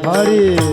हरे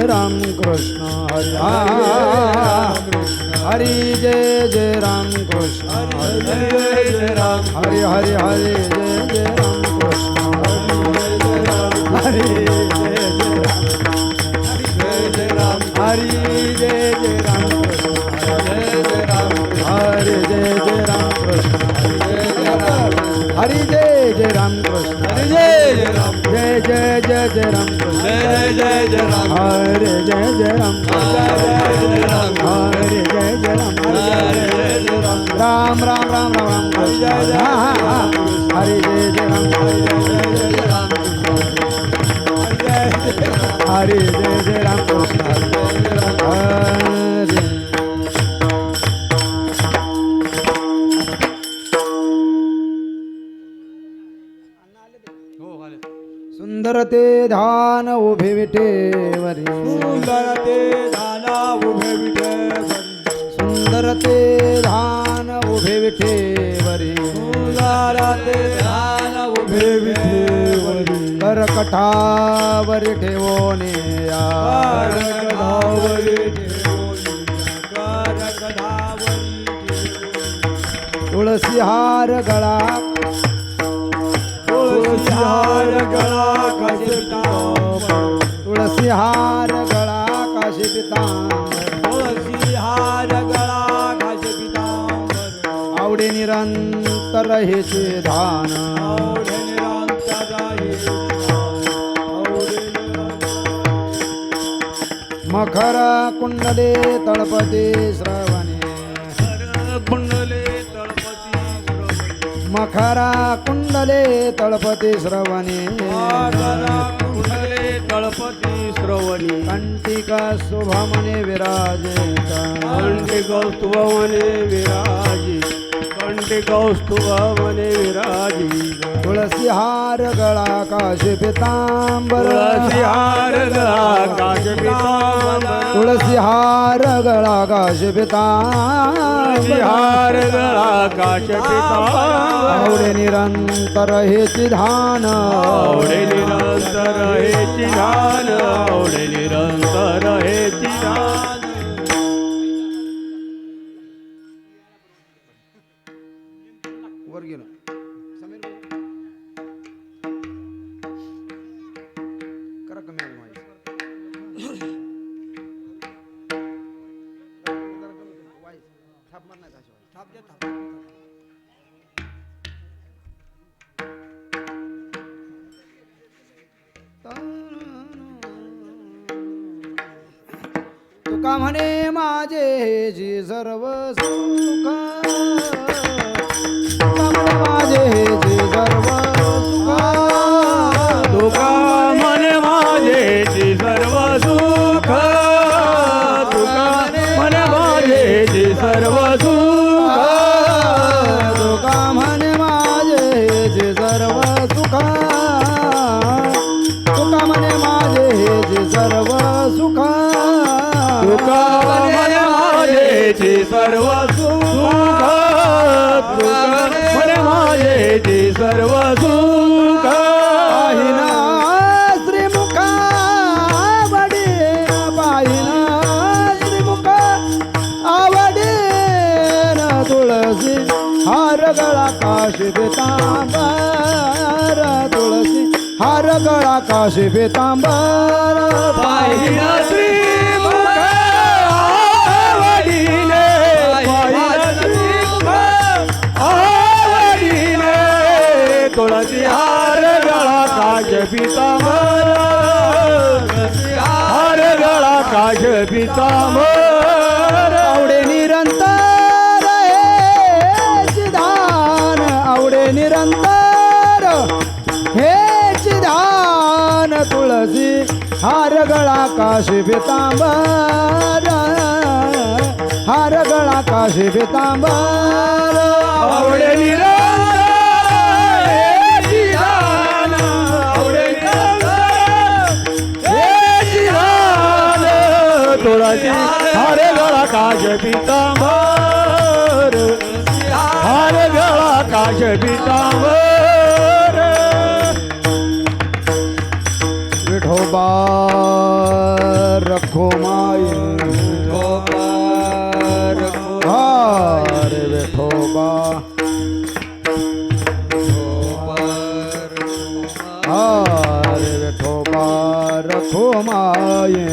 राम कृष्ण हरि जय जय राम कृष्ण हरि जय राम हरि हरि हरि जय जय राम कृष्ण हरि जय जय राम हरि जय जय राम हरि जय जय राम कृष्ण हरि जय जय राम कृष्ण हरि जय जय राम जय जय जय जय राम कृष्ण जय जय जय राम हरि जय जय राम हरि जय जय राम राम राम राम राम हरि जय जय हरि जय जय राम हरि जय जय राम कृष्ण हरि सुंदर ते ध्यान उभे विठेवरी सुंदर ते ध्यान उभे विठेवरी सुंदर ते ध्यान उभे विठेवरी सुंदर ते ध्यान उभे विठेवरी करकटावर ठेवोने या करकटावरी ठेवोनी करकटावरी तुळसी हार गळा तुळसी हार गळा काशी तुळसी हार गळा काशी पितांबर तुळसी हार गळा काशी पितांबर आवडे निरंतर हेचे ध्यान आवडे निरंतर हेचे आवडे मखर कुंडले तळपते श्रवणे कुंडले तळपती मखरा कुंडले तळपते श्रवणे कुंडले तळपती श्रवणी कंटिका शुभमने विराजेता कंटिकौस्तुभमने विराजी कंटिकौस्तुभमने विराजी तुळसी हार गळा काशी पितांबर तुळसी हार गळा काशी पितांबर तुळसी हार गळा काशी पितांबर हार गळा काशी पितांबर आवडे निरंतर हेची ध्यान आवडे निरंतर हेची ध्यान आवडे निरंतर हेची ध्यान वर गेलो करा कमी आली माझी थाप मार नाही अशी थाप दे थाप तुका म्हणे माझे जी सर्व सुख तुका म्हणे माझे जी सर्व सुख तुका म्हणे माझे जी सर्व सुख तुका म्हणे माझे जी सर्व सुख तुका म्हणे माझे जी सर्व सुख तुका म्हणे माझे जी सर्व सुख तुका म्हणे माझे जी सर्व सुख तुका म्हणे माझे जी सर्व सुख काही ना पितांबर तुळसी हार गळा काशी पितांबर पाहिला श्रीमुख आवडीने पाहिला श्रीमुख आवडीने तुळसी हार गळा काश पितांबर हार गळा काश पितांबर आवडे निरंतर हेच ध्यान आवडे निरंतर हेच ध्यान तुळसी हार गळा काशी पितांबर हार गळा काशी पितांबर आवडे निरंतर हेची ध्यान आवडे निरंतर हेची ध्यान तुळसी हार गळा काश पितांबर हार गळा काश पितांबर विठोबा रखो माये हारे विठोबा हारे विठोबा रखो माये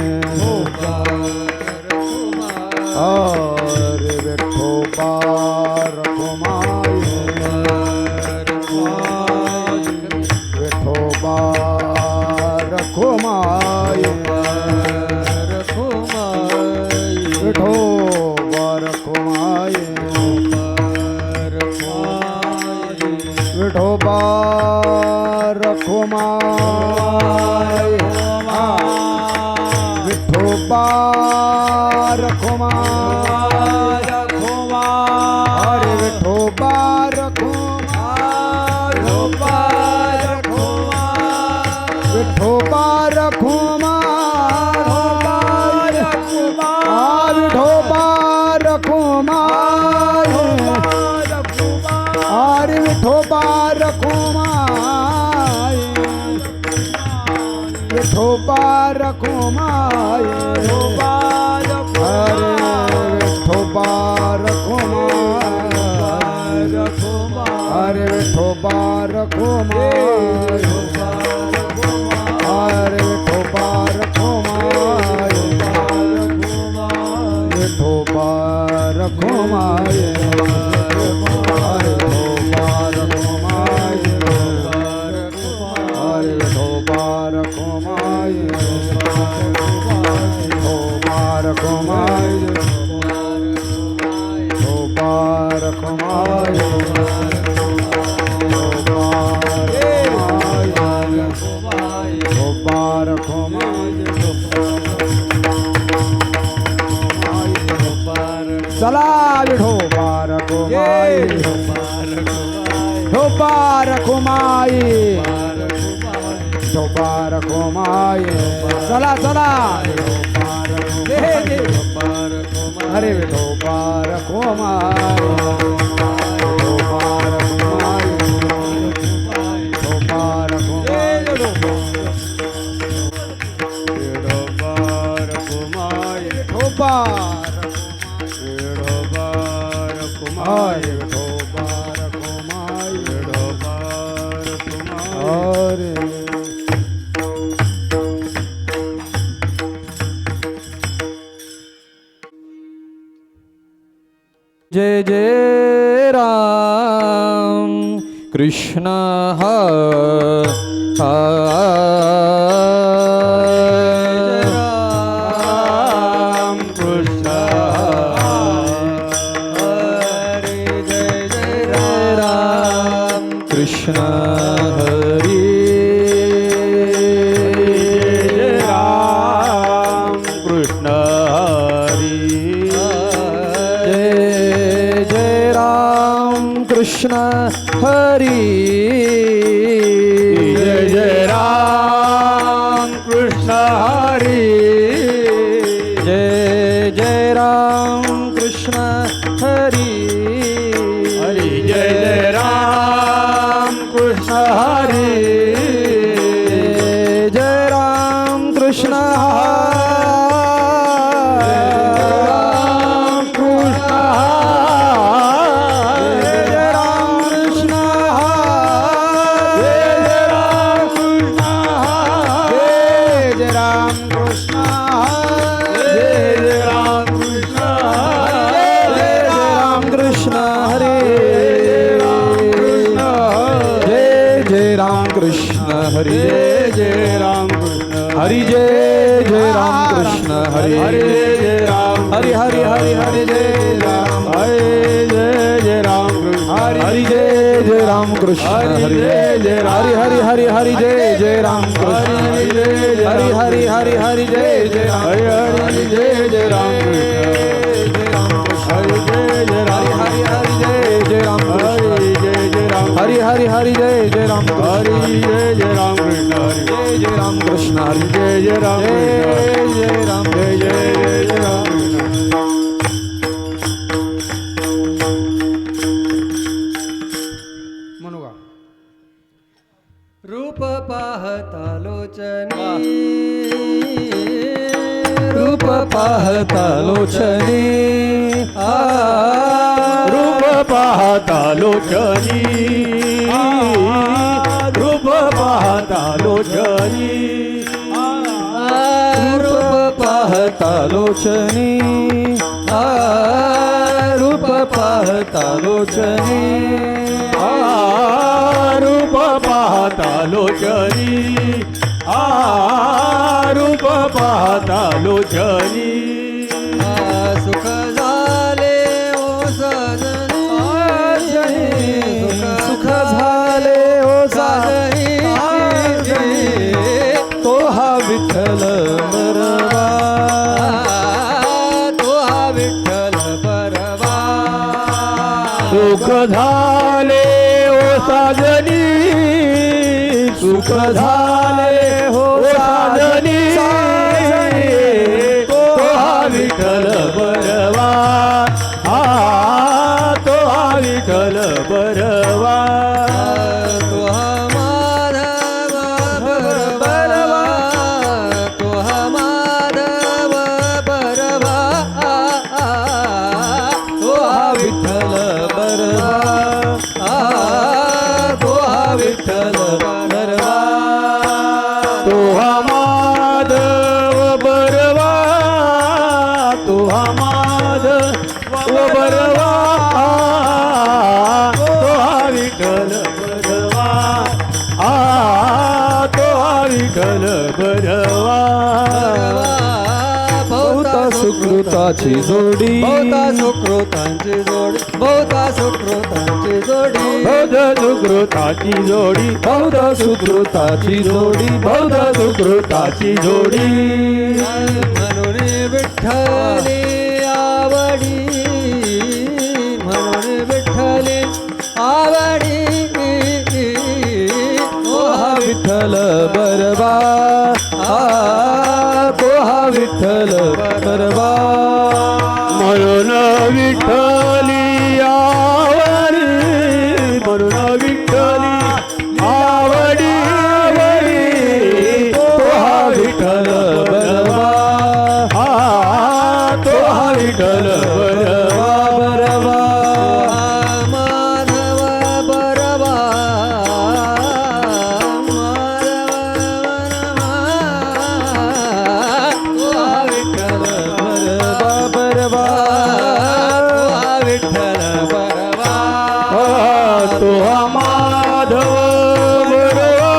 हारे विठोबा रखो माये विठोबा रखो माये विठोबा रखो माये विठोबा रखो माये विठोबा रखो माये हरे विठोबा रखो विठोबा रखो माये विठोबा रखो माये हरे विठोबा रखो माये विठोबा रखो माये हरे विठोबा रखो माये हरे विठोबा रखो माये हरे विठोबा रखो माये विठोबा रखो माये हरे विठोबा रखो माये हरे विठोबा रखो माये विठोबा रखो माये विठोबा रखो माये विठोबा रखो माये चला विठोबा रखो माये विठोबा रखो माये विठोबा रखो माये चला चला अरे विठोबा रखो माये विठोबा रखो माये विठोबा रखो माये विठोबा हरे विठोबा रखो माये हरे जय जय राम कृष्ण राम कृष्ण हरे जय जय राम कृष्ण हरे राम कृष्ण हरे कृष्ण हरी जय जय हरी जय जय राम कृष्ण हरी जय जय राम कृष्ण हरी जय राम हरी हरी हरी हरी जय राम हरी जय जय राम कृष्ण हरी जय जय राम कृष्ण हरी जय जय हरी हरी हरी हरी जय जय राम कृष्ण हरी हरी हरी हरी जय जय राम हरी हरी जय जय राम कृष्ण हरी जय जय राम हरी हरी जय जय राम हरी जय जय राम हरी हरी हरी जय जय राम हरी जय जय राम कृष्ण हरी जय जय राम कृष्ण हरी जय जय राम जय जय राम जय जय जय राम म्हणू का रूप पाहता लोचनी रूप पाहता लोचनी रूप पाहता लोचनी रूप पाहता लोचनी रूप पाहता लोचनी रूप पाहता लोचनी रूप पाहता लोचनी रूप पाहता लोचनी सुख झाले ओ सजनी सुख झाले ओ सजनी तो हा विठ्ठल बरवा तो हा विठ्ठल बरवा सुख झाले ओ साजनी सुख झाले हो साजनी तो हा विठ्ठल बरवा तो हा विठ्ठल बरवा तो हा माधव बरवा तो हा माधव बरवा तो हा विठ्ठल बरवा तो हा विठ्ठल बरवा तो हा माधव बरवा तो हा माधव बरवा तो हा विठ्ठल बरवा तो हा विठ्ठल बरवा बहुता सुकृताची जोडी बहुता सुकृतांची जोडी बहुता सुकृतांची जोडी बौद्ध सुकृताची जोडी बौद्ध सुकृताची जोडी बौद्ध सुकृताची जोडी म्हणून विठ्ठली आवडी म्हणून विठ्ठली आवडी तो हा विठ्ठल बरवा तो हा विठ्ठल बरवा म्हणून विठ्ठली आवडी म्हणून विठ्ठली आवडी तो हा विठ्ठल बरवा तो हा विठ्ठल बरवा बरवा माधव बरवा तो हा माधव बरवा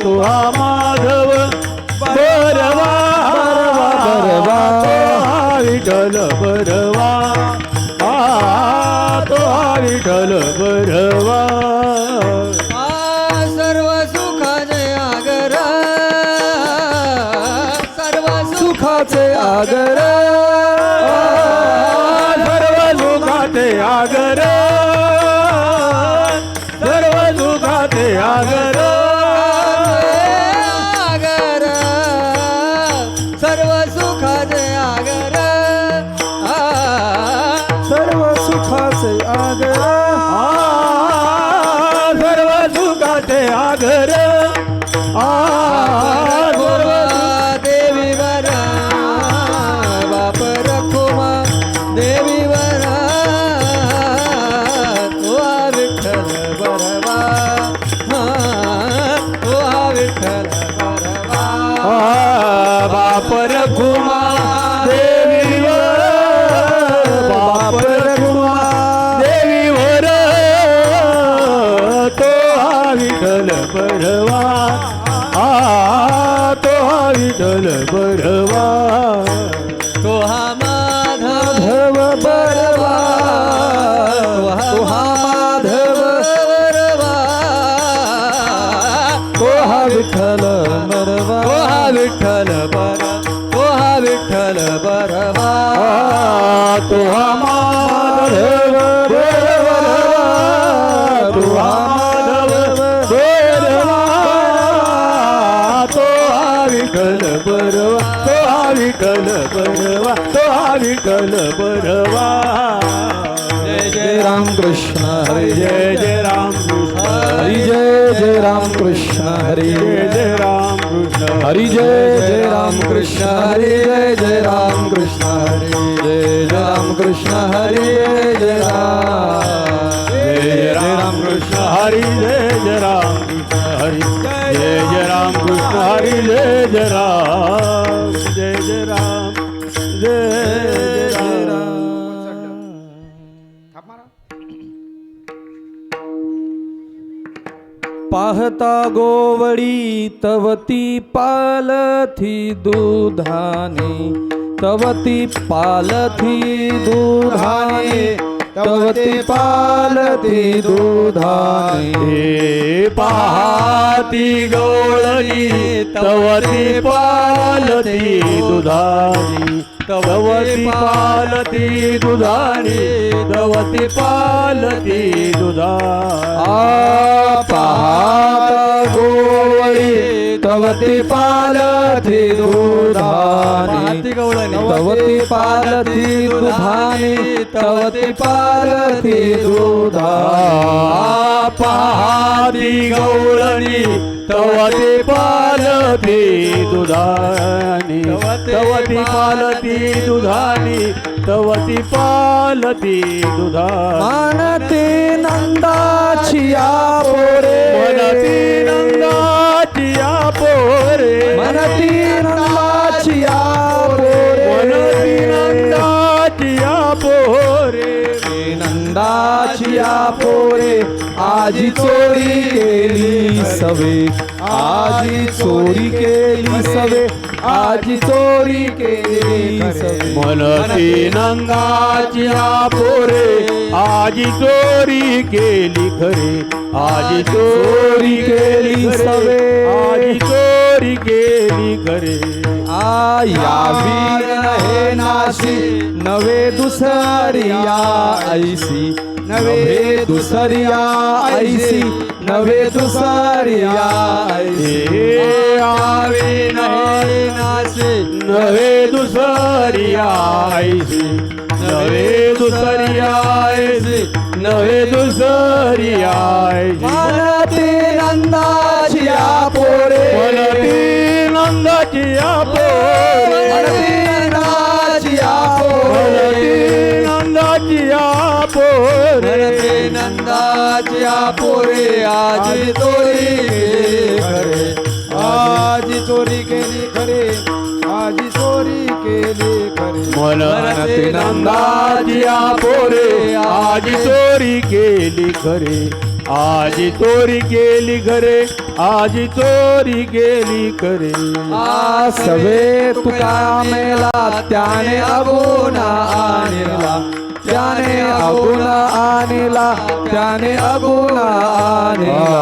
तो हा माधव बरवा बरवा तो हा विठ्ठल बरवा तो हा विठ्ठल बरवा सर्व सुखाचे आगर सर्व सुखाचे आगर सर्व सुखाचे आगर सर्व सुखाचे आगर आगर सर्व सुखाचे आगर सर्व सुखाचे आगर सर्व सुखाचे आगर देवी वर तो हा विठ्ठल बरवा तो हा माधव बरवा तो हा माधव बरवा तो हा विठ्ठल बरवा तो हा विठ्ठल बरवा तो हा विठ्ठल बरवा तो हा माधव बरवा तो हा माधव बरवा तो हा विठ्ठल बरवा तो हा विठ्ठल बरवा तो हा विठ्ठल बरवा जय जय राम कृष्ण हरी जय जय राम कृष्ण हरी जय जय राम कृष्ण हरी जय जय राम कृष्ण हरी जय जय राम कृष्ण हरी जय जय राम कृष्ण हरी जय जय राम कृष्ण हरी जय जय राम कृष्ण हरी जय जय राम कृष्ण हरी जय जय राम कृष्ण हरी जय जय राम जय जय राम जय जय राम पाहता गोवडी तवती पालथी दुधाने तवती पालथी दुधाने तवती पालथी दुधाने पाहती गवळणी तवती पालथी दुधाने तवती पालती दुधाने तवती पालती दुधाने पाहता गोवळी तवती पालती दुधाने तवती पालती दुधाने तवती पालती दुधाने पाहती गवळणी तवती पालती दुधाने तवती पालती दुधाने तवती पालती दुधाने मानते नंदाची पोरे मनती नंदाची पोरे मनती नंदाची पोरे मनती नंदाची पोरे नंदाची पोरे आजी चोरी केली सवे आजी चोरी केली सवे आजी चोरी केली सवे मनती नंदाची पोरे आजी चोरी केली खरे आजी चोरी केली सवे आजी चोरी केली खरे आया वीर हे नाशी नवे दुसरिया ऐसी नवे दुसरिया ऐसी नवे दुसरिया ऐसी आवे नवे नासे नवे दुसरिया ऐसी नवे दुसरिया ऐसी नवे दुसरिया ऐसी मनती नंदाची पोरे मनती नंदाची पोरे मनती नंदाची मनती नंदाची पोरे नंदाची पोरे आजी चोरी केली खरे आजी चोरी केली खरे आजी चोरी केली खरे मनती नंदाची पोरे आजी चोरी केली खरे आजी चोरी केली खरे आजी चोरी केली खरे सवे तुका मेला त्याने अगुना आणला त्याने अगुना आणला त्याने अगुना आणला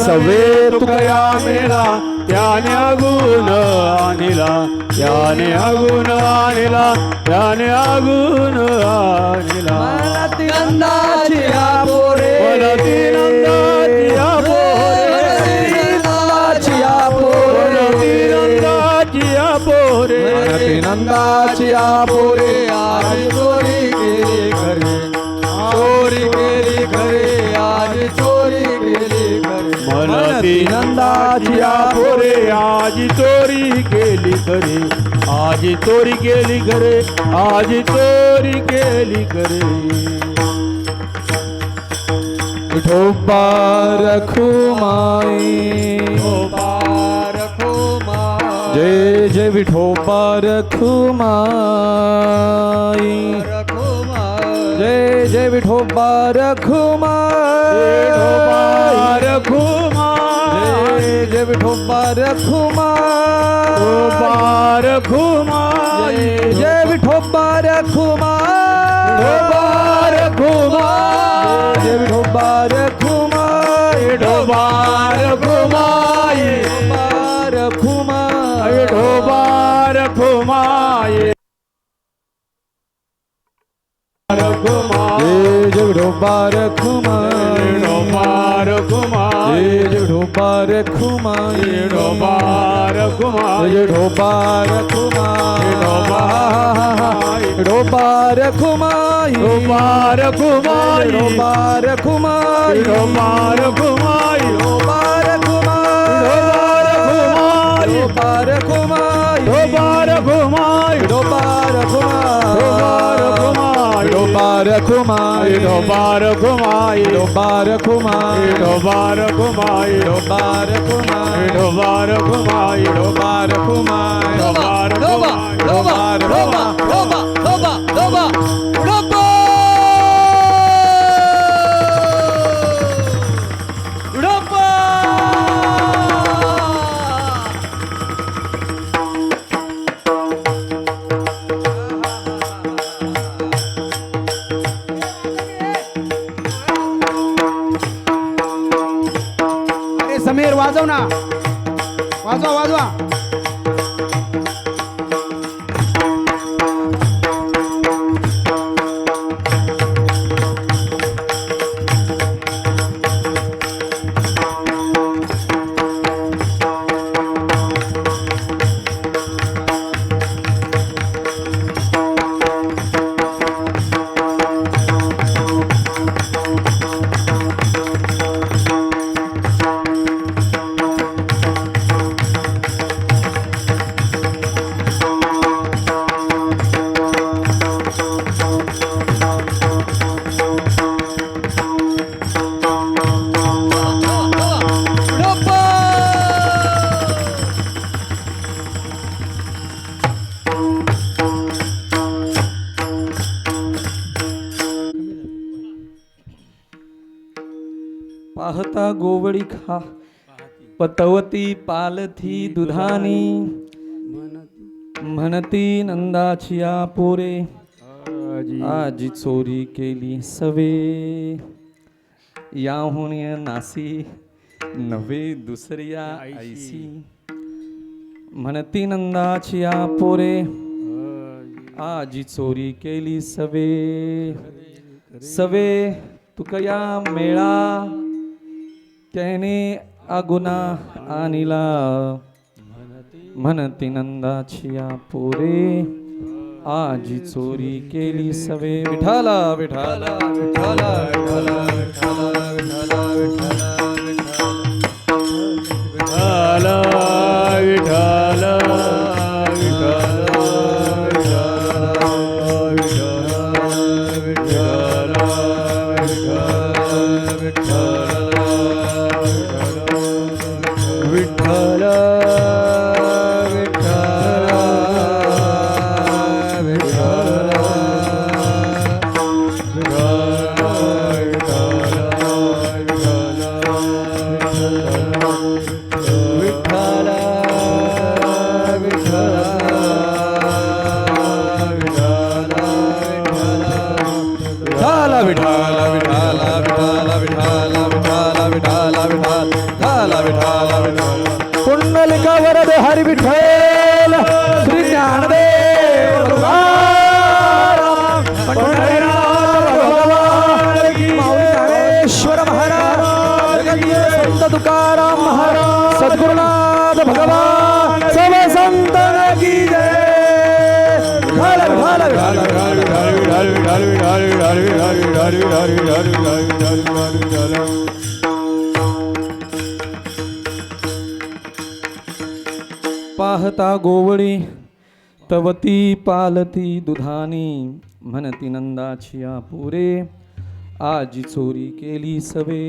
सवे तुकया मेला त्याने अगुण आणला त्याने अगुण आणला त्याने अगुण आणला मनती नंदाची पोरे मनती नंदाची पोरे मनती नंदाची पोरे मनती नंदाची पोरे आजी चोरी केली खरे चोरी केली खरे आजी चोरी केली खरे मनती नंदाची पोरे आजी चोरी केली खरे आजी चोरी केली खरे आजी चोरी केली खरे विठोबा रखुमाई जय जय विठोबा रखुमाई जय जय विठोबा रखुमाई रखुमाई जय विठोबा रखुमा जय विठोबा रखुमा जय विठोबा रखुमा जय विठोबा रखुमा जय विठोबा रखुमा जय विठोबा रखुमा विठोबा रखुमा विठोबा रखुमा विठोबा रखुमा विठोबा रखुमा विठोबा रखुमा विठोबा रखुमा विठोबा रखुमा विठोबा रखुमा विठोबा रखुमा विठोबा रखुमा विठोबा रखुमा विठोबा रखुमा विठोबा रखुमा विठोबा रखुमा विठोबा रखुमा विठोबा रखुमा समीर वाजव ना, वाजवा वाजवा. पाहता गोवडी खा पतवती पालथी दुधानी म्हणती नंदाचिया पोरे आजी चोरी केली सवे याहून नासी नवे दुसऱ्या ऐसी म्हणती नंदाचिया पोरे आजी चोरी केली सवे सवे तुकया मेळा त्याने अगुना आणिला म्हणती नंदाचिया पोरे आजी चोरी केली सवे विठाला विठाला विठाला विठाला विठाला विठाला विठाला विठाला कुंडलिका वरद हरि विठ्ठल श्री ज्ञानदेव तुकाराम पंढरीनाथ भगवान की माऊलीश्वर महाराज संत तुकाराम महाराज सद्गुरुनाथ भगवान सब संतन की जय. पाहता गोवळी तवती पालती दुधानी म्हणती नंदाचिया पुरे आजी चोरी केली सवे.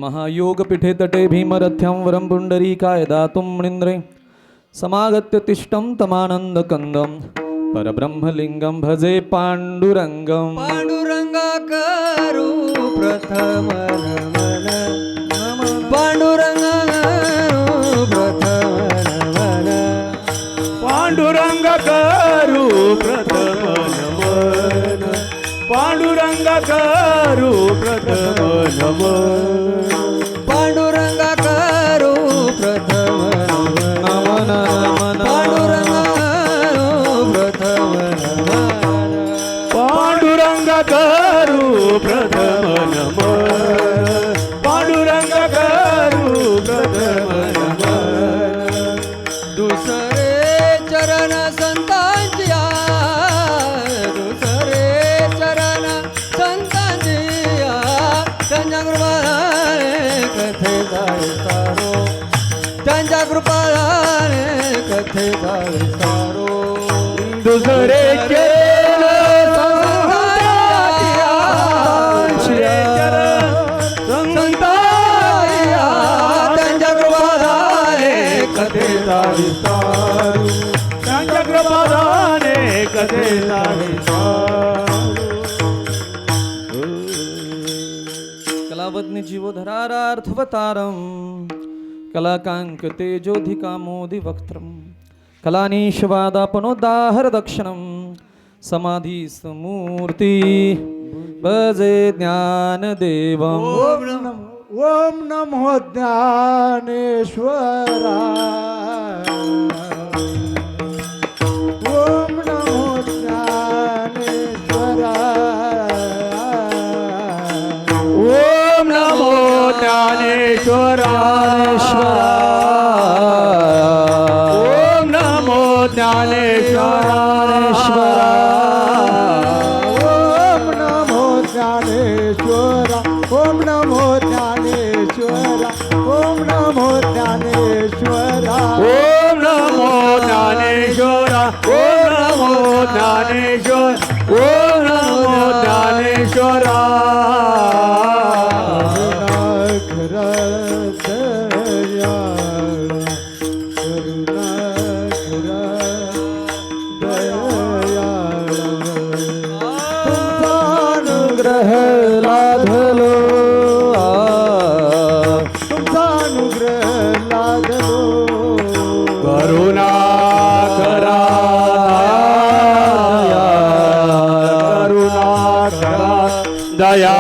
महायोग पीठे तटे भीमरथ्यं वरं पुंडरीकाय दातुं मृन्द्रे समागत्य तिष्ठं तमानंद कंदं परब्रह्मलिंगं भजे पांडुरंगं. पांडुरंगा करू प्रथम नमन करू प्रथम नमन पांडुरंगा करू प्रथम नमन नमन पांडुरंगा करू प्रथम नमन पांडुरंग करू प्रथम नमन पांडुरंग करू प्रथम नमन दुसरे चरण संतांच्या दुसरे चरण संतांच्या त्यांच्या कृपाने कथेचा विस्तारो त्यांच्या कृपाने कथेचा विस्तारो दुसरे चरण संतांच्या त्यांच्या कृपाने कथेचा विस्तारू त्यांच्या कृपाने कथेचा कलावज्ञ जीवधरार्थवतारम कलाकांक तेजोधिकामोदिवक्त्रम कलानीशवादापनोदाहर दक्षिणम समाधी समूर्ती भजे ज्ञानदेवम ओम नमो ज्ञानेश्वरा ओम नमो ज्ञानेश्वरा ओम नमो ज्ञानेश्वराश्वरा ओम नमो ज्ञानेश्वराश्वरा ओम नमो ज्ञानेश्वरा ओम नमो ज्ञानेश्वरा ओम नमो ज्ञानेश्वरा ओम नमो ज्ञानेश्वरा ओम नमो ज्ञानेश्वर ओम नमो ज्ञानेश्वरा ग्रह लाधलो तुमचा अनुग्रह लादलो करुणा करा करुणा करा दया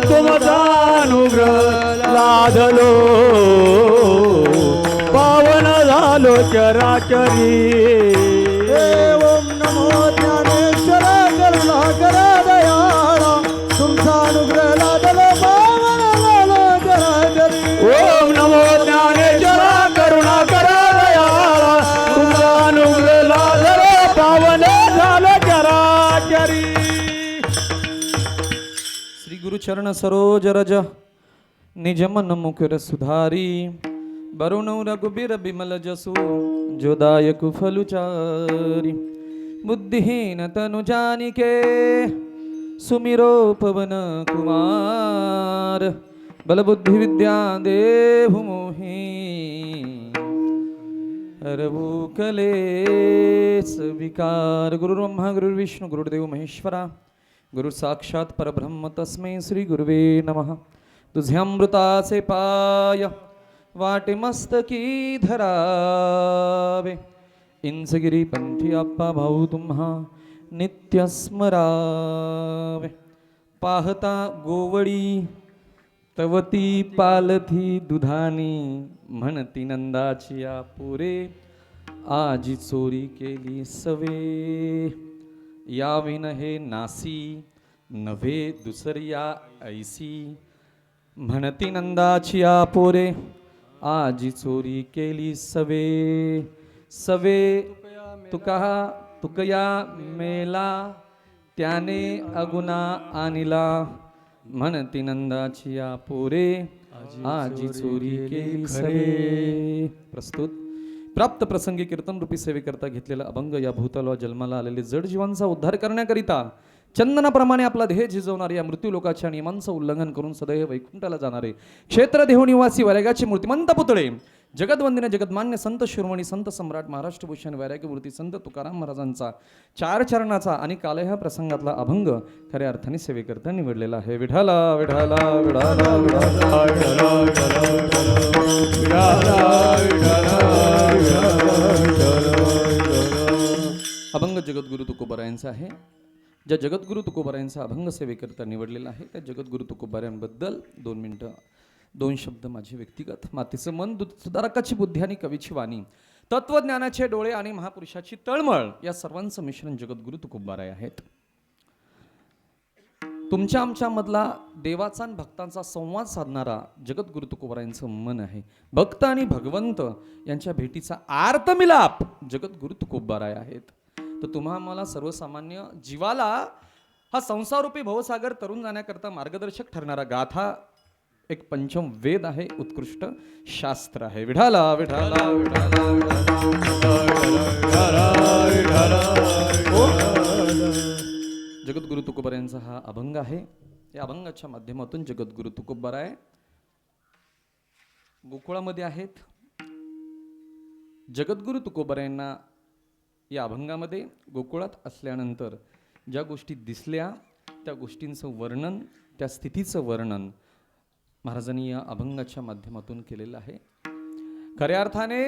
तुमचा अनुग्रह लादलो पावन झालो चराचरी ओम नमो ज्ञानेश्वरा करुणा करा दयाळा तुमचा अनुग्रह लादलो पावन झालो चराचरी ओम नमो ज्ञानेश्वरा करुणा करा दयाळा तुमचा अनुग्रह लादलो पावन झालो चराचरी श्री गुरुचरण सरोज रज निज मन मुकुर सुधारी वरुण रघुबीर बिमल जसु जोदायक फलुचारी बुद्धिहीन तनु जानिके सुमिरो पवन कुमार बल बुद्धि विद्या देहु मोहि हरवु कलेस विकार गुरु ब्रह्मा गुरु विष्णु गुरुदेव महेश्वरा गुरु साक्षात परब्रह्म तस्मै श्री गुरुवे नमः तुझ्या अमृताचे पाय वाटे मस्तकी धरावे इंचगिरी पंथी आप्पा भाऊ तुम्हा नित्य स्मरावे पाहता गोवळी तवती पालथी दुधानी म्हणती नंदाची पुरे आजी चोरी केली सवे याविन हे नासी नव्हे दुसर्या ऐसी म्हणती नंदाची पोरे आजी चोरी केली सवे सवे तुकया मेला त्याने अगुना आणिला म्हणती नंदाची पोरे आजी चोरी केली सवे प्रस्तुत प्राप्त प्रसंगी कीर्तन रूपी सेवेकरता घेतलेला अभंग या भूतलावर जन्माला आलेले जड जीवांचा उद्धार करण्याकरिता चंदनाप्रमाणे आपला देह झिजवणारे या मृत्यू लोकाच्या नियमांचं उल्लंघन करून सदैव वैकुंठाला जाणारे क्षेत्र देह निवासी वैराग्याचे मूर्तिमंत पुतळे जगदवंदिने जगदमान्य संत शिरोमणी संत सम्राट महाराष्ट्रभूषण वैराग्य मूर्ती संत तुकाराम महाराजांचा चार चरणाचा आणि काल ह्या प्रसंगातला अभंग खऱ्या अर्थाने सेवेकरता निवडलेला आहे. विठाला विठाला विठाला अभंग जगद्गुरु तुकोबरायांचा आहे. ज्या जगद्गुरु तुकोबारायांचा अभंग सेवेकरता निवडलेला आहे त्या जगद्गुरु तुकोबारायांबद्दल 2 मिनिटं 2 शब्द माझे व्यक्तिगत. मातीचं मन सुधारकाची बुद्धी आणि कवीची वाणी, तत्वज्ञानाचे डोळे आणि महापुरुषाची तळमळ या सर्वांचं मिश्रण जगद्गुरु तुकोबाराय आहेत. तुमच्या आमच्या मधला देवाचा आणि भक्तांचा संवाद साधणारा जगद्गुरु तुकोबारायांचं मन आहे. भक्त आणि भगवंत यांच्या भेटीचा आर्तमिलाप जगद्गुरु तुकोबाराय आहेत. तर तुम्हा मला सर्वसामान्य जीवाला हा संसाररूपी भवसागर तरुण जाण्याकरता मार्गदर्शक ठरणारा गाथा एक पंचम वेद आहे, उत्कृष्ट शास्त्र आहे. विठाला विठाला जगद्गुरु तुकोबारायांचा हा अभंग आहे. या अभंगाच्या माध्यमातून जगद्गुरु तुकोबाराय गोकुळामध्ये आहेत. जगद्गुरु तुकोबारायांना या अभंगामध्ये गोकुळात असल्यानंतर ज्या गोष्टी दिसल्या त्या गोष्टींचं वर्णन, त्या स्थितीचं वर्णन महाराजांनी या अभंगाच्या माध्यमातून केलेलं आहे. खऱ्या अर्थाने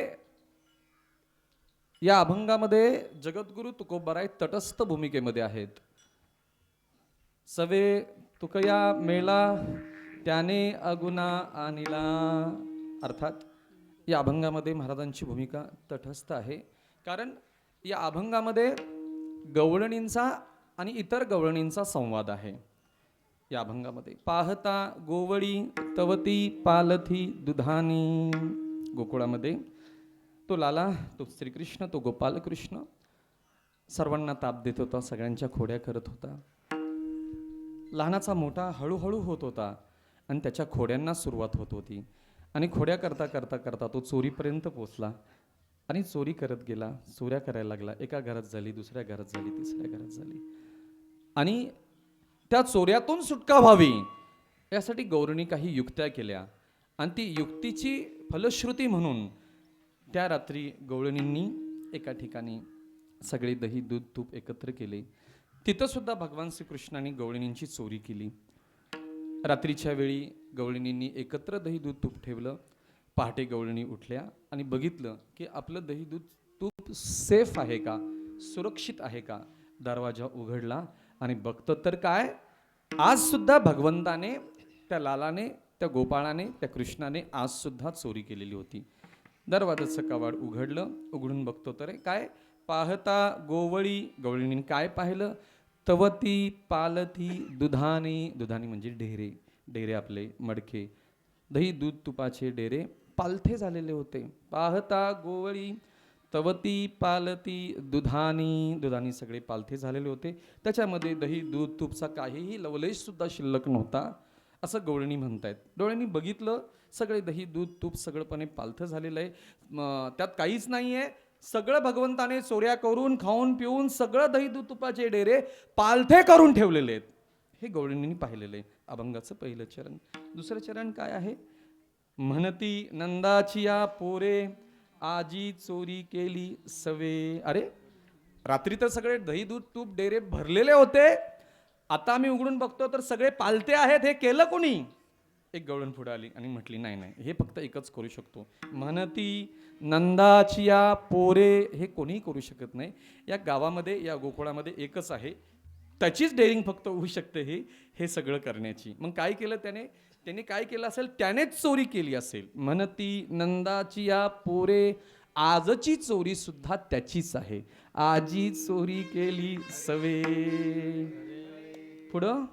या अभंगामध्ये जगद्गुरु तुकोबाराय तटस्थ भूमिकेमध्ये आहेत. सवे तुकया मेला त्याने अगुना आणिला, अर्थात या अभंगामध्ये महाराजांची भूमिका तटस्थ आहे. कारण या अभंगामध्ये गवळणींचा आणि इतर गवळणींचा संवाद आहे. या अभंगामध्ये पाहता गोवळी तवती पालथी दुधानी, गोकुळामध्ये तो लाला, तो श्रीकृष्ण, तो गोपाल कृष्ण सर्वांना ताप देत होता, सगळ्यांच्या खोड्या करत होता. लहानाचा मोठा हळूहळू होत होता आणि त्याच्या खोड्यांना सुरुवात होत होती. आणि खोड्या करता करता करता तो चोरीपर्यंत पोचला आणि चोरी करत गेला, चोऱ्या करायला लागला. एका घरात झाली, दुसऱ्या घरात झाली, तिसऱ्या घरात झाली. आणि त्या चोऱ्यातून सुटका व्हावी यासाठी गौरणी काही युक्त्या केल्या आणि ती युक्तीची फलश्रुती म्हणून त्या रात्री गवळणींनी एका ठिकाणी सगळे दही दूध तूप एकत्र केले. तिथं सुद्धा भगवान श्रीकृष्णाने गवळणींची चोरी केली. रात्रीच्या वेळी गवळणींनी एकत्र दही दूध तूप ठेवलं. पहाटे गवळणी उठल्या आणि बघितलं की आपलं दही दूध तूप सेफ आहे का, सुरक्षित आहे का. दरवाजा उघडला आणि बघतो तर काय, आज सुद्धा भगवंताने, त्या लालाने, त्या गोपाळाने, त्या कृष्णाने आज सुद्धा चोरी केलेली होती. दरवाजाचं कवाड उघडलं, उघडून बघतो तर काय, पाहता गोवळी, गवळीने काय पाहिलं, तवती पालथी दुधानी, दुधानी म्हणजे डेरे, डेरे आपले मडके, दही दूध तुपाचे डेरे पालथे झालेले होते. पाहता गोवळी तवती पालती दुधानी, दुधानी सगळे पालथे झालेले होते. त्याच्यामध्ये दही दूध तूपचा काहीही लवलेश सुद्धा शिल्लक नव्हता असं गवळणी म्हणतायत. डोळ्यांनी बघितलं, सगळे दही दूध तूप सगळंपणे पालथं झालेलं आहे, त्यात काहीच नाही आहे. सगळं भगवंताने चोऱ्या करून खाऊन पिऊन सगळं दही दूध तुपाचे डेरे पालथे करून ठेवलेले आहेत. हे गवळणींनी पाहिलेलं आहे. अभंगाचं पहिलं चरण. दुसरं चरण काय आहे, म्हणती नंदाची या पोरे आजी चोरी केली सवे. अरे रात्री तर सगळे दही दूध तूप डेरे भरलेले होते, आता आम्ही उघडून बघतो तर सगळे पालते आहेत. हे केलं कोणी? एक गवळण पुढे आली आणि म्हटली नाही नाही, हे फक्त एकच करू शकतो. म्हणती नंदाची या पोरे, हे कोणीही करू शकत नाही. या गावामध्ये, या गोकुळामध्ये एकच आहे, त्याचीच डेअरिंग फक्त होऊ शकते हे सगळं करण्याची. मग काय केलं त्याने काय केलं असेल, त्यानेच चोरी केली असेल. म्हणती नंदाची या पोरे आजची चोरी सुद्धा त्याचीच आहे, आजी चोरी केली सवे. पुढं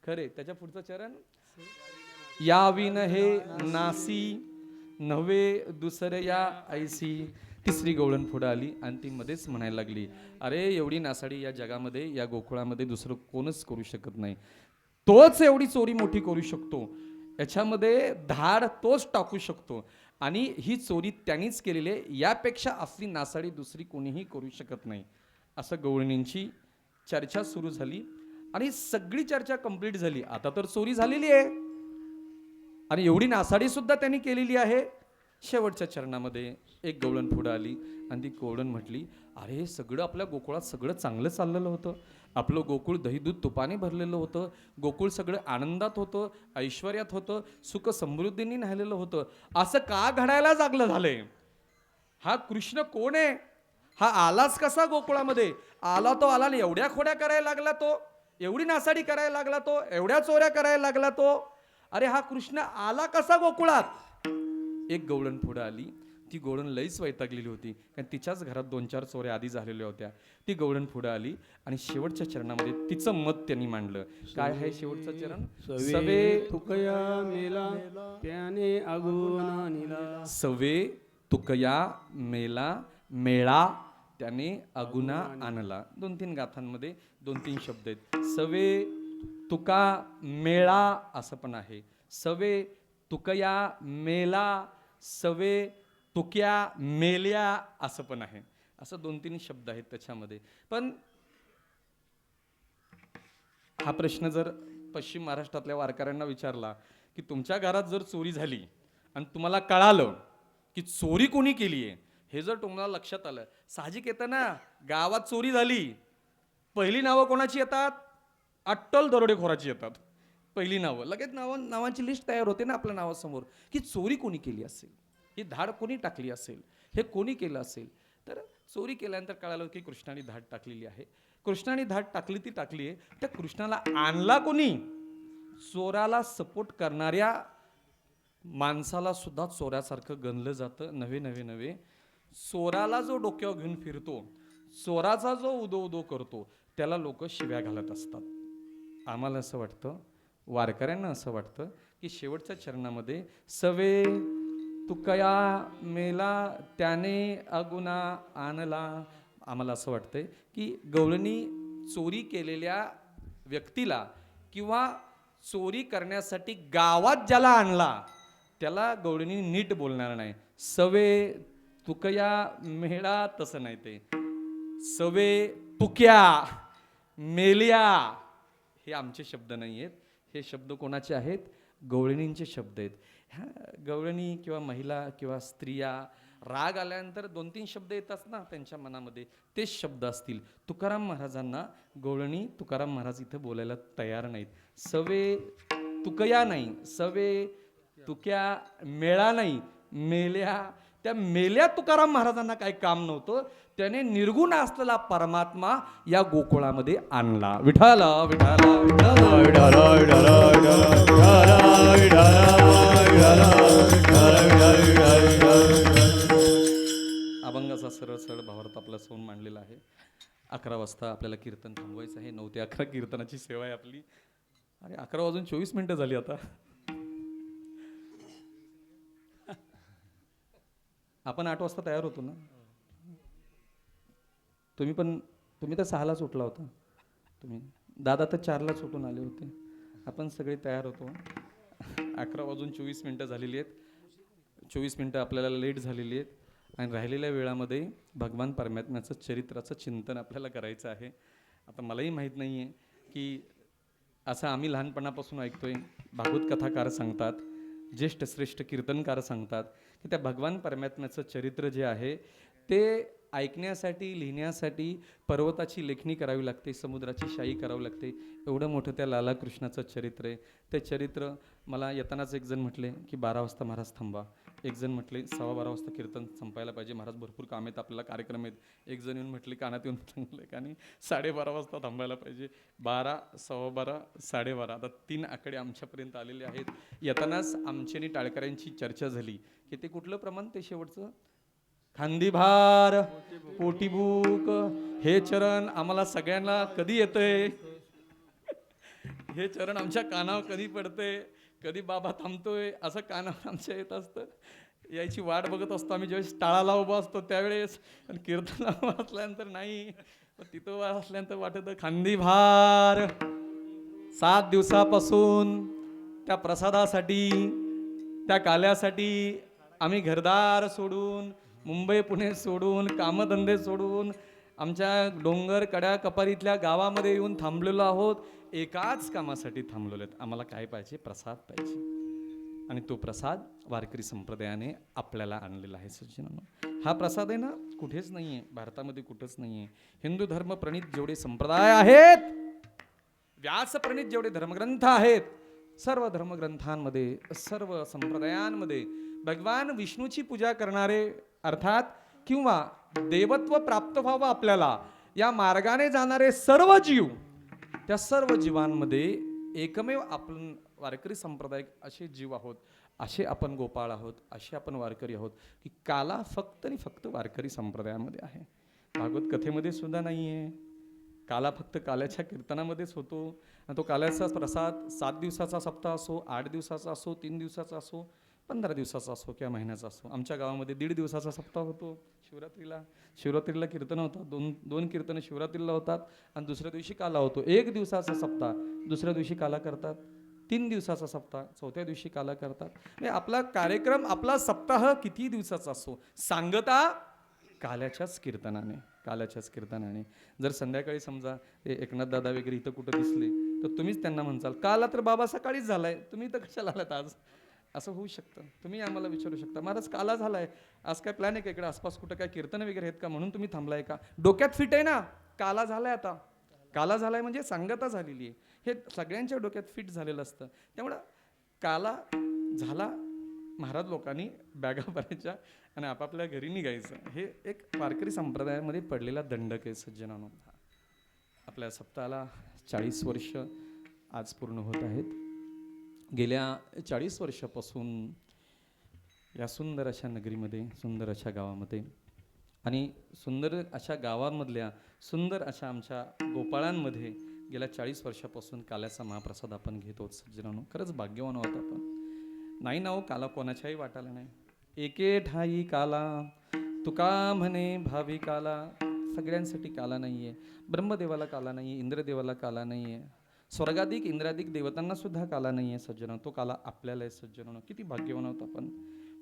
खरे, त्याच्या पुढचं चरण, याविन हे नासी नव्हे दुसऱ्या ऐसी. तिसरी गवळण पुढे आली आणि ती मध्येच म्हणायला लागली, अरे एवढी नासाडी या जगामध्ये, या गोकुळामध्ये दुसरं कोणच करू शकत नाही, तोच एवढी चोरी मोठी करू शकतो, याच्यामध्ये धाड तोच टाकू शकतो आणि ही चोरी त्यांनीच केलेली आहे, यापेक्षा असली नासाडी दुसरी कोणीही करू शकत नाही. असं गवळणींची चर्चा सुरू झाली आणि सगळी चर्चा कंप्लीट झाली. आता तर चोरी झालेली आहे आणि एवढी नासाडी सुद्धा त्यांनी केलेली आहे. शेवटच्या चरणामध्ये एक गवळण पुढे आली आणि ती गवळण म्हटली, अरे सगळं आपल्या गोकुळात सगळं चांगलं चाललेलं होतं, आपलं गोकुळ दही दूध तुपाने भरलेलं होतं, गोकुळ सगळं आनंदात होतं, ऐश्वर्यात होतं, सुख समृद्धीने न्हालेलं होतं, असं का घडायला लागलं झालंय? हा कृष्ण कोण आहे? हा आलाच कसा गोकुळामध्ये? आला तो आला आणि एवढ्या खोड्या करायला लागला तो, एवढी नासाडी करायला लागला तो, एवढ्या चोऱ्या करायला लागला तो. अरे हा कृष्ण आला कसा गोकुळात? एक गवळण पुढे आली. ती गवळण लईच वैतागलेली होती, कारण तिच्याच घरात 2-4 चोऱ्या आधी झालेल्या होत्या. ती गवळण पुढे आली आणि शेवटच्या चरणामध्ये तिचं मत त्यांनी मांडलं. काय आहे शेवटचं चरण? सवे तुकया मेला त्याने अगुणा निला. सवे तुकया मेला मेळा त्याने अगुणा आणला. 2-3 गाथांमध्ये 2-3 शब्द आहेत. सवे तुका मेळा असं पण आहे. सवे तुकया मेला, सवे तुक्या मेल्या असं पण आहे. असं 2-3 शब्द आहेत त्याच्यामध्ये. पण हा प्रश्न जर पश्चिम महाराष्ट्रातल्या वारकऱ्यांना विचारला की तुमच्या घरात जर चोरी झाली आणि तुम्हाला कळालं की चोरी कोणी केली आहे, हे जर तुम्हाला लक्षात आलं, साहजिक येतं ना, गावात चोरी झाली, पहिली नावं कोणाची येतात? अट्टल दरोडेखोराची येतात. पहिली नावं लगेच नावांची लिस्ट तयार होते ना आपल्या नावासमोर, की चोरी कोणी केली असेल, ही धाड कोणी टाकली असेल, हे कोणी केलं असेल. तर चोरी केल्यानंतर कळालं की कृष्णाने धाड टाकलेली आहे. कृष्णाने धाड टाकली ती टाकली आहे. त्या कृष्णाला आणला कोणी? चोराला सपोर्ट करणाऱ्या माणसाला सुद्धा चोरासारखं गणलं जातं. नवे चोराला जो डोक्यावर घेऊन फिरतो, चोराचा जो उदो करतो, त्याला लोक शिव्या घालत असतात. आम्हाला असं वाटतं, वारकऱ्यांना असं वाटतं की शेवटच्या चरणामध्ये सवे तुकया मेला त्याने अगुणा आणला. आम्हाला असं वाटतंय की गवळणी चोरी केलेल्या व्यक्तीला किंवा चोरी करण्यासाठी गावात ज्याला आणला त्याला गवळणी नीट बोलणार नाही. सवे तुकया मेळा तसं नाही, ते सवे तुक्या मेल्या हे आमचे शब्द नाही आहेत. हे शब्द कोणाचे आहेत? गवळणींचे शब्द आहेत. ह्या गवळणी किंवा महिला किंवा स्त्रिया राग आल्यानंतर 2-3 शब्द येतात ना त्यांच्या मनामध्ये, तेच शब्द असतील. तुकाराम महाराजांना गवळणी तुकाराम महाराज इथं बोलायला तयार नाहीत. सवे तुकया नाही, सवे तुक्या मेळा नाही, मेल्या. त्या मेल्या तुकाराम महाराजांना काही काम नव्हतं. त्याने निर्गुण असलेला परमात्मा या गोकुळामध्ये आणला. विठाला विठाला अभंगाचा सरळ सरळ भावार्थ आपला सोन मांडलेला आहे. 11 वाजता आपल्याला कीर्तन थांबवायचं आहे. 9 ते 11 कीर्तनाची सेवा आहे आपली. अरे 11 वाजून 24 मिनिटं झाली आता. आपण 8 वाजता तयार होतो ना. तुम्ही तर 6लाच उठला होता. तुम्ही दादा तर 4लाच उठून आले होते. आपण सगळे तयार होतो. 11 वाजून 24 मिनिटं झालेली आहेत. 24 मिनिटं आपल्याला लेट झालेली आहेत आणि राहिलेल्या वेळामध्ये भगवान परमात्म्याचं चरित्राचं चिंतन आपल्याला करायचं आहे. आता मलाही माहीत नाही आहे की असं आम्ही लहानपणापासून ऐकतोय, भागवत कथाकार सांगतात, ज्येष्ठ श्रेष्ठ कीर्तनकार सांगतात की त्या भगवान परमात्म्याचं चरित्र जे आहे ते ऐकण्यासाठी, लिहिण्यासाठी पर्वताची लेखणी करावी लागते, समुद्राची शाई करावी लागते. एवढं मोठं त्या लाला कृष्णाचं चरित्र आहे. ते चरित्र मला येतानाच एक जण म्हटले की 12 वाजता महाराज थांबा. एक जण म्हटले 12:15 वाजता कीर्तन संपायला पाहिजे महाराज, भरपूर काम आहेत आपल्याला, कार्यक्रम आहेत. एक जण येऊन म्हटले कानात येऊन सांगले का नाही 12:30 वाजता थांबायला पाहिजे. 12, 12:15, 12:30 आता 3 आकडे आमच्यापर्यंत आलेले आहेत. येतानाच आमची आणि टाळकऱ्यांची चर्चा झाली की ते कुठलं प्रमाण, ते शेवटचं खांदीभार पोटीबुक, हे चरण आम्हाला सगळ्यांना कधी येतंय, हे चरण आमच्या कानावर कधी पडतंय, कधी बाबा थांबतोय असं कानावर आमच्या येत असतं. यायची वाट बघत असतो आम्ही. ज्यावेळेस टाळाला उभा असतो त्यावेळेस, आणि कीर्तनाला वाचल्यानंतर नाही, तिथं वाचल्यानंतर वाटत खांदीभार. 7 दिवसापासून त्या प्रसादासाठी, त्या काल्यासाठी आम्ही घरदार सोडून, मुंबई पुणे सोडून, कामधंदे सोडून आमच्या डोंगर कड्या कपारीतल्या गावामध्ये येऊन थांबलेलो आहोत. एकाच कामासाठी थांबलेलो आहेत. आम्हाला काय पाहिजे? प्रसाद पाहिजे. आणि तो प्रसाद वारकरी संप्रदायाने आपल्याला आणलेला आहे. सज्जनांनो, हा प्रसाद आहे ना कुठेच नाही आहे, भारतामध्ये कुठंच नाही आहे. हिंदू धर्म प्रणित जेवढे संप्रदाय आहेत, व्यास प्रणित जेवढे धर्मग्रंथ आहेत, सर्व धर्मग्रंथांमध्ये, सर्व संप्रदायांमध्ये भगवान विष्णूची पूजा करणारे, अर्थात किंवा देवत्व प्राप्त व्हावं आपल्याला, या मार्गाने जाणारे सर्व जीव, त्या सर्व जीवांमध्ये एकमेव आपण वारकरी संप्रदाय असे जीव आहोत, असे आपण गोपाळ आहोत, असे आपण वारकरी आहोत की काला फक्त आणि फक्त वारकरी संप्रदायामध्ये आहे. भागवत कथेमध्ये सुद्धा नाही आहे. काला फक्त काल्याच्या कीर्तनामध्येच होतो. आणि तो काल्याचा प्रसाद 7 दिवसाचा सप्ताह असो, 8 दिवसाचा असो, 3 दिवसाचा असो, 15 दिवसाचा असो किंवा महिन्याचा असो. आमच्या गावामध्ये 1.5 दिवसाचा सप्ताह होतो. शिवरात्रीला कीर्तन होतात. दोन कीर्तनं शिवरात्रीला होतात आणि दुसऱ्या दिवशी काला होतो. 1 दिवसाचा सप्ताह, दुसऱ्या दिवशी काला करतात. 3 दिवसाचा सप्ताह, चौथ्या दिवशी काला करतात. म्हणजे आपला कार्यक्रम, आपला सप्ताह किती दिवसाचा असो, सांगता काल्याच्याच कीर्तनाने. जर संध्याकाळी समजा ते एकनाथ दादा वगैरे इथं कुठं दिसले तर तुम्हीच त्यांना म्हणसाल, काला तर बाबा सकाळीच झालाय, तुम्ही तर कशाला आलात आज? असं होऊ शकतं. तुम्ही आम्हाला विचारू शकता, महाराज काला झालाय, आज काय प्लॅन आहे का इकडे आसपास कुठं काय कीर्तन वगैरे आहेत का म्हणून तुम्ही थांबलाय का? डोक्यात फिट आहे ना, काला झालाय. आता काला झालाय म्हणजे सांगता झालेली आहे. हे सगळ्यांच्या डोक्यात फिट झालेलं असतं. त्यामुळं काला झाला, महाराज लोकांनी बॅगा भरायच्या आणि आपापल्या घरी निघायचं. हे एक वारकरी संप्रदायामध्ये पडलेला दंडक आहे सज्जनानो. आपल्या सप्ताहाला 40 वर्ष आज पूर्ण होत आहेत. गेल्या 40 वर्षापासून या सुंदर अशा नगरीमध्ये, सुंदर अशा गावामध्ये आणि सुंदर अशा गावांमधल्या सुंदर अशा आमच्या गोपाळांमध्ये गेल्या 40 वर्षापासून काल्याचा महाप्रसाद आपण घेतो सज्जनानो. खरंच भाग्यवान आहोत आपण. नाही ना हो, काला कोणाच्याही वाटाला नाही. एके ठाई काला, तुका म्हणे भावी काला. सगळ्यांसाठी काला नाही आहे. ब्रह्मदेवाला काला नाही आहे, इंद्रदेवाला काला नाही आहे, स्वर्गाधिक इंद्राधिक देवतांना सुद्धा काला नाही आहे सज्जनानो. तो काला आपल्याला आहे सज्जनानो. किती भाग्यवान आहोत आपण.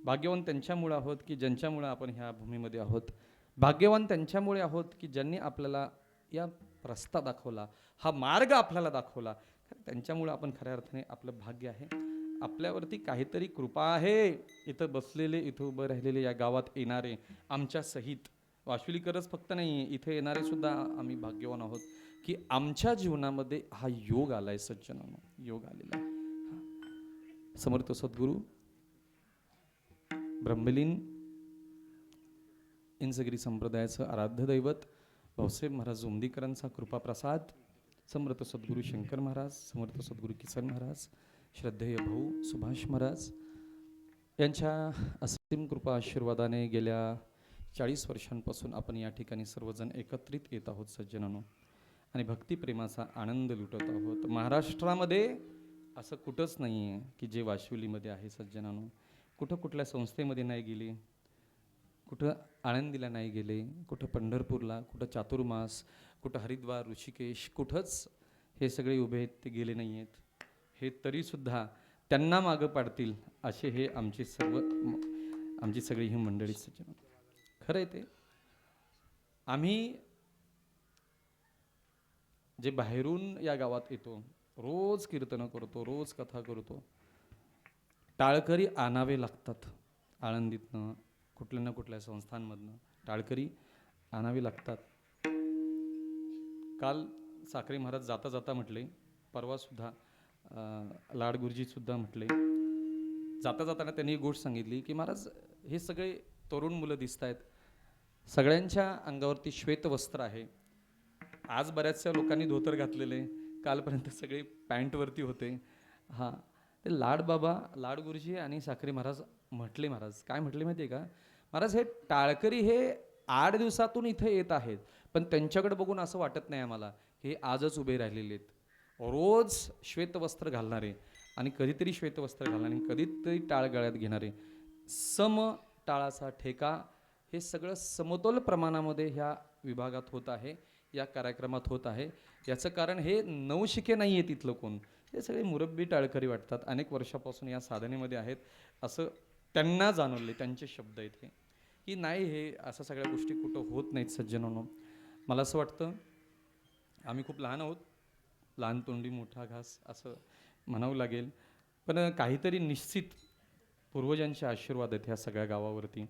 भाग्यवान त्यांच्यामुळे आहोत की ज्यांच्यामुळे आपण ह्या भूमीमध्ये आहोत. भाग्यवान त्यांच्यामुळे आहोत की ज्यांनी आपल्याला या रस्ता दाखवला, हा मार्ग आपल्याला दाखवला. त्यांच्यामुळे आपण खऱ्या अर्थाने आपलं भाग्य आहे. आपल्यावरती काहीतरी कृपा आहे. इथं बसलेले, इथं उभं राहिलेले, या गावात येणारे आमच्या सहित वाशुलीकरच फक्त नाही, इथे येणारे सुद्धा आम्ही भाग्यवान आहोत की आमच्या जीवनामध्ये हा योग आलाय सज्जनानो. योग आलेला आहे. समर्थ सद्गुरू ब्रह्मलीन इंचगिरी संप्रदायाचं आराध्य दैवत भाऊसाहेब महाराज उमदीकरांचा कृपाप्रसाद, समर्थ सद्गुरू शंकर महाराज, समर्थ सद्गुरू किसन महाराज, श्रद्धेय भाऊ सुभाष महाराज यांच्या असीम कृपा आशीर्वादाने गेल्या 40 वर्षांपासून आपण या ठिकाणी सर्वजण एकत्रित येत आहोत सज्जनानो आणि भक्तिप्रेमाचा आनंद लुटत आहोत. महाराष्ट्रामध्ये असं कुठंच नाही आहे की जे वाशिवलीमध्ये आहे सज्जनानो. कुठं कुठल्या संस्थेमध्ये नाही गेले, कुठं आळंदीला नाही गेले, कुठं पंढरपूरला, कुठं चातुर्मास, कुठं हरिद्वार, ऋषिकेश, कुठंच हे सगळे उभे आहेत ते गेले नाही आहेत. हे तरीसुद्धा त्यांना मागं पाडतील असे हे आमची सगळी ही मंडळी सज्जन. खरं आहे ते. आम्ही जे बाहेरून या गावात येतो, रोज कीर्तनं करतो, रोज कथा करतो, टाळकरी आणावे लागतात. आळंदीतनं, कुठल्या ना कुठल्या संस्थांमधनं टाळकरी आणावे लागतात. काल साखरे महाराज जाता जाता म्हटले, परवासुद्धा लाडगुरुजीसुद्धा म्हटले, जाता जाताना त्यांनी एक गोष्ट सांगितली की महाराज हे सगळे तरुण मुलं दिसत आहेत, सगळ्यांच्या अंगावरती श्वेत वस्त्र आहे. आज बऱ्याचशा लोकांनी धोतर घातलेले, कालपर्यंत सगळे पॅन्टवरती होते. हां, ते लाडगुरुजी आणि साखरे महाराज म्हटले, महाराज काय म्हटले माहिती आहे का, महाराज हे टाळकरी हे 8 दिवसातून इथे येत आहेत, पण त्यांच्याकडे बघून असं वाटत नाही आम्हाला हे आजच उभे राहिलेले आहेत. रोज श्वेतवस्त्र घालणारे आणि कधीतरी श्वेतवस्त्र घालणारे, कधीतरी टाळ गळ्यात घेणारे, सम टाळाचा ठेका, हे सगळं समतोल प्रमाणामध्ये ह्या विभागात होत आहे, या कार्यक्रमात होत आहे. याचं कारण हे नवशिके नाही आहे तिथलं कोण, हे सगळे मुरब्बी टाळकरी वाटतात, अनेक वर्षापासून या साधनेमध्ये आहेत असं त्यांना जाणवले. त्यांचे शब्द आहेत हे की नाही, हे असं सगळ्या गोष्टी कुठं होत नाहीत सज्जनांनो. मला असं वाटतं आम्ही खूप लहान आहोत, लहान तोंडी मोठा घास असं म्हणावं लागेल, पण काहीतरी निश्चित पूर्वजांचे आशीर्वाद आहेत ह्या सगळ्या गावावरती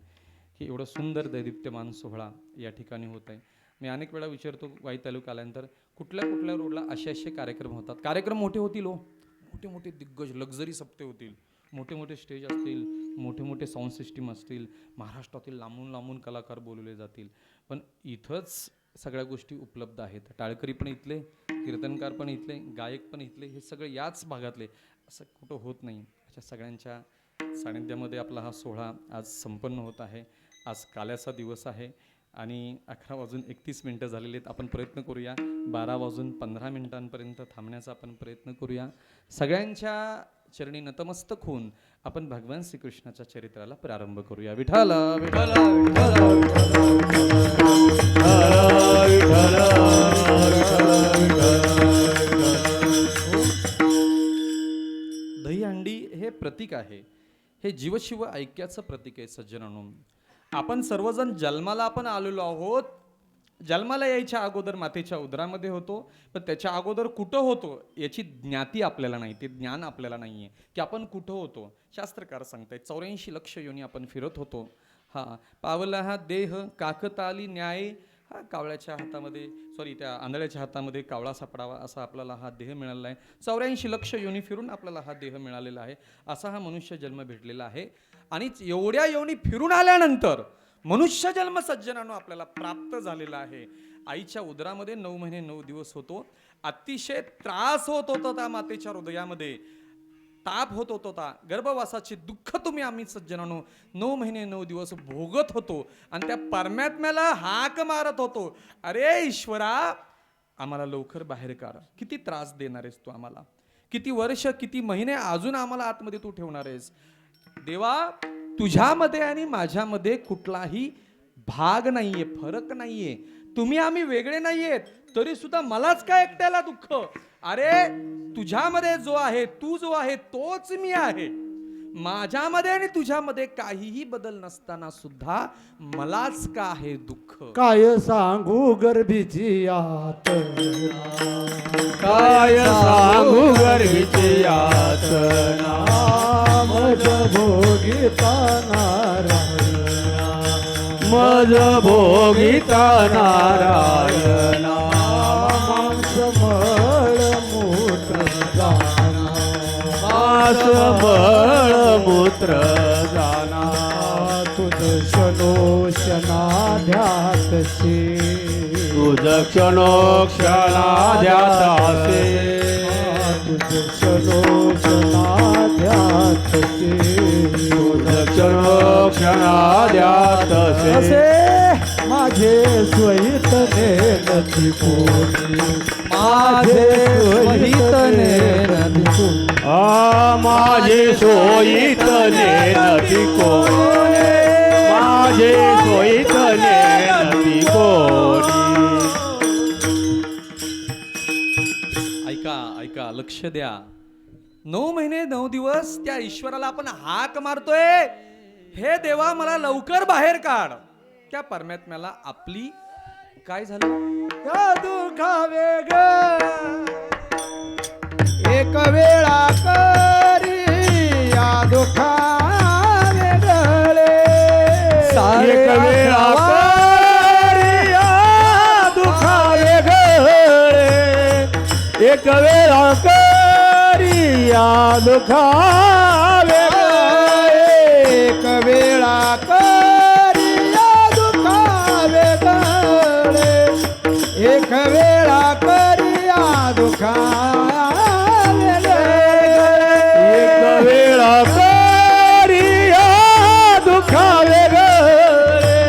की एवढं सुंदर दैदिप्यमान सोहळा या ठिकाणी होत आहे. मी अनेक वेळा विचारतो वाई तालुका आल्यानंतर कुठल्या कुठल्या रोडला असे कार्यक्रम होतात. कार्यक्रम मोठे होतील हो, मोठे मोठे दिग्गज लक्झरी सप्ते होतील, मोठे मोठे स्टेज असतील, मोठे मोठे साऊंड सिस्टीम असतील, महाराष्ट्रातील लांबून लांबून कलाकार बोलवले जातील, पण इथंच सगळ्या गोष्टी उपलब्ध आहेत. टाळकरी पण इथले, कीर्तनकार पण इथले, गायक पण इथले, हे सगळे याच भागातले. असं कुठं होत नाही. अशा सगळ्यांच्या सानिध्यामध्ये आपला हा सोहळा आज संपन्न होत आहे. आज काल्याचा दिवस आहे आणि 11:31 झालेले आहेत. आपण प्रयत्न करूया 12:15 थांबण्याचा आपण प्रयत्न करूया. सगळ्यांच्या चरणी नतमस्तक होऊन आपण भगवान श्रीकृष्णाच्या चरित्राला प्रारंभ करूया. विठ्ठल विठ्ठल दहीहंडी हे प्रतीक आहे. हे जीवशिव ऐक्याचं प्रतीक आहे. सज्जनांनो, आपण सर्वजण जन्माला आपण आलेलो आहोत. जन्माला यायच्या अगोदर मातेच्या उदरामध्ये होतो, पण त्याच्या अगोदर कुठं होतो याची ज्ञाती आपल्याला नाही, ते ज्ञान आपल्याला नाही आहे की आपण कुठं होतो. शास्त्रकार सांगतायत 84 लक्ष योनी आपण फिरत होतो. पावला हा देह काकताली न्याय. कावळ्याच्या हातामध्ये त्या आंधळ्याच्या हातामध्ये कावळा सापडावा असा आपल्याला हा देह मिळालेला आहे. 84 लक्ष योनी फिरून आपल्याला हा देह मिळालेला आहे. असा हा मनुष्य जन्म भेटलेला आहे. आणि एवढ्या योनी फिरून आल्यानंतर मनुष्य जन्म सज्जनांनो आपल्याला प्राप्त झालेला आहे. आईच्या उदरामध्ये 9 महिने 9 दिवस होतो. अतिशय त्रास होत होता त्या मातेच्या हृदयामध्ये, ताप होत होता. गर्भवासाचे दुःख आम्ही सज्जनांनो 9 महिने 9 दिवस भोगत होतो आणि त्या परमात्म्याला हाक मारत होतो, अरे ईश्वरा आम्हाला लवकर बाहेर काढ. किती त्रास देणार आहेस तू आम्हाला, किती वर्ष किती महिने अजून आम्हाला आतमध्ये तू ठेवणार आहेस. देवा तुझ्यामध्ये आणि माझ्यामध्ये कुठलाही भाग नाहीये, फरक नाहीये. तुम्ही आम्ही वेगळे नाहीयेत, तरी सुद्धा मलाच काय एकट्याला दुःख. अरे तुझ्यामध्ये जो आहे, तू जो आहे तोच मी आहे. माझ्यामध्ये आणि तुझ्यामध्ये काहीही बदल नसताना सुद्धा मलाच का आहे दुःख. काय सांगू गर्भीची आत, काय सांगू गर्भीची यातना, मज भोगिता नारायणा, मज भोगिता नारायणा, मांस मळ मूत्र जाना, मास बळ मूत्र जाना, तुझ शनोशना ध्यातसे, तुझ क्षणोक्षणा ध्यातासे, तुझ शनोशना ध्यातसे, तुझ क्षणोक्षणा ध्यातसे. असे माझे स्वहित नेनती कोणी, माझे स्वहित नेनती कोणी, माझे सोयीत नेनती कोणी, माझे सोयीत नेनती कोणी. ऐका लक्ष द्या. 9 महिने 9 दिवस त्या ईश्वराला आपण हाक मारतोय, हे देवा मला लवकर बाहेर काढ. त्या परमात्म्याला आपली काय झालं, या दुखावे ग एक वेळा करी, या दुखावे गळे एक वेळा करी, या दुखावे गळे, एक वेळा करी, या दुखावे गळे, एक वेळा करी, या दुखावे गळे, एक वेळा करी, या दुखावे गळे, एक वेळा करी, या दुखावे गळे,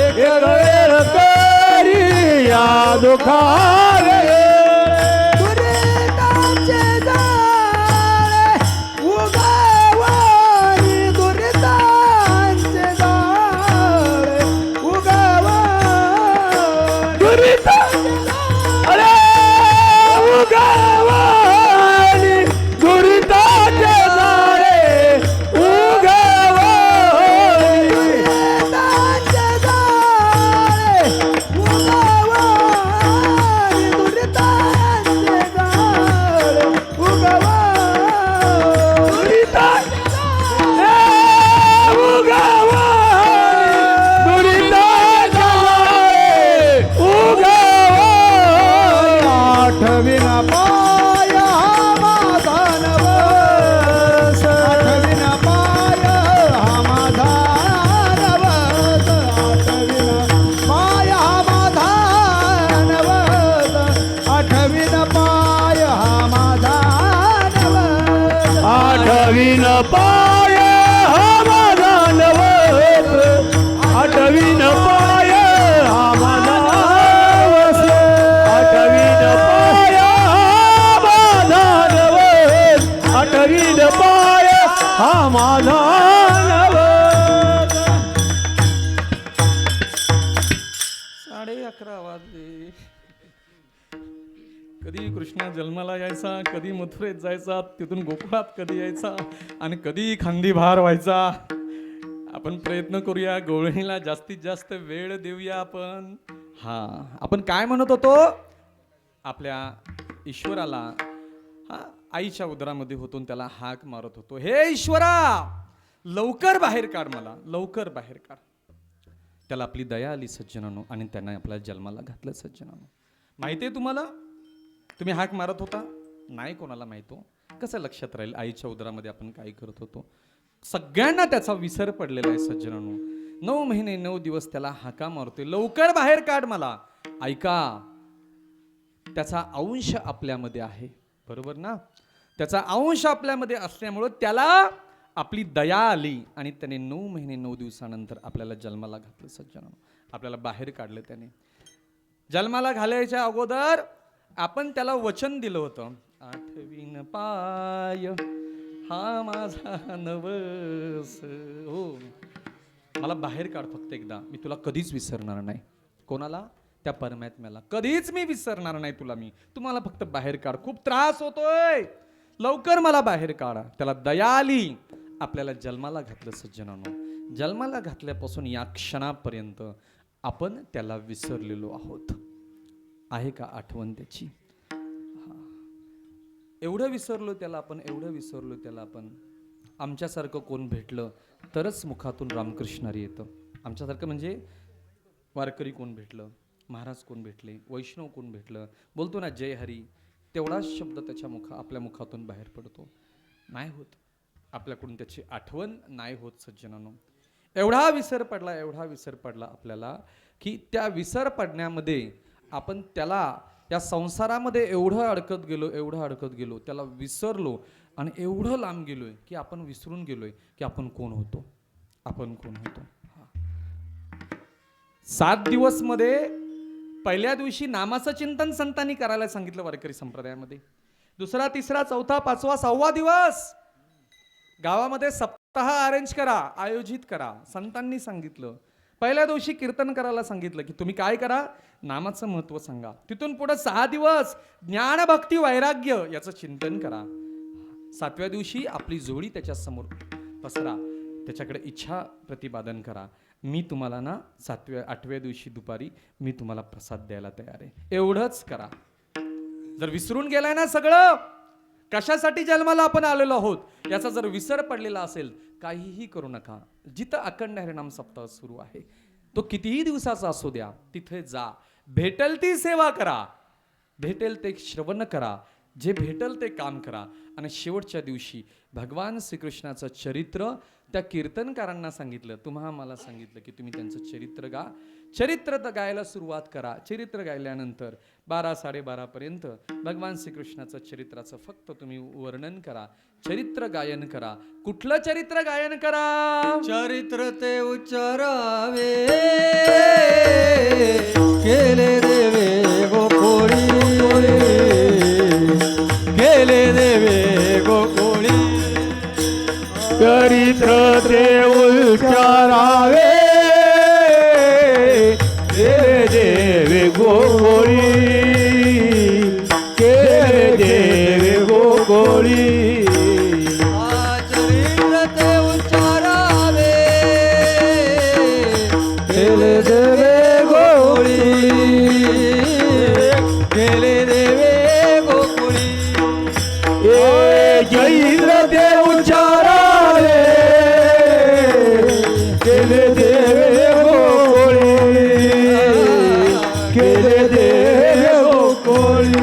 एक वेळ करी, या दुखावे गळे. दुरिताचे जाळे उगवारी, दुरिताचे जाळे उगवारी, दुरिताचे अरे उगवारी, दुरिताचे जाळे उगवारी, दुरिताचे जाळे उगवारी, आठवीन पाय हा माझा नवस आठवीन पाय माझा नवस आठवीन पाय हा माझा नवस 11:30 वाजले. कधी कृष्णा जन्माला यायचा, कधी मथुरेत जायचा, तिथून गोकुळात कधी यायचा आणि कधी खांदी भार व्हायचा. आपण प्रयत्न करूया, गवळणीला जास्तीत जास्त वेळ देऊया आपण. आपण काय म्हणत होतो? आपल्या ईश्वराला आईच्या उदरामध्ये होतो त्याला हाक मारत होतो, हे ईश्वरा लवकर बाहेर काढ, मला लवकर बाहेर काढ. त्याला आपली दया आली सज्जनानो आणि त्याने आपल्या जन्माला घातलं सज्जनानो. माहिती आहे तुम्हाला? तुम्ही हाक मारत होता? नाही कोणाला माहित हो. कसं लक्षात राहील आईच्या उदरामध्ये आपण काय करत होतो? सगळ्यांना त्याचा विसर पडलेला आहे सज्जनानो. 9 महिने 9 दिवस त्याला हाका मारतोय, लवकर बाहेर काढ मला. ऐका, त्याचा अंश आपल्यामध्ये आहे, बरोबर ना? त्याचा अंश आपल्यामध्ये असल्यामुळं त्याला आपली दया आली आणि त्याने 9 महिने 9 दिवसानंतर आपल्याला जन्माला घातलं सज्जनानो. आपल्याला बाहेर काढलं त्याने. जन्माला घालायच्या अगोदर आपण त्याला वचन दिलं होतं, आठवीन पाय हा माझा नवस, हो मला बाहेर काढ फक्त एकदा, मी तुला कधीच विसरणार नाही. कोणाला? त्या परमात्म्याला. कधीच मी विसरणार नाही तुला. मी तुम्हाला फक्त बाहेर काढ, खूप त्रास होतोय, लवकर मला बाहेर काढा. त्याला दया आली, आपल्याला जन्माला घातलं सज्जनानो. जन्माला घातल्यापासून या क्षणापर्यंत आपण त्याला विसरलेलो आहोत. आहे का आठवण त्याची? एवढं विसरलो त्याला आपण, एवढं विसरलो त्याला आपण. आमच्यासारखं कोण भेटलं तरच मुखातून रामकृष्णारी येतं. आमच्यासारखं म्हणजे वारकरी कोण भेटलं, महाराज कोण भेटले, वैष्णव कोण भेटलं, बोलतो ना जय हरी, तेवढाच शब्द त्याच्या आपल्या मुखातून बाहेर पडतो. नाही होत आपल्याकडून त्याची आठवण, नाही होत सज्जनानो. एवढा विसर पडला, एवढा विसर पडला आपल्याला की त्या विसर पडण्यामध्ये आपण त्याला या संसारामध्ये एवढं अडकत गेलो, एवढं अडकत गेलो, त्याला विसरलो आणि एवढं लांब गेलोय की आपण विसरून गेलोय की आपण कोण होतो, आपण कोण होतो. 7 दिवस मध्ये पहिल्या दिवशी नामाचं चिंतन संतांनी करायला सांगितलं वारकरी संप्रदायामध्ये. दुसरा, तिसरा, चौथा, 5वा, 6वा दिवस गावामध्ये सप्ताह अरेंज करा, आयोजित करा, संतांनी सांगितलं. पहिल्या दिवशी कीर्तन करायला सांगितलं की तुम्ही काय करा, नामाचं महत्व सांगा. तिथून पुढे 6 दिवस ज्ञान भक्ती वैराग्य याचं चिंतन करा. 7व्या दिवशी आपली जोडी त्याच्या समोर पसरा, त्याच्याकडे इच्छा प्रतिपादन करा. मी तुम्हाला ना 8व्या दिवशी दुपारी मी तुम्हाला प्रसाद द्यायला तयार आहे, एवढंच करा. जर विसरून गेलाय ना सगळं, कशासाठी जन्माला आपण आलेलो आहोत याचा जर विसर पडलेला असेल, काहीही करू नका. जिथं अखंड हरिनाम सप्ताह सुरू आहे तो कितीही दिवसाचा असू द्या, तिथे जा, भेटेल ती सेवा करा, भेटेल ते श्रवण करा, जे भेटेल ते काम करा. आणि शेवटच्या दिवशी भगवान श्रीकृष्णाचं चरित्र त्या कीर्तनकारांना सांगितलं, तुम्हा मला सांगितलं की तुम्ही त्यांचं चरित्र गा. चरित्र गायला सुरुवात करा. चरित्र गायल्यानंतर 12-12:30 पर्यंत भगवान श्रीकृष्णाचं चरित्राचं फक्त तुम्ही वर्णन करा, चरित्र गायन करा. कुठलं चरित्र गायन करा? चरित्र ते उच्चारावे केले देवे गोकुळी, केले देवे गोकुळी. चरित्र ते उच्चारावे केले देवे गोकुळी, केले देवे गोकुळी. चरित्र ते उच्चारावे केले देवे गोकुळी, केले देवे गोकुळी. चरित्र ते उच्चारावे केले देवे गोकुळी, केले देवे गोकुळी.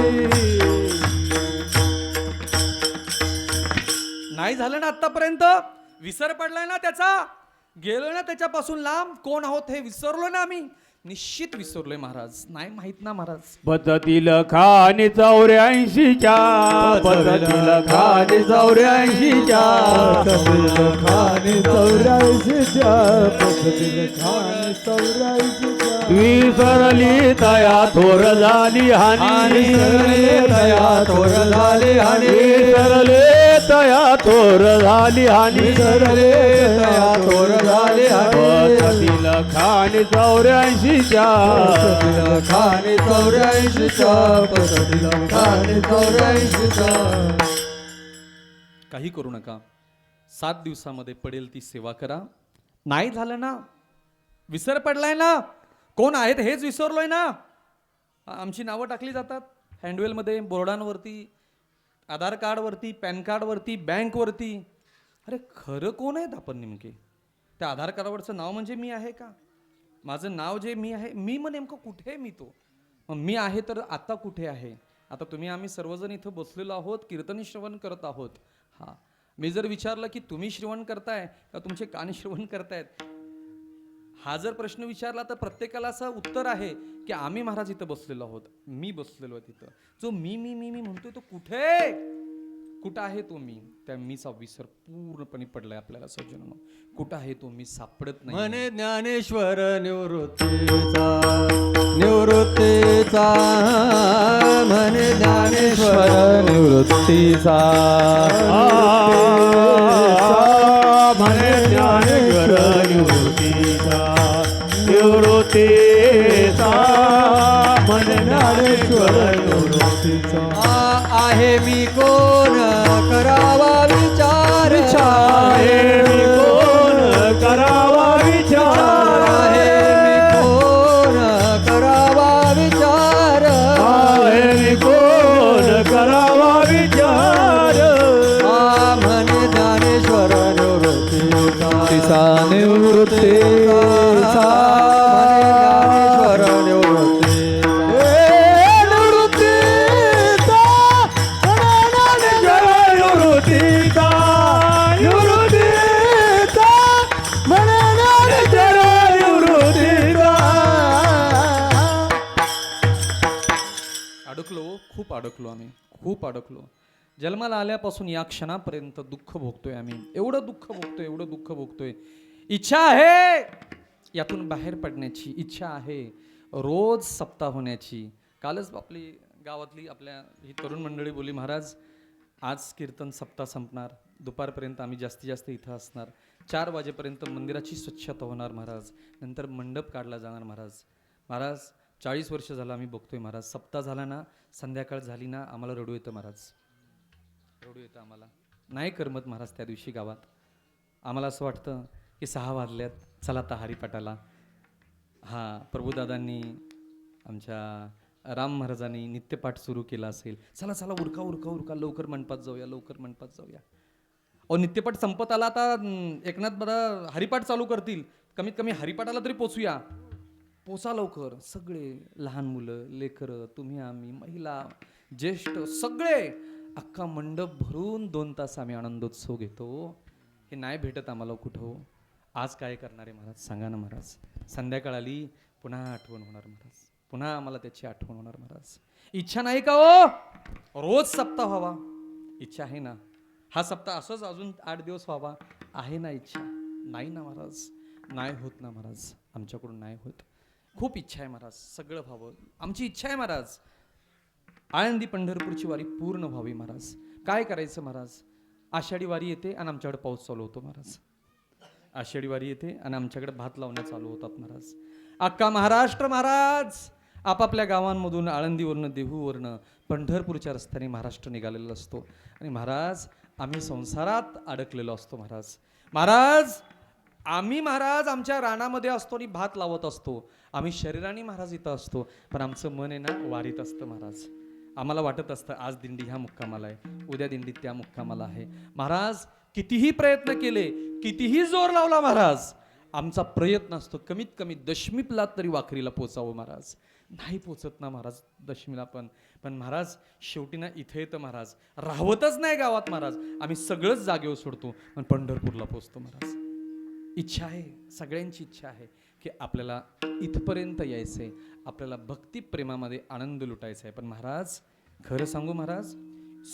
नाही झालं ना आतापर्यंत? विसर पडलाय ना त्याचा? गेलो ना त्याच्यापासून लांब? कोण आहोत हे विसरलो ना आम्ही? निश्चित विसरलोय महाराज. नाही माहित ना महाराज? पद्धतील खाणी 84च्या, पद्धतील खाणी 84च्या, खाणी 84 चौऱ्याऐंशीच्या पसरली खान चौऱ्याऐंशीच्या विसरली तया थोर झाली हानी विसरले तया थोर झाली हानी विसरले तया थोर झाली हानी विसरले तया थोर झाली हानी पसरतील खान 84च्या खान चौऱ्याऐंशीच्या पसरली खान चौऱ्याऐंशीच्या काही करू नका. 7 दिवसामध्ये पडेल ती सेवा करा. नाही झालं ना, विसर पडलाय ना, कोण आहेत हेच विसरलोय ना. आमची नावं टाकली जातात हँडवेलमध्ये, बोर्डांवरती, आधार कार्डवरती, पॅन कार्डवरती, बँकवरती. अरे खरं कोण आहेत आपण नेमके? त्या आधार कार्डावरचं नाव म्हणजे मी आहे का? माझं नाव जे मी आहे, मी मग नेमकं कुठे आहे? मी तो मग मी आहे तर आता कुठे आहे? आता तुम्ही आम्ही सर्वजण इथं बसलेलो आहोत, कीर्तन श्रवण करत आहोत. हा, मी जर विचारलं की तुम्ही श्रवण करताय का तुमचे कान श्रवण करतायत, हा जर प्रश्न विचारला तर प्रत्येकाला असं उत्तर आहे की आम्ही महाराज इथं बसलेलो आहोत, मी बसलेलो आहे तिथं. जो मी मी मी मी म्हणतोय तो कुठं आहे तो मी? त्या मीचा विसर पूर्णपणे पडलाय आपल्याला सज्जनांनो. कुठं आहे तो मी? सापडत नाही. म्हणे ज्ञानेश्वर निवृत्तीचा निवृत्तीचा म्हणे ज्ञानेश्वर निवृत्तीचा म्हणे ज्ञानेश्वर निवृत्तीचा निवृत्तीचा म्हणे ज्ञानेश्वर निवृत्तीचा. आहे मी कोण करावा विचार आहे मी कोण करावा विचार आहे मी कोण करावा विचार आहे मी कोण करावा विचार म्हणे ज्ञानेश्वर निवृत्तीचा निवृत्तीचा ज्ञानेश्वर अडकलो आम्ही, खूप अडकलो. जन्माला आल्यापासून या क्षणापर्यंत दुःख भोगतोय आम्ही. एवढं दुःख भोगतोय. इच्छा आहे यातून बाहेर पडण्याची, इच्छा आहे रोज सप्ताह होण्याची. कालच आपली गावातली आपल्या ही तरुण मंडळी बोलली, महाराज आज कीर्तन सप्ताह संपणार, दुपारपर्यंत आम्ही जास्तीत जास्त इथं असणार, 4 वाजेपर्यंत मंदिराची स्वच्छता होणार महाराज, नंतर मंडप काढला जाणार महाराज. महाराज 40 वर्ष झालं आम्ही बघतोय महाराज, सप्ताह झाला ना, संध्याकाळ झाली ना, आम्हाला रडू येतं महाराज, रडू येतं आम्हाला. नाही करमत महाराज त्या दिवशी गावात. आम्हाला असं वाटतं की 6 वाजल्यात, चला आता हरिपाठाला. हां, प्रभुदादांनी आमच्या राम महाराजांनी नित्यपाठ सुरू केला असेल, चला चला उरका उरका उरका, लवकर मंडपात जाऊया, लवकर मंडपात जाऊया. अहो नित्यपाठ संपत आला, आता एकनाथ बरा हरिपाठ चालू करतील, कमीत कमी हरिपाठाला तरी पोचूया, पोचा लवकर. सगळे लहान मुलं, लेकरं, तुम्ही आम्ही, महिला, ज्येष्ठ, सगळे अख्खा मंडप भरून 2 तास आम्ही आनंदोत्सव घेतो. हे नाही भेटत आम्हाला कुठं. आज काय करणार आहे महाराज सांगा ना महाराज. संध्याकाळ आली, पुन्हा आठवण होणार महाराज, पुन्हा आम्हाला त्याची आठवण होणार महाराज. इच्छा नाही का हो रोज सप्ताह व्हावा? इच्छा आहे ना. हा सप्ताह असंच अजून 8 दिवस व्हावा, आहे ना इच्छा? नाही ना महाराज, नाही होत ना महाराज, आमच्याकडून नाही होत. खूप इच्छा आहे महाराज, सगळं व्हावं, आमची इच्छा आहे महाराज. आळंदी पंढरपूरची वारी पूर्ण व्हावी महाराज. काय करायचं महाराज? आषाढी वारी येते आणि आमच्याकडे पाऊस चालू होतो महाराज. आषाढी वारी येते आणि आमच्याकडे भात लावण्या चालू होतात महाराज. अख्खा महाराष्ट्र महाराज आपापल्या गावांमधून, आळंदीवरनं, देहूवरनं, पंढरपूरच्या रस्त्याने महाराष्ट्र निघालेला असतो. आणि महाराज आम्ही संसारात अडकलेलो असतो महाराज. महाराज आम्ही महाराज आमच्या रानामध्ये असतो आणि भात लावत असतो. आम्ही शरीराने महाराज इथं असतो, पण आमचं मन आहे ना वारीत असतं महाराज. आम्हाला वाटत असतं आज दिंडी ह्या मुक्कामाला आहे, उद्या दिंडी त्या मुक्कामाला आहे. महाराज कितीही प्रयत्न केले, कितीही जोर लावला महाराज, आमचा प्रयत्न असतो कमीत कमी दशमीला तरी वाखरीला पोचावं महाराज. नाही पोचत ना महाराज दशमीला पण. पण महाराज शेवटी ना इथे येतं महाराज, राहवतच नाही गावात महाराज. आम्ही सगळंच जागेवर सोडतो पण पंढरपूरला पोचतो महाराज. इच्छा आहे, सगळ्यांची इच्छा आहे की आपल्याला इथपर्यंत यायचंय, आपल्याला भक्ती प्रेमामध्ये आनंद लुटायचा आहे. पण महाराज खरं सांगू महाराज,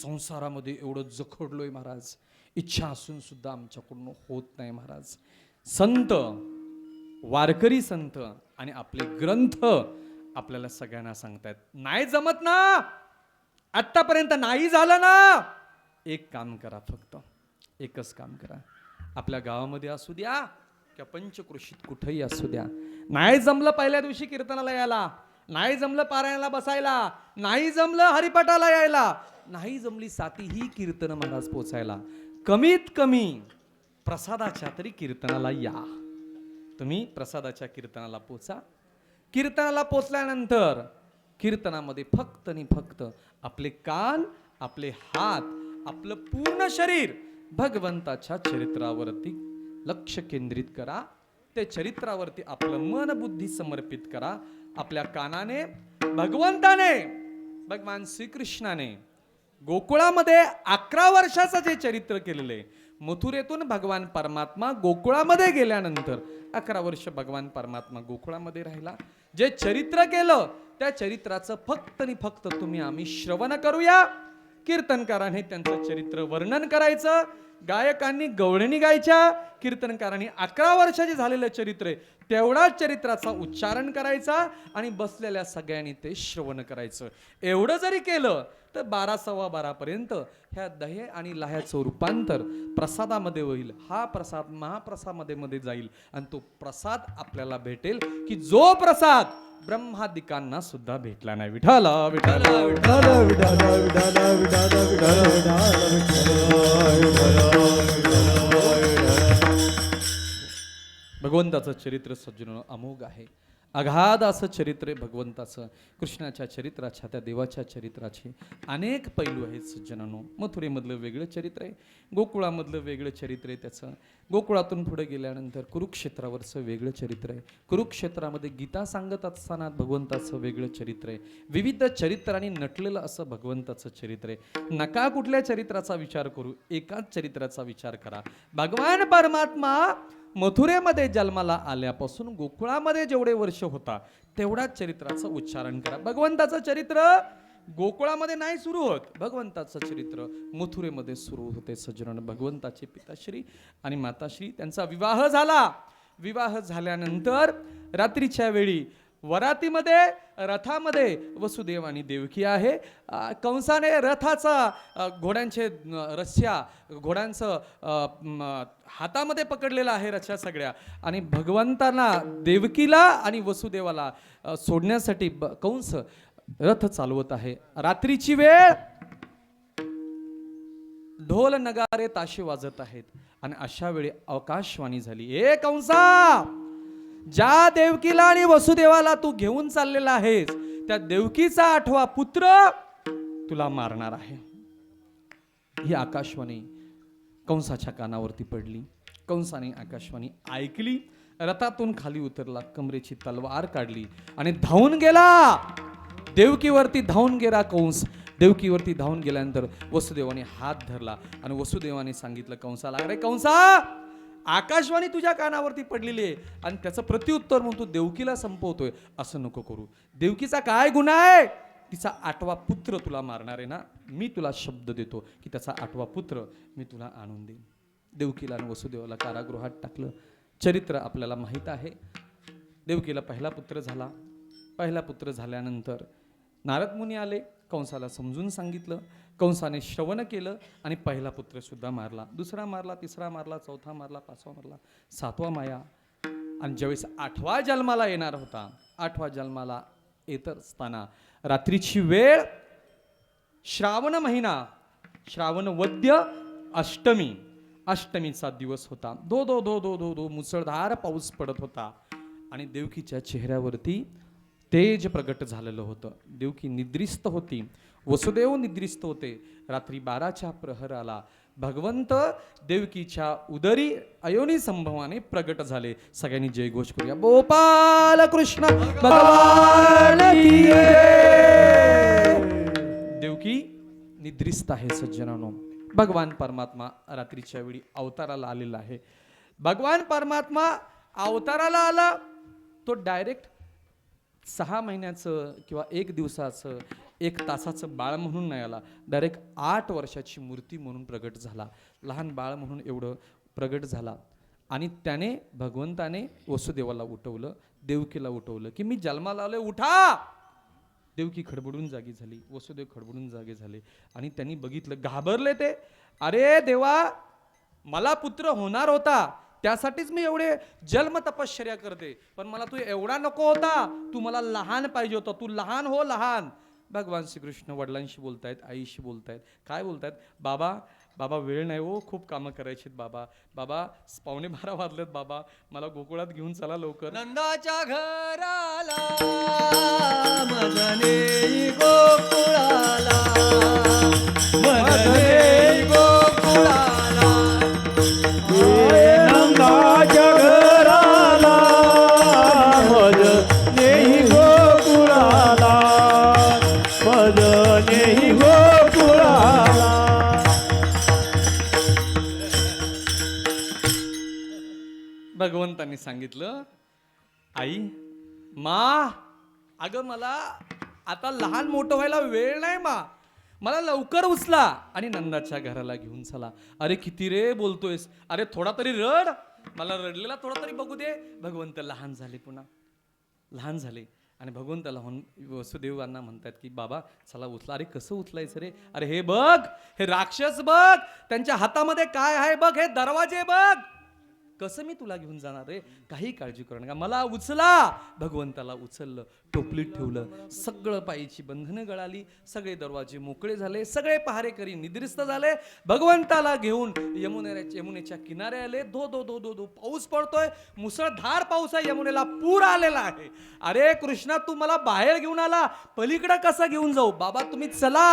संसारामध्ये एवढं जखडलोय महाराज, इच्छा असून सुद्धा आमच्याकडून होत नाही महाराज. संत, वारकरी संत आणि आपले ग्रंथ आपल्याला सगळ्यांना सांगतायत, नाही जमत ना, आतापर्यंत नाही झालं ना, एक काम करा, फक्त एकच काम करा. आपल्या गावामध्ये असू द्या किंवा पंचक्रोशीत कुठेही असू द्या, नाही जमलं पहिल्या दिवशी कीर्तनाला यायला, नाही जमलं पारायणाला बसायला, नाही जमलं हरिपाठाला यायला, नाही जमली सातीही कीर्तन महाराज पोचायला, कमीत कमी प्रसादाच्या तरी कीर्तनाला या. तुम्ही प्रसादाच्या कीर्तनाला पोचा. कीर्तनाला पोचल्यानंतर कीर्तनामध्ये फक्त आणि फक्त आपले कान, आपले हात, आपलं पूर्ण शरीर भगवंताच्या चरित्रावरती लक्ष केंद्रित करा. ते चरित्रावरती आपलं मन बुद्धी समर्पित करा. आपल्या कानाने भगवंताने, भगवान श्रीकृष्णाने गोकुळामध्ये 11 वर्षाचं जे चरित्र केलेले, मथुरेतून भगवान परमात्मा गोकुळामध्ये गेल्यानंतर 11 वर्ष भगवान परमात्मा गोकुळामध्ये राहिला. जे चरित्र केलं त्या चरित्राचं फक्त आणि फक्त तुम्ही आम्ही श्रवण करूया. कीर्तनकाराने त्यांचं चरित्र वर्णन करायचं, गायकांनी गवळणी गायच्या, कीर्तनकारांनी 11 वर्षाचे झालेलं चरित्र आहे तेवढाच चरित्राचा उच्चारण करायचा आणि बसलेल्या सगळ्यांनी ते श्रवण करायचं. एवढं जरी केलं तर 12:15 पर्यंत ह्या दहे आणि लाह्याचं रूपांतर प्रसादामध्ये होईल. हा प्रसाद महाप्रसादामध्ये मध्ये जाईल आणि तो प्रसाद आपल्याला भेटेल की जो प्रसाद ब्रह्मादिकांना सुद्धा भेटला नाही. विठ्ठल विठ्ठल विठ्ठल विठ्ठल विठ्ठल विठ्ठल भगवंताचं चरित्र सज्जन अमोघ आहे. अगाध असं चरित्र आहे भगवंताचं. कृष्णाच्या चरित्राच्या, त्या देवाच्या चरित्राचे अनेक पैलू आहेत सज्जनांनो. मथुरेमधलं वेगळं चरित्र आहे, गोकुळामधलं वेगळं चरित्र आहे त्याचं. गोकुळातून पुढे गेल्यानंतर कुरुक्षेत्रावरचं वेगळं चरित्र आहे. कुरुक्षेत्रामध्ये गीता सांगत असताना भगवंताचं वेगळं चरित्र आहे. विविध चरित्रांनी नटलेलं असं भगवंताचं चरित्र आहे. नका कुठल्या चरित्राचा विचार करू, एकाच चरित्राचा विचार करा. भगवान परमात्मा मथुरेमध्ये जन्माला आल्यापासून गोकुळामध्ये जेवढे वर्ष होता तेवढाच चरित्राचं उच्चारण करा. भगवंताचं चरित्र गोकुळामध्ये नाही सुरू होत, भगवंताचं चरित्र मथुरेमध्ये सुरू होते सज्जन. भगवंताचे पिताश्री आणि माताश्री त्यांचा विवाह झाला. विवाह झाल्यानंतर रात्रीच्या वेळी वरातीमध्ये रथामध्ये वसुदेव आणि देवकी आहे. कंसाने रथाचा घोड्यांचे रस्स्या, घोड्यांचं हातामध्ये पकडलेला आहे रस्स्या सगळ्या, आणि भगवंतांना, देवकीला आणि वसुदेवाला सोडण्यासाठी कंस रथ चालवत आहे. रात्रीची वेळ, ढोल नगारे ताशे वाजत आहेत आणि अशा वेळी आकाशवाणी झाली, ए कंसा, ज्या देवकीला आणि वसुदेवाला तू घेऊन चाललेला आहेस त्या देवकीचा 8वा पुत्र तुला मारणार आहे. ही आकाशवाणी कंसाच्या कानावरती पडली. कंसाने आकाशवाणी ऐकली, रथातून खाली उतरला, कमरेची तलवार काढली आणि धावून गेला. देवकीवरती धावून गेला कंस. देवकीवरती धावून गेल्यानंतर वसुदेवाने हात धरला आणि वसुदेवाने सांगितलं कंसाला, अरे कंसा, आकाशवाणी तुझ्या कानावरती पडलेली आहे आणि त्याचं प्रत्युत्तर म्हणून तू देवकीला संपवतोय, असं नको करू. देवकीचा काय गुन्हा आहे? तिचा 8वा पुत्र तुला मारणार आहे ना, मी तुला शब्द देतो की त्याचा 8वा पुत्र मी तुला आणून देईन. देवकीला आणि वसुदेवाला कारागृहात टाकलं. चरित्र आपल्याला माहीत आहे. देवकीला पहिला पुत्र झाला. पहिला पुत्र झाल्यानंतर नारद मुनी आले, कंसाला समजून सांगितलं. कंसाने श्रवण केलं आणि पहिला पुत्र सुद्धा मारला. दुसरा मारला, तिसरा मारला, चौथा मारला, 5वा मारला, 7वा माया. आणि ज्यावेळेस 8वा जन्माला येणार होता, 8वा जन्माला येत असताना रात्रीची वेळ, श्रावण महिना, श्रावण वद्य अष्टमी, अष्टमीचा दिवस होता. धो धो धो धो धो धो मुसळधार पाऊस पडत होता आणि देवकीच्या चेहऱ्यावरती तेज प्रगट झालेलं होतं. देवकी निद्रिस्त होती, वसुदेव निद्रिस्त होते. रात्री 12च्या प्रहराला भगवंत देवकीच्या उदरी अयोनी संभवाने प्रगट झाले. सगळ्यांनी जयघोष करूया, गोपाल कृष्ण भगवान की जय. देवकी निद्रिस्त आहे सज्जनानो. भगवान परमात्मा रात्रीच्या वेळी अवताराला आलेला आहे. भगवान परमात्मा अवताराला आला तो डायरेक्ट 6 महिन्याचं किंवा 1 दिवसाचं 1 तासाचं बाळ म्हणून नाही आला, डायरेक्ट 8 वर्षाची मूर्ती म्हणून प्रगट झाला. लहान बाळ म्हणून एवढं प्रगट झाला. आणि त्याने भगवंताने वसुदेवाला उठवलं, देवकीला उठवलं की मी जन्माला आलोय, उठा. देवकी खडबडून जागी झाली, वसुदेव खडबडून जागे झाले आणि त्यांनी बघितलं, घाबरले ते. अरे देवा, मला पुत्र होणार होता, त्यासाठीच मी एवढे जन्म तपश्चर्या करते, पण मला तू एवढा नको होता, तू मला लहान पाहिजे होता, तू लहान हो लहान. भगवान श्रीकृष्ण वडिलांशी बोलतायत, आईशी बोलतायत. काय बोलतायत? बाबा बाबा वेळ नाही हो, खूप कामं करायची बाबा. बाबा 11:15 वाजलेत बाबा, मला गोकुळात घेऊन चला लवकर. नंदाच्या घराला मदने गोकुळाला, मदने गोकुळाला, नंदाच्या घराला मदने गोकुळाला, मदने गोकुळाला. भगवंतांनी सांगितलं, आई मा, अगं मला आता लहान मोठं व्हायला वेळ नाही मा, मला लवकर उचला आणि नंदाच्या घराला घेऊन चला. अरे किती रे बोलतोयस, अरे थोडा तरी रड, मला रडलेला थोडा तरी बघू दे. भगवंत लहान झाले, पुन्हा लहान झाले आणि भगवंताला वसुदेवांना म्हणतात की बाबा चला उचला. अरे कसं उचलायचं रे? अरे हे बघ, हे राक्षस बघ, त्यांच्या हातामध्ये काय आहे बघ, हे दरवाजे बघ, कसं मी तुला घेऊन जाणार रे? काही काळजी करू नका, मला उचला. भगवंताला उचललं, टोपलीत ठेवलं, सगळं पायीची बंधनं गळाली, सगळे दरवाजे मोकळे झाले, सगळे पहारेकरी निद्रिस्त झाले. भगवंताला घेऊन यमुनेच्या किनारे आले. धो धो धो धो धो पाऊस पडतोय, मुसळधार पाऊस आहे, यमुनेला पूर आलेला आहे. अरे कृष्णा, तू मला बाहेर घेऊन आला, पलीकडे कसं घेऊन जाऊ? बाबा तुम्ही चला,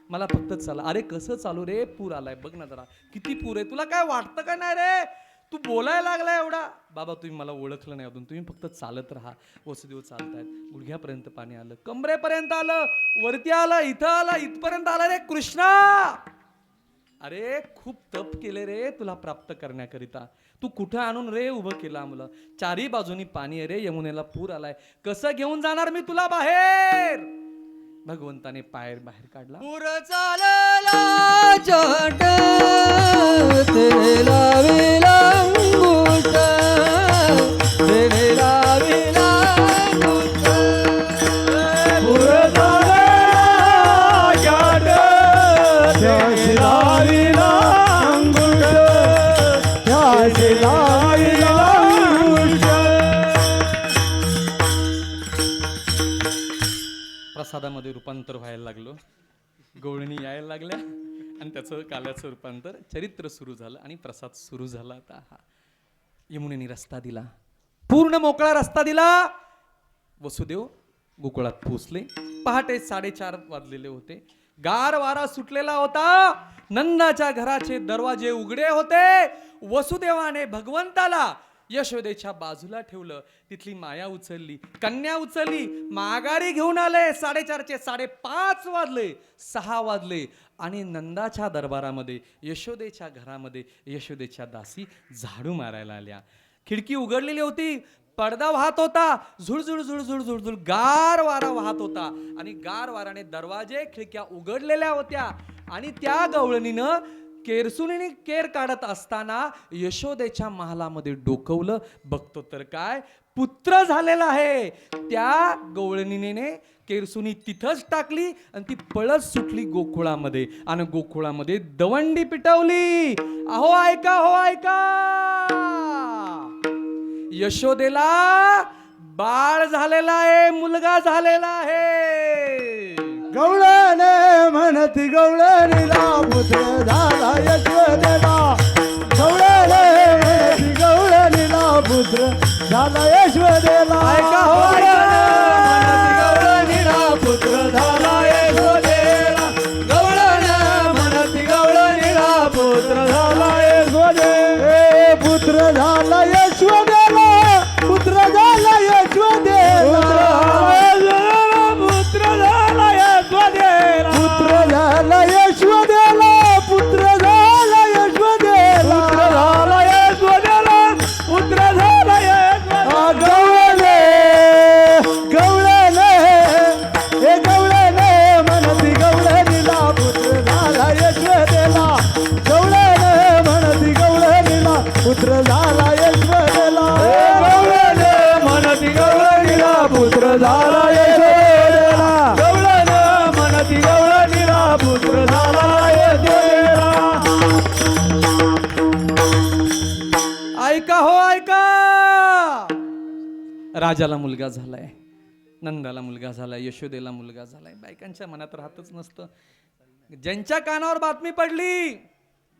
मला फक्त चला. अरे कसं चालू रे? पूर आलाय, बघ ना जरा किती पूर आहे, तुला काय वाटतं का नाही रे? तू बोलायला लागला एवढा? बाबा तुम्ही मला ओळखलं नाही अजून, तुम्ही फक्त चालत राहा. वसुदेव चालतायत, गुडघ्यापर्यंत पाणी आलं, कमरेपर्यंत आलं, वरती आलं, इथं आलं, इथपर्यंत आलं. रे कृष्णा, अरे खूप तप केले रे तुला प्राप्त करण्याकरिता, तू कुठं आणून रे उभं केलं आम्हाला? चारी बाजूनी पाणी आहे रे, यमुनेला पूर आलाय, कसं घेऊन जाणार मी तुला बाहेर? भगवंताने बाहेर काढला. पूर चालला चट, तेने लाविला अंगूठ, तेने लाविला अंगूठ. पूर चालला चट, त्याने लाविला अंगूठ, त्याने लाविला अंगूठ. प्रसादामध्ये रूपांतर व्हायला लागलं, गवळणी यायला लागल्या आणि त्याचं काल्याचं रूपांतर चरित्र सुरू झालं आणि प्रसाद सुरू झाला. आता हा यमुनेने रस्ता दिला, पूर्ण मोकळा रस्ता दिला. वसुदेव गोकुळात पोचले. पहाटे 4:30 वाजलेले होते, गार वारा सुटलेला होता, नंदाच्या घराचे दरवाजे उघडे होते. वसुदेवाने भगवंताला यशोदेच्या बाजूला ठेवलं, तिथली माया उचलली, कन्या उचलली, माघारी घेऊन आले. 4:30चे 5:30 वाजले, 6 वाजले आणि नंदाच्या दरबारामध्ये, यशोदेच्या घरामध्ये यशोदेच्या दासी झाडू मारायला आल्या. खिडकी उघडलेली होती, पडदा वाहत होता, झुळझुळ झुळझुळ झुळझुळ गार वारा वाहत होता आणि गार वाराने दरवाजे खिडक्या उघडलेल्या होत्या आणि त्या गवळणीनं केरसुनीने केर काढत असताना यशोदेच्या महालामध्ये डोकवलं. बघतो तर काय, पुत्र झालेला आहे. त्या गवळणीने केरसुनी तिथंच टाकली आणि ती पळत सुटली गोकुळामध्ये आणि गोकुळामध्ये दवंडी पिटवली. अहो ऐका, हो ऐका, यशोदेला बाळ झालेला आहे, मुलगा झालेला आहे. गवळणे म्हणती गवळणीला पुत्र झाला यशोदेला, गवळणे म्हणती गवळणीला पुत्र झाला यशोदेला. ऐका हो, गवळणीला पुत्र झाला यशोदेला, गवळण म्हणती गवळणीला पुत्र झाला यशोदे, पुत्र झाला यशोदेला, पुत्र झाला यशोदेला, पुत्र झाला यशोदेला, पुत्र झाला यशोदेला, पुत्र झाला यशोदेला, पुत्र झाला यशोदेला, पुत्र झाला यशोदेला. गवळणे, गवळणे, हे गवळणे म्हणती गवळणीला पुत्र झाला यशोदेला, गवळणे म्हणती गवळणीला पुत्र झाला झाला यशोदेला गवळण म्हणती गवळणीला पुत्र झाला यशोदेला गवळण म्हणती गवळणीला पुत्र झाला यशोदेला ऐका हो ऐका, राजाला मुलगा झालाय, नंदाला मुलगा झालाय, यशोदेला मुलगा झालाय. बायकांच्या मनात राहतच नसतं. ज्यांच्या कानावर बातमी पडली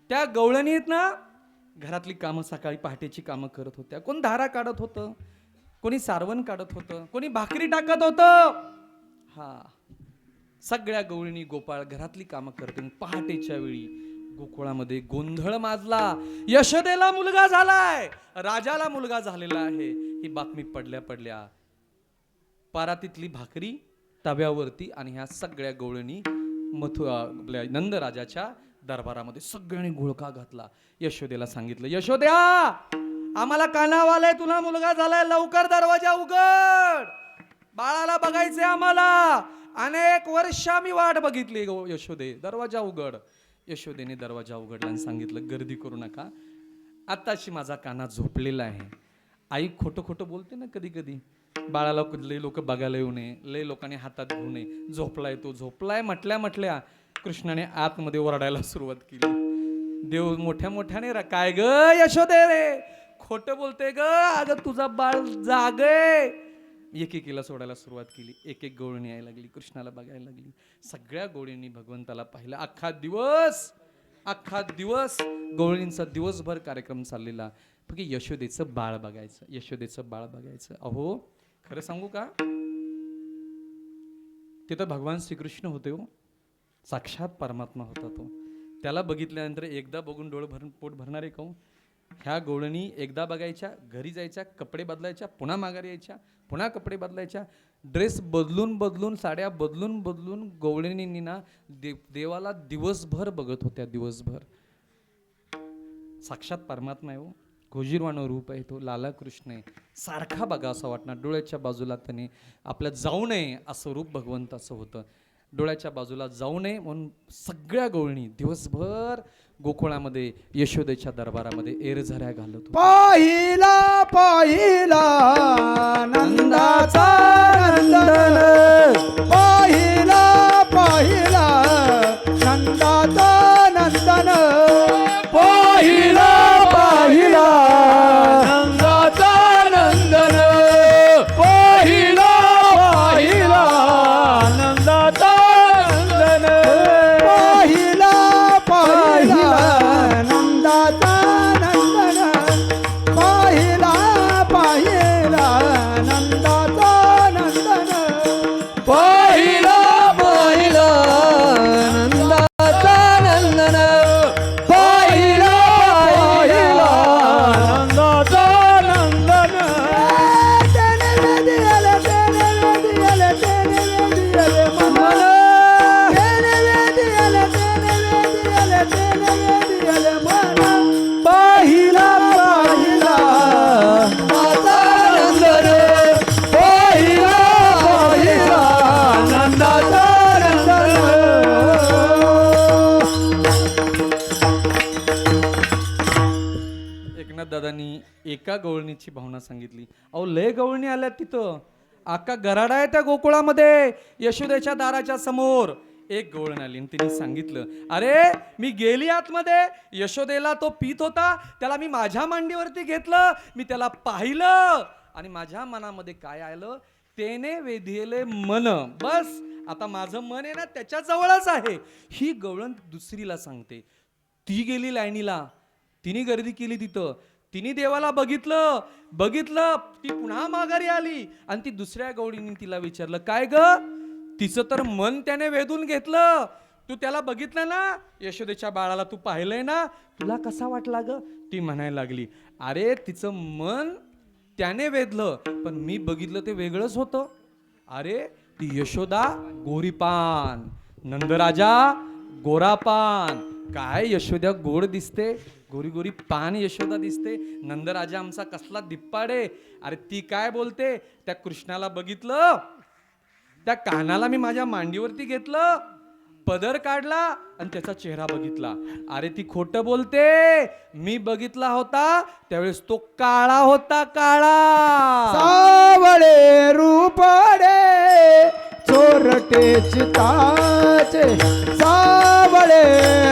त्या गवळणीत ना घरातली कामं, सकाळी पहाटेची कामं करत होत्या. कोण धारा काढत होतं, कोणी सारवण काढत होतं, कोणी भाकरी टाकत होतं. हा, सगळ्या गवळणी गोपाळ घरातली कामं करते. पहाटेच्या वेळी गोकुळामध्ये गोंधळ माजला. यशोदेला मुलगा झालाय, राजाला मुलगा झालेला आहे. ही बातमी पडल्या पडल्या परातीतली भाकरी तव्यावरती आणि ह्या सगळ्या गवळणी आपल्या नंदराजाच्या दरबारामध्ये सगळ्यांनी घोळका घातला. यशोदेला सांगितलं, यशोद्या आम्हाला कानावर आलंय तुला मुलगा झालाय, लवकर दरवाजा उघड, बाळाला बघायचंय आम्हाला. अनेक वर्ष आम्ही वाट बघितली यशोदे, दरवाजा उघड. यशोदेने दरवाजा उघडला आणि सांगितलं, गर्दी करू नका, आत्ताशी माझा काना झोपलेला आहे. आई खोटं खोटं बोलते ना कधी कधी. बाळाला लय लोक बघायला येऊ नये, लय लोकांनी हातात घेऊ नये. झोपलाय तो, झोपलाय म्हटल्या म्हटल्या कृष्णाने आतमध्ये ओरडायला सुरुवात केली. देव मोठ्या मोठ्याने काय ग यशोदे रे, खोटं बोलते ग, अगं तुझा बाळ जागे. एकेकीला सोडायला सुरुवात केली. एक एक गवळणी यायला लागली, कृष्णाला बघायला लागली. सगळ्या गवळींनी भगवंताला पाहिलं. अख्खा दिवस गवळींचा दिवसभर कार्यक्रम चाललेला. फक्त यशोदेचं बाळ बघायचं, यशोदेचं बाळ बघायचं. अहो खरं सांगू का, तिथं भगवान श्रीकृष्ण होते हो, साक्षात परमात्मा होता तो. त्याला बघितल्यानंतर एकदा बघून डोळे भरून पोट भरणारे का? ह्या गवळणी एकदा बघायच्या, घरी जायच्या, कपडे बदलायच्या, पुन्हा माघारी यायच्या, पुन्हा कपडे बदलायच्या, ड्रेस बदलून बदलून, साड्या बदलून बदलून गवळणींनी ना देवाला दिवसभर बघत होत्या. दिवसभर. साक्षात परमात्मा आहे हो, गोजीरवाणं रूप आहे तो, लाला कृष्ण आहे. सारखा बघा असं वाटणार. डोळ्याच्या बाजूला त्याने आपल्या जाऊ नये असं रूप भगवंताचं होतं. डोळ्याच्या बाजूला जाऊ नये म्हणून सगळ्या गवळणी दिवसभर गोकुळामध्ये यशोदेच्या दरबारामध्ये एरझऱ्या घालत होत्या. पाहिला पाहिला नंदाचा नंदन, पाहिला पाहिला नंदाचा नंदन, पाहिला पाहिला नंदाचा नंदन, पाहिला पाहिला नंदाचा नंदन, पाहिला पाहिला नंदाचा नंदन, पाहिला पाहिला नंदाचा नंदन, पाहिला पाहिला नंदाचा नंदन, पाहिला पाहिला नंदाचा नंदन. पाहिला पाहिला नंदाचा नंदन, पाहिला पाहिला नंदाचा नंदन. एकनाथ दादांनी एका गवळणीची भावना सांगितली. अहो लय गवळणी आल्या तिथं, आका गराडा आहे त्या गोकुळामध्ये. यशोदेच्या दाराच्या समोर एक गवळण आली आणि तिने सांगितलं, अरे मी गेली आतमध्ये, यशोदेला तो पीत होता, त्याला मी माझ्या मांडीवरती घेतलं, मी त्याला पाहिलं आणि माझ्या मनामध्ये काय आलं, तेने वेधिले मन, बस आता माझं मन आहे ना त्याच्या जवळच आहे. ही गवळण दुसरीला सांगते. ती गेली लाईनीला, तिने गर्दी केली तिथं, तिने देवाला बघितलं, ती पुन्हा माघारी आली आणि ती दुसऱ्या गवळीने तिला विचारलं, काय ग, तिचं तर मन त्याने वेधून घेतलं, तू त्याला बघितलं ना, यशोदेच्या बाळाला तू पाहिलंय ना, तुला कसा वाटला ग? ती म्हणायला लागली, अरे तिचं मन त्याने वेधलं, पण मी बघितलं ते वेगळंच होतं. अरे ती यशोदा गोरीपान, नंदराजा गोरापान. काय यशोदा गोड दिसते, गोरी गोरी पान यशोदा दिसते, नंदराजा आमचा कसला दिप्पाडे. अरे ती काय बोलते, त्या कृष्णाला बघितलं, त्या कानाला मी माझ्या मांडीवरती घेतलं पदर काढला आणि त्याचा चेहरा बघितला. अरे ती खोटं बोलते, मी बघितला होता त्यावेळेस तो काळा होता, काळा. सावळे रूपडे चोरटे चिताचे, सावळे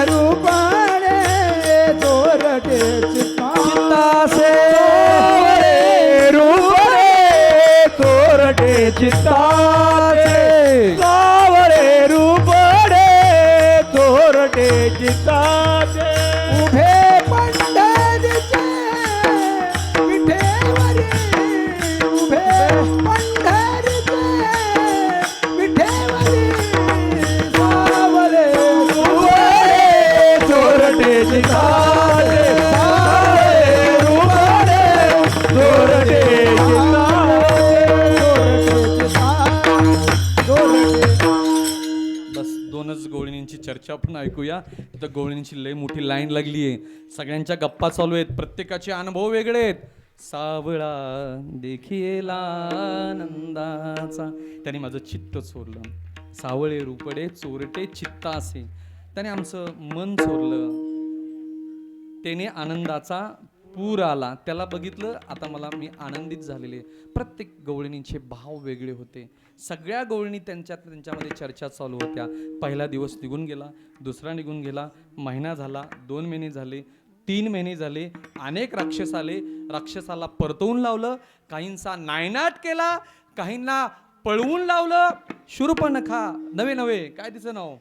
रूपडे चोरटे चितासे, रूपडे चोरटे चिताचे, सावळे रूपडे चोरटे चिताचे. उभे पंढरीचे विठेवरी, उभे पंढरीचे विठेवरी, सावळे रूपडे चोरटे चिताचे, सावळे रूपडे चोरटे बस दोनच गवळणींची चर्चा पण ऐकूया. तिथं गवळणींची लय मोठी लाईन लागली आहे, सगळ्यांच्या गप्पा चालू आहेत, प्रत्येकाचे अनुभव वेगळे आहेत. सावळा देखिला आनंदाचा, त्याने माझं चित्त चोरलं. सावळे रूपडे चोरटे चित्त असे, त्याने आमचं मन चोरलं. त्याने आनंदाचा पूर आला, त्याला बघितलं, आता मी आनंदित झालेले. प्रत्येक गवळणींचे भाव वेगळे होते. सगळ्या गवळणी त्यांच्यामध्ये चर्चा चालू होत्या. पहिला दिवस निघून गेला, दुसरा निघून गेला, महिना झाला, 2 महिने झाले, 3 महिने झाले. अनेक राक्षस आले, राक्षसाला परतवून लावलं, काहींचा नायनाट केला, काहींना पळवून लावलं. शूर्पणखा, नवे काय तिचं नाव,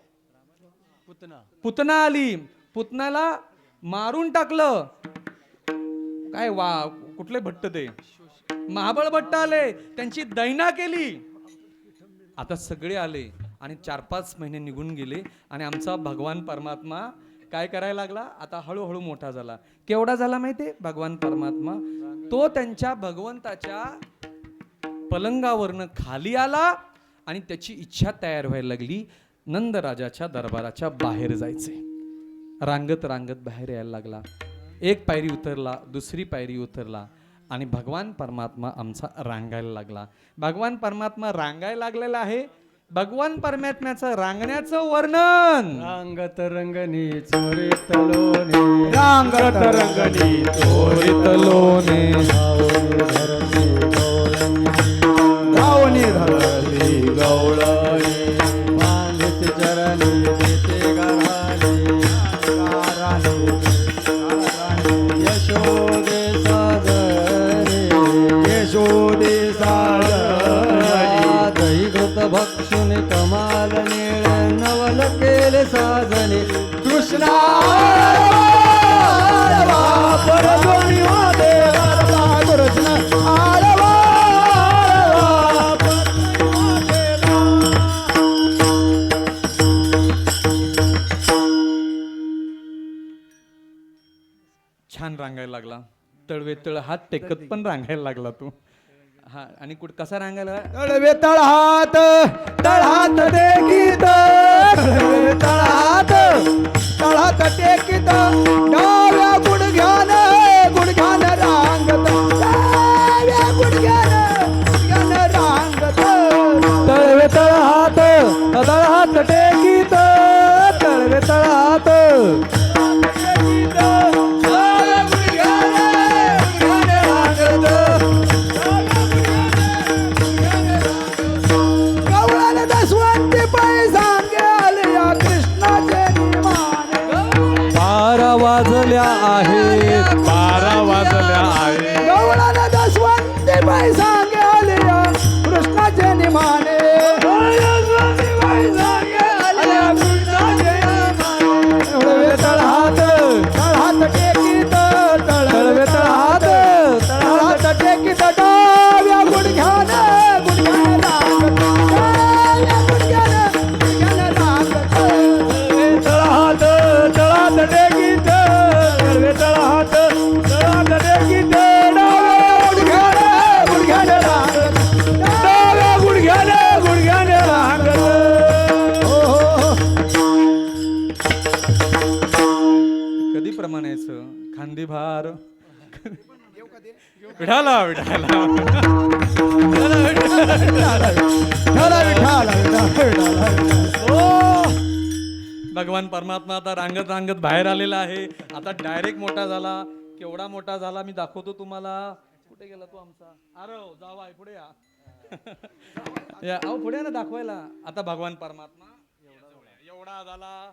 पुतना आली, पुतनाला मारून टाकलं. काय कुठले भट्ट ते महाबळ भट्ट आले, त्यांची दैना केली. आता सगळे आले आणि 4-5 महिने निघून गेले आणि आमचा भगवान परमात्मा काय करायला लागला, आता हळूहळू मोठा झाला. केवढा झाला माहितीये भगवान परमात्मा, तो त्यांच्या भगवंताच्या पलंगावरनं खाली आला आणि त्याची इच्छा तयार व्हायला लागली, नंदराजाच्या दरबाराच्या बाहेर जायचे. रांगत रांगत बाहेर यायला लागला. एक पायरी उतरला, दुसरी पायरी उतरला आणि भगवान परमात्मा आमचा रांगायला लागला. भगवान परमात्मा रांगायला लागलेला आहे. भगवान परमात्म्याचं रांगण्याचं वर्णन, रांगत रंगणी चोरीत लोणे, रांगत रंगणी चोरीत लोणे, धावणी धरली गवळणी, बांधित चरणी देते गाराणी, यशोदे साजरे, यशोदे साजरी, दैवत भक्षुनी कमाल निळ, नवल केले साजने कृष्णा परजोनी होते कृष्ण आळवा. छान रांगायला लागला. तळवे तळ हात टेकत पण रांगायला लागला तू. हा, आणि कसा रांगायला, तळवे तळहात तळहात टेकीत, तळवे तळहात तळहात टेकीत, डाव्या गुडघ्यान रांगत, डाव्या गुडघ्यान रांगत, तळवे तळहात तळहात टेकीत, तळवे तळहात वाजल्या आहेत, 12 वाजल्या आहेत, गवळाला दसवंती पैसा गेल्या कृष्णाचे निमाने, तळहात तळहात टेकीत, तळवे तळहात तळहात टेकीत, डाव्या गुडघ्यान रांगत, डाव्या गुडघ्यान रांगत, तळहात तळहात टेकीत, तळहात तळहात टेकीत, डाव्या गुडघ्यान रांगत, डाव्या गुडघ्यान रांगत. कधी प्रमाणायचं खांदी भार विठाला विठाला भगवान परमात्मा आता रांगत रांगत बाहेर आलेला आहे. आता डायरेक्ट मोठा झाला. केवढा मोठा झाला मी दाखवतो तुम्हाला. कुठे गेला तो आमचा? अरे जावा पुढे या. या अहो पुढे ना दाखवायला. आता भगवान परमात्मा एवढा झाला,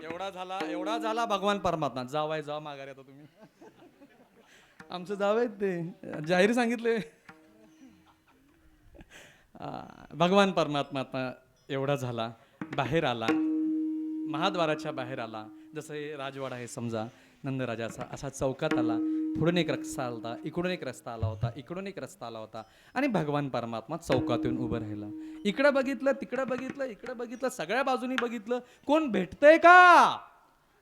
एवढा झाला, एवढा झाला भगवान परमात्मा. जावाय जावा माघारी. आता तुम्ही आमचं जावं ते जाहीर सांगितले. भगवान परमात्मा आता एवढा झाला, बाहेर आला, महाद्वाराच्या बाहेर आला. जसं हे राजवाडा आहे समजा नंदराजाचा. असा चौकात आला. पुढून एक रस्ता आला होता, इकडून एक रस्ता आला होता, इकडून एक रस्ता आला होता. आणि भगवान परमात्मा चौकात येऊन उभं राहिला. इकडं बघितलं, तिकडं बघितलं, इकडं बघितलं, सगळ्या बाजूनी बघितलं. कोण भेटतंय का?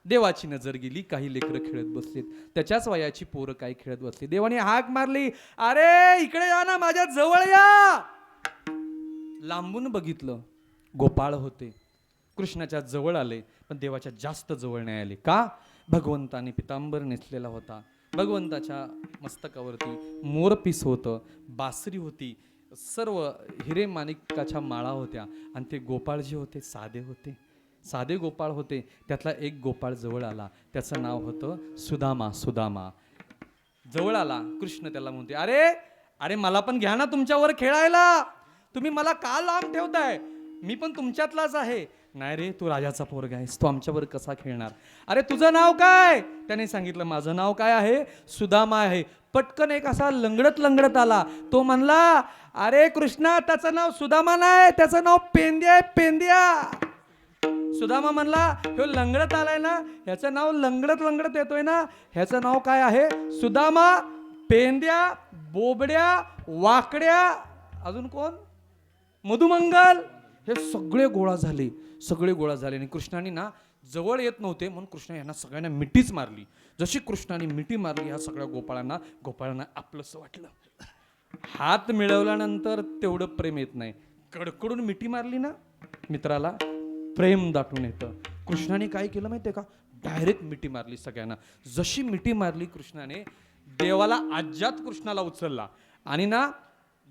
देवाची नजर गेली. काही लेकरं खेळत बसलीत. त्याच्याच वयाची पोरं काही खेळत बसली. देवाने हाक मारली, अरे इकडे या ना, माझ्या जवळ या. लांबून बघितलं, गोपाळ होते. कृष्णाच्या जवळ आले, पण देवाच्या जास्त जवळ नाही आले. का? भगवंताने पितांबर नेसलेला होता. भगवंताच्या मस्तकावरती मोरपीस होतं, बासरी होती, सर्व हिरे माणिकाच्या माळा होत्या. आणि ते गोपाळ जे होते साधे होते, साधे गोपाळ होते. त्यातला एक गोपाळ जवळ आला. त्याचं नाव होतं सुदामा. सुदामा जवळ आला. कृष्ण त्याला म्हणते, अरे अरे मला पण घ्या ना तुमच्यावर खेळायला. तुम्ही मला का लांब ठेवताय? मी पण तुमच्यातलाच आहे. नाही रे, तू राजाचा पोरगा आहेस, तू आमच्यावर कसा खेळणार? अरे तुझं नाव काय? त्याने सांगितलं, माझं नाव काय आहे? सुदामा आहे. पटकन एक असा लंगडत लंगडत आला. तो म्हणला, अरे कृष्णा, त्याचं नाव सुदामा नाही, त्याचं नाव पेंद्या आहे, पेंद्या. सुदामा म्हणला, ह्यो लंगडत आलाय ना, ह्याचं नाव लंगडत लंगडत येतोय ना, ह्याचं नाव काय आहे? सुदामा. पेंद्या, बोबड्या, वाकड्या, अजून कोण? मधुमंगल. हे सगळे गोळा झाले, सगळे गोळा झाले. आणि कृष्णाने ना जवळ येत नव्हते म्हणून कृष्ण यांना सगळ्यांना मिठीच मारली. जशी कृष्णाने मिठी मारली ह्या सगळ्या गोपाळांना आपलंसं वाटलं. हात मिळवल्यानंतर तेवढं प्रेम येत नाही. कडकडून मिठी मारली ना मित्राला, प्रेम दाटून येतं. कृष्णाने काय केलं माहितीये का? डायरेक्ट मिठी मारली सगळ्यांना. जशी मिठी मारली कृष्णाने, देवाला आज्यात कृष्णाला उचलला आणि ना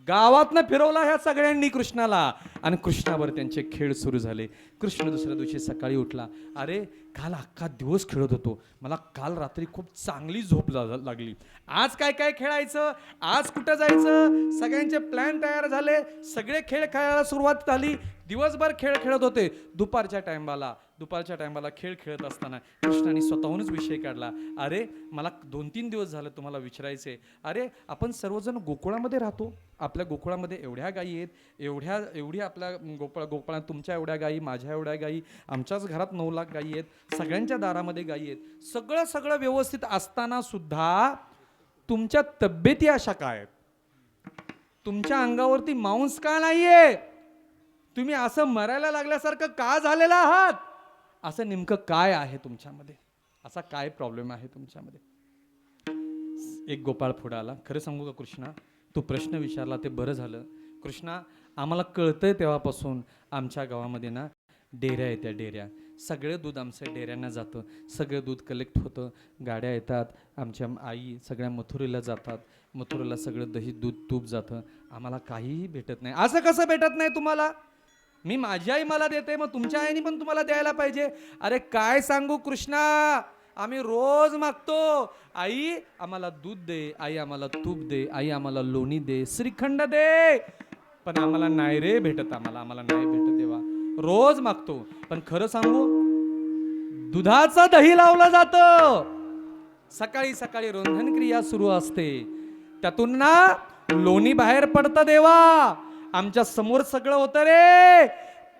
गावातनं फिरवला ह्या सगळ्यांनी कृष्णाला. आणि कृष्णावर त्यांचे खेळ सुरू झाले. कृष्ण दुसऱ्या दिवशी सकाळी उठला, अरे काल अख्खा दिवस खेळत होतो, मला काल रात्री खूप चांगली झोप लागली. आज काय काय खेळायचं, आज कुठं जायचं, सगळ्यांचे प्लॅन तयार झाले. सगळे खेळ खेळायला सुरुवात झाली. दिवसभर खेळ खेळत होते. दुपारच्या टायमाला खेळ खेळत असताना कृष्णाने स्वतःहूनच विषय काढला, अरे मला 2-3 दिवस झालं तुम्हाला विचारायचे, अरे आपण सर्वजण गोकुळामध्ये राहतो, आपल्या गोकुळामध्ये एवढ्या गायी आहेत, एवढी आपल्या गोपाळात तुमच्या एवढ्या गायी, माझ्या एवढ्या गायी, आमच्याच घरात 9 लाख गायी आहेत, सगळ्यांच्या दारामध्ये गायी आहेत. सगळं व्यवस्थित असताना सुद्धा तुमच्या तब्येती अशा काय आहेत? तुमच्या अंगावरती मांस का नाहीये? तुम्ही असं मरायला लागल्यासारखं का झालेला आहात? असं नेमकं काय आहे तुमच्यामध्ये? असा काय प्रॉब्लेम आहे तुमच्यामध्ये? एक गोपाळ पुढे आला. खरं सांगू का कृष्णा, तू प्रश्न विचारला ते बरं झालं. कृष्णा, आम्हाला कळतंय तेव्हापासून आमच्या गावामध्ये ना डेऱ्या येत्या, डेऱ्या. सगळं दूध आमच्या डेऱ्यांना जातं, सगळं दूध कलेक्ट होतं, गाड्या येतात, आमच्या आई सगळ्या मथुरेला जातात, मथुरेला सगळं दही दूध तूप जातं, आम्हाला काहीही भेटत नाही. असं कसं भेटत नाही तुम्हाला? मी माझी आई मला देते, मग तुमच्या आईने पण तुम्हाला द्यायला पाहिजे. अरे काय सांगू कृष्णा, आम्ही रोज मागतो, आई आम्हाला दूध दे, आई आम्हाला तूप दे, आई आम्हाला लोणी दे, श्रीखंड दे, पण आम्हाला नाही रे भेटत, आम्हाला नाही भेटत देवा. रोज मागतो. पण खरं सांगू, दुधाचं दही लावलं जातं. सकाळी सकाळी रंधन क्रिया सुरू असते, त्यातून ना लोणी बाहेर पडतं देवा. आमच्या समोर सगळं होतं रे.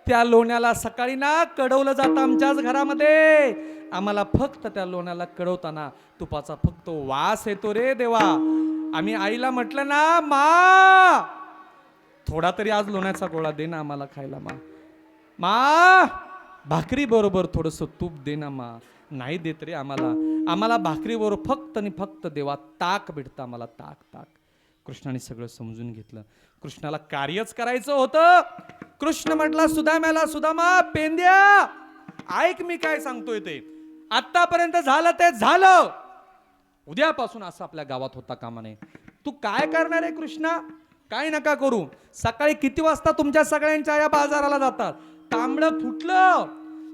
त्या लोण्याला सकाळी ना कडवलं जातं आमच्याच घरामध्ये. आम्हाला फक्त त्या लोण्याला कडवताना तुपाचा फक्त वास येतो रे देवा. आम्ही आईला म्हटलं ना, मा थोडा तरी आज लोण्याचा गोळा दे ना आम्हाला खायला, मा भाकरी बरोबर थोडंसं तूप दे ना मा. नाही देत रे आम्हाला भाकरी बरोबर फक्त आणि फक्त देवा ताक भेटतं आम्हाला, ताक. कृष्णाने सगळं समजून घेतलं. कृष्णाला कार्यच करायचं होतं. कृष्ण म्हटला सुदाम्याला, सुदामा, पेंद्या ऐक मी काय सांगतोय ते. आतापर्यंत झालं ते झालं, उद्यापासून असं आपल्या गावात होता कामा नये. तू काय करणार आहे कृष्णा? काय नका करू. सकाळी किती वाजता तुमच्या सगळ्यांच्या या बाजाराला जातात? तांबडं फुटलं,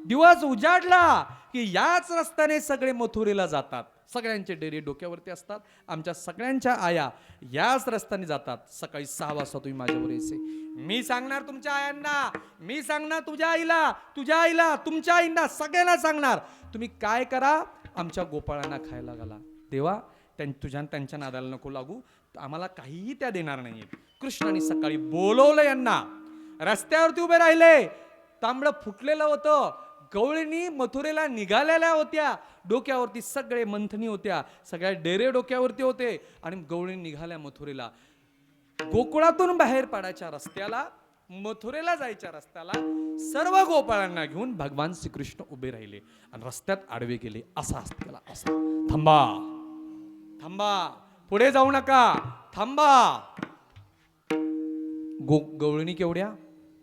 दिवस उजाडला की याच रस्त्याने सगळे मथुरेला जातात. सगळ्यांचे डेरे डोक्यावरती असतात. आमच्या सगळ्यांच्या आया याच रस्त्याने जातात. सकाळी 6 वाजता तुम्ही माझ्यावर यायचे. मी सांगणार तुमच्या आयांना, मी सांगणार तुझ्या आईला, तुमच्या आईंना, सगळ्यांना सांगणार तुम्ही काय करा, आमच्या गोपाळांना खायला घाला. देवा त्यांच्या नादाला नको लागू, आम्हाला काहीही त्या देणार नाहीत. कृष्णाने सकाळी बोलवलं यांना. रस्त्यावरती उभे राहिले. तांबडं फुटलेलं होतं. गवळणी मथुरेला निघालेल्या होत्या. डोक्यावरती सगळे मंथनी होत्या. सगळ्या डेरे डोक्यावरती होते आणि गवळणी निघाल्या मथुरेला. गोकुळातून बाहेर पडायच्या रस्त्याला, मथुरेला जायच्या रस्त्याला सर्व गोपाळांना घेऊन भगवान श्रीकृष्ण उभे राहिले आणि रस्त्यात आडवे गेले. असा असं असा, थांबा थांबा, पुढे जाऊ नका, थांबा. गवळणी केवढ्या?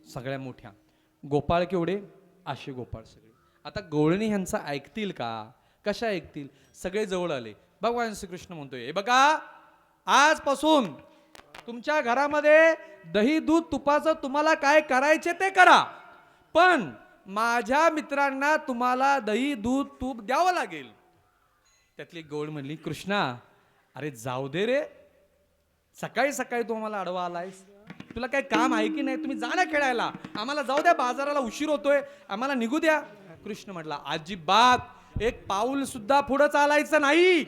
सगळ्या मोठ्या. गोपाळ केवढे? असे गोपाळ सगळे. आता गवळणी ह्यांचा ऐकतील का? कशा ऐकतील? सगळे जवळ आले. भगवान श्रीकृष्ण म्हणतोय, हे बघा, आजपासून तुमच्या घरामध्ये दही दूध तुपाचं तुम्हाला काय करायचे ते करा, पण माझ्या मित्रांना तुम्हाला दही दूध तूप द्यावं लागेल. त्यातली गवळ म्हणली, कृष्णा अरे जाऊ दे रे, सकाळी सकाळी तू आम्हाला अडवा आलायस, तुला काही काम आहे की नाही? तुम्ही जा ना खेळायला, आम्हाला जाऊ द्या, बाजाराला उशीर होतोय, आम्हाला निघू द्या. कृष्ण म्हटला, अजिबात एक पाऊल सुद्धा पुढे चालायचं नाही,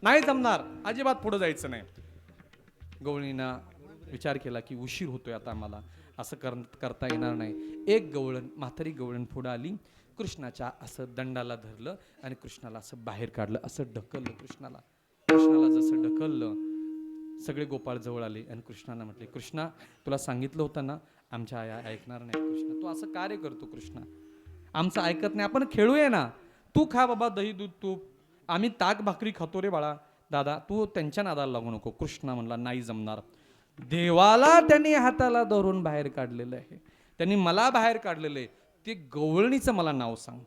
नाही जमणार, अजिबात पुढे जायचं नाही. गवळीनं विचार केला की उशीर होतोय आता, आम्हाला असं करता येणार नाही. एक गवळण, म्हातारी गवळण पुढे आली, कृष्णाच्या असं दंडाला धरलं आणि कृष्णाला असं बाहेर काढलं, असं ढकललं. कृष्णाला जसं ढकललं, सगळे गोपाळ जवळ आले आणि कृष्णाला म्हटले, कृष्णा तुला सांगितलं होतं ना आमच्या आया ऐकणार नाही. कृष्ण तू असं कार्य करतो, कृष्णा आमचं ऐकत नाही, आपण खेळूया ना, तू खा बाबा दही दूध तूप, आम्ही ताक भाकरी खातो रे बाळा. दादा तू त्यांच्या नादाला लागू नको. कृष्णा म्हणला, नाही जमणार. देवाला त्यांनी हाताला धरून बाहेर काढलेलं आहे, त्यांनी मला बाहेर काढलेलं आहे, ते गवळणीचं मला नाव सांग.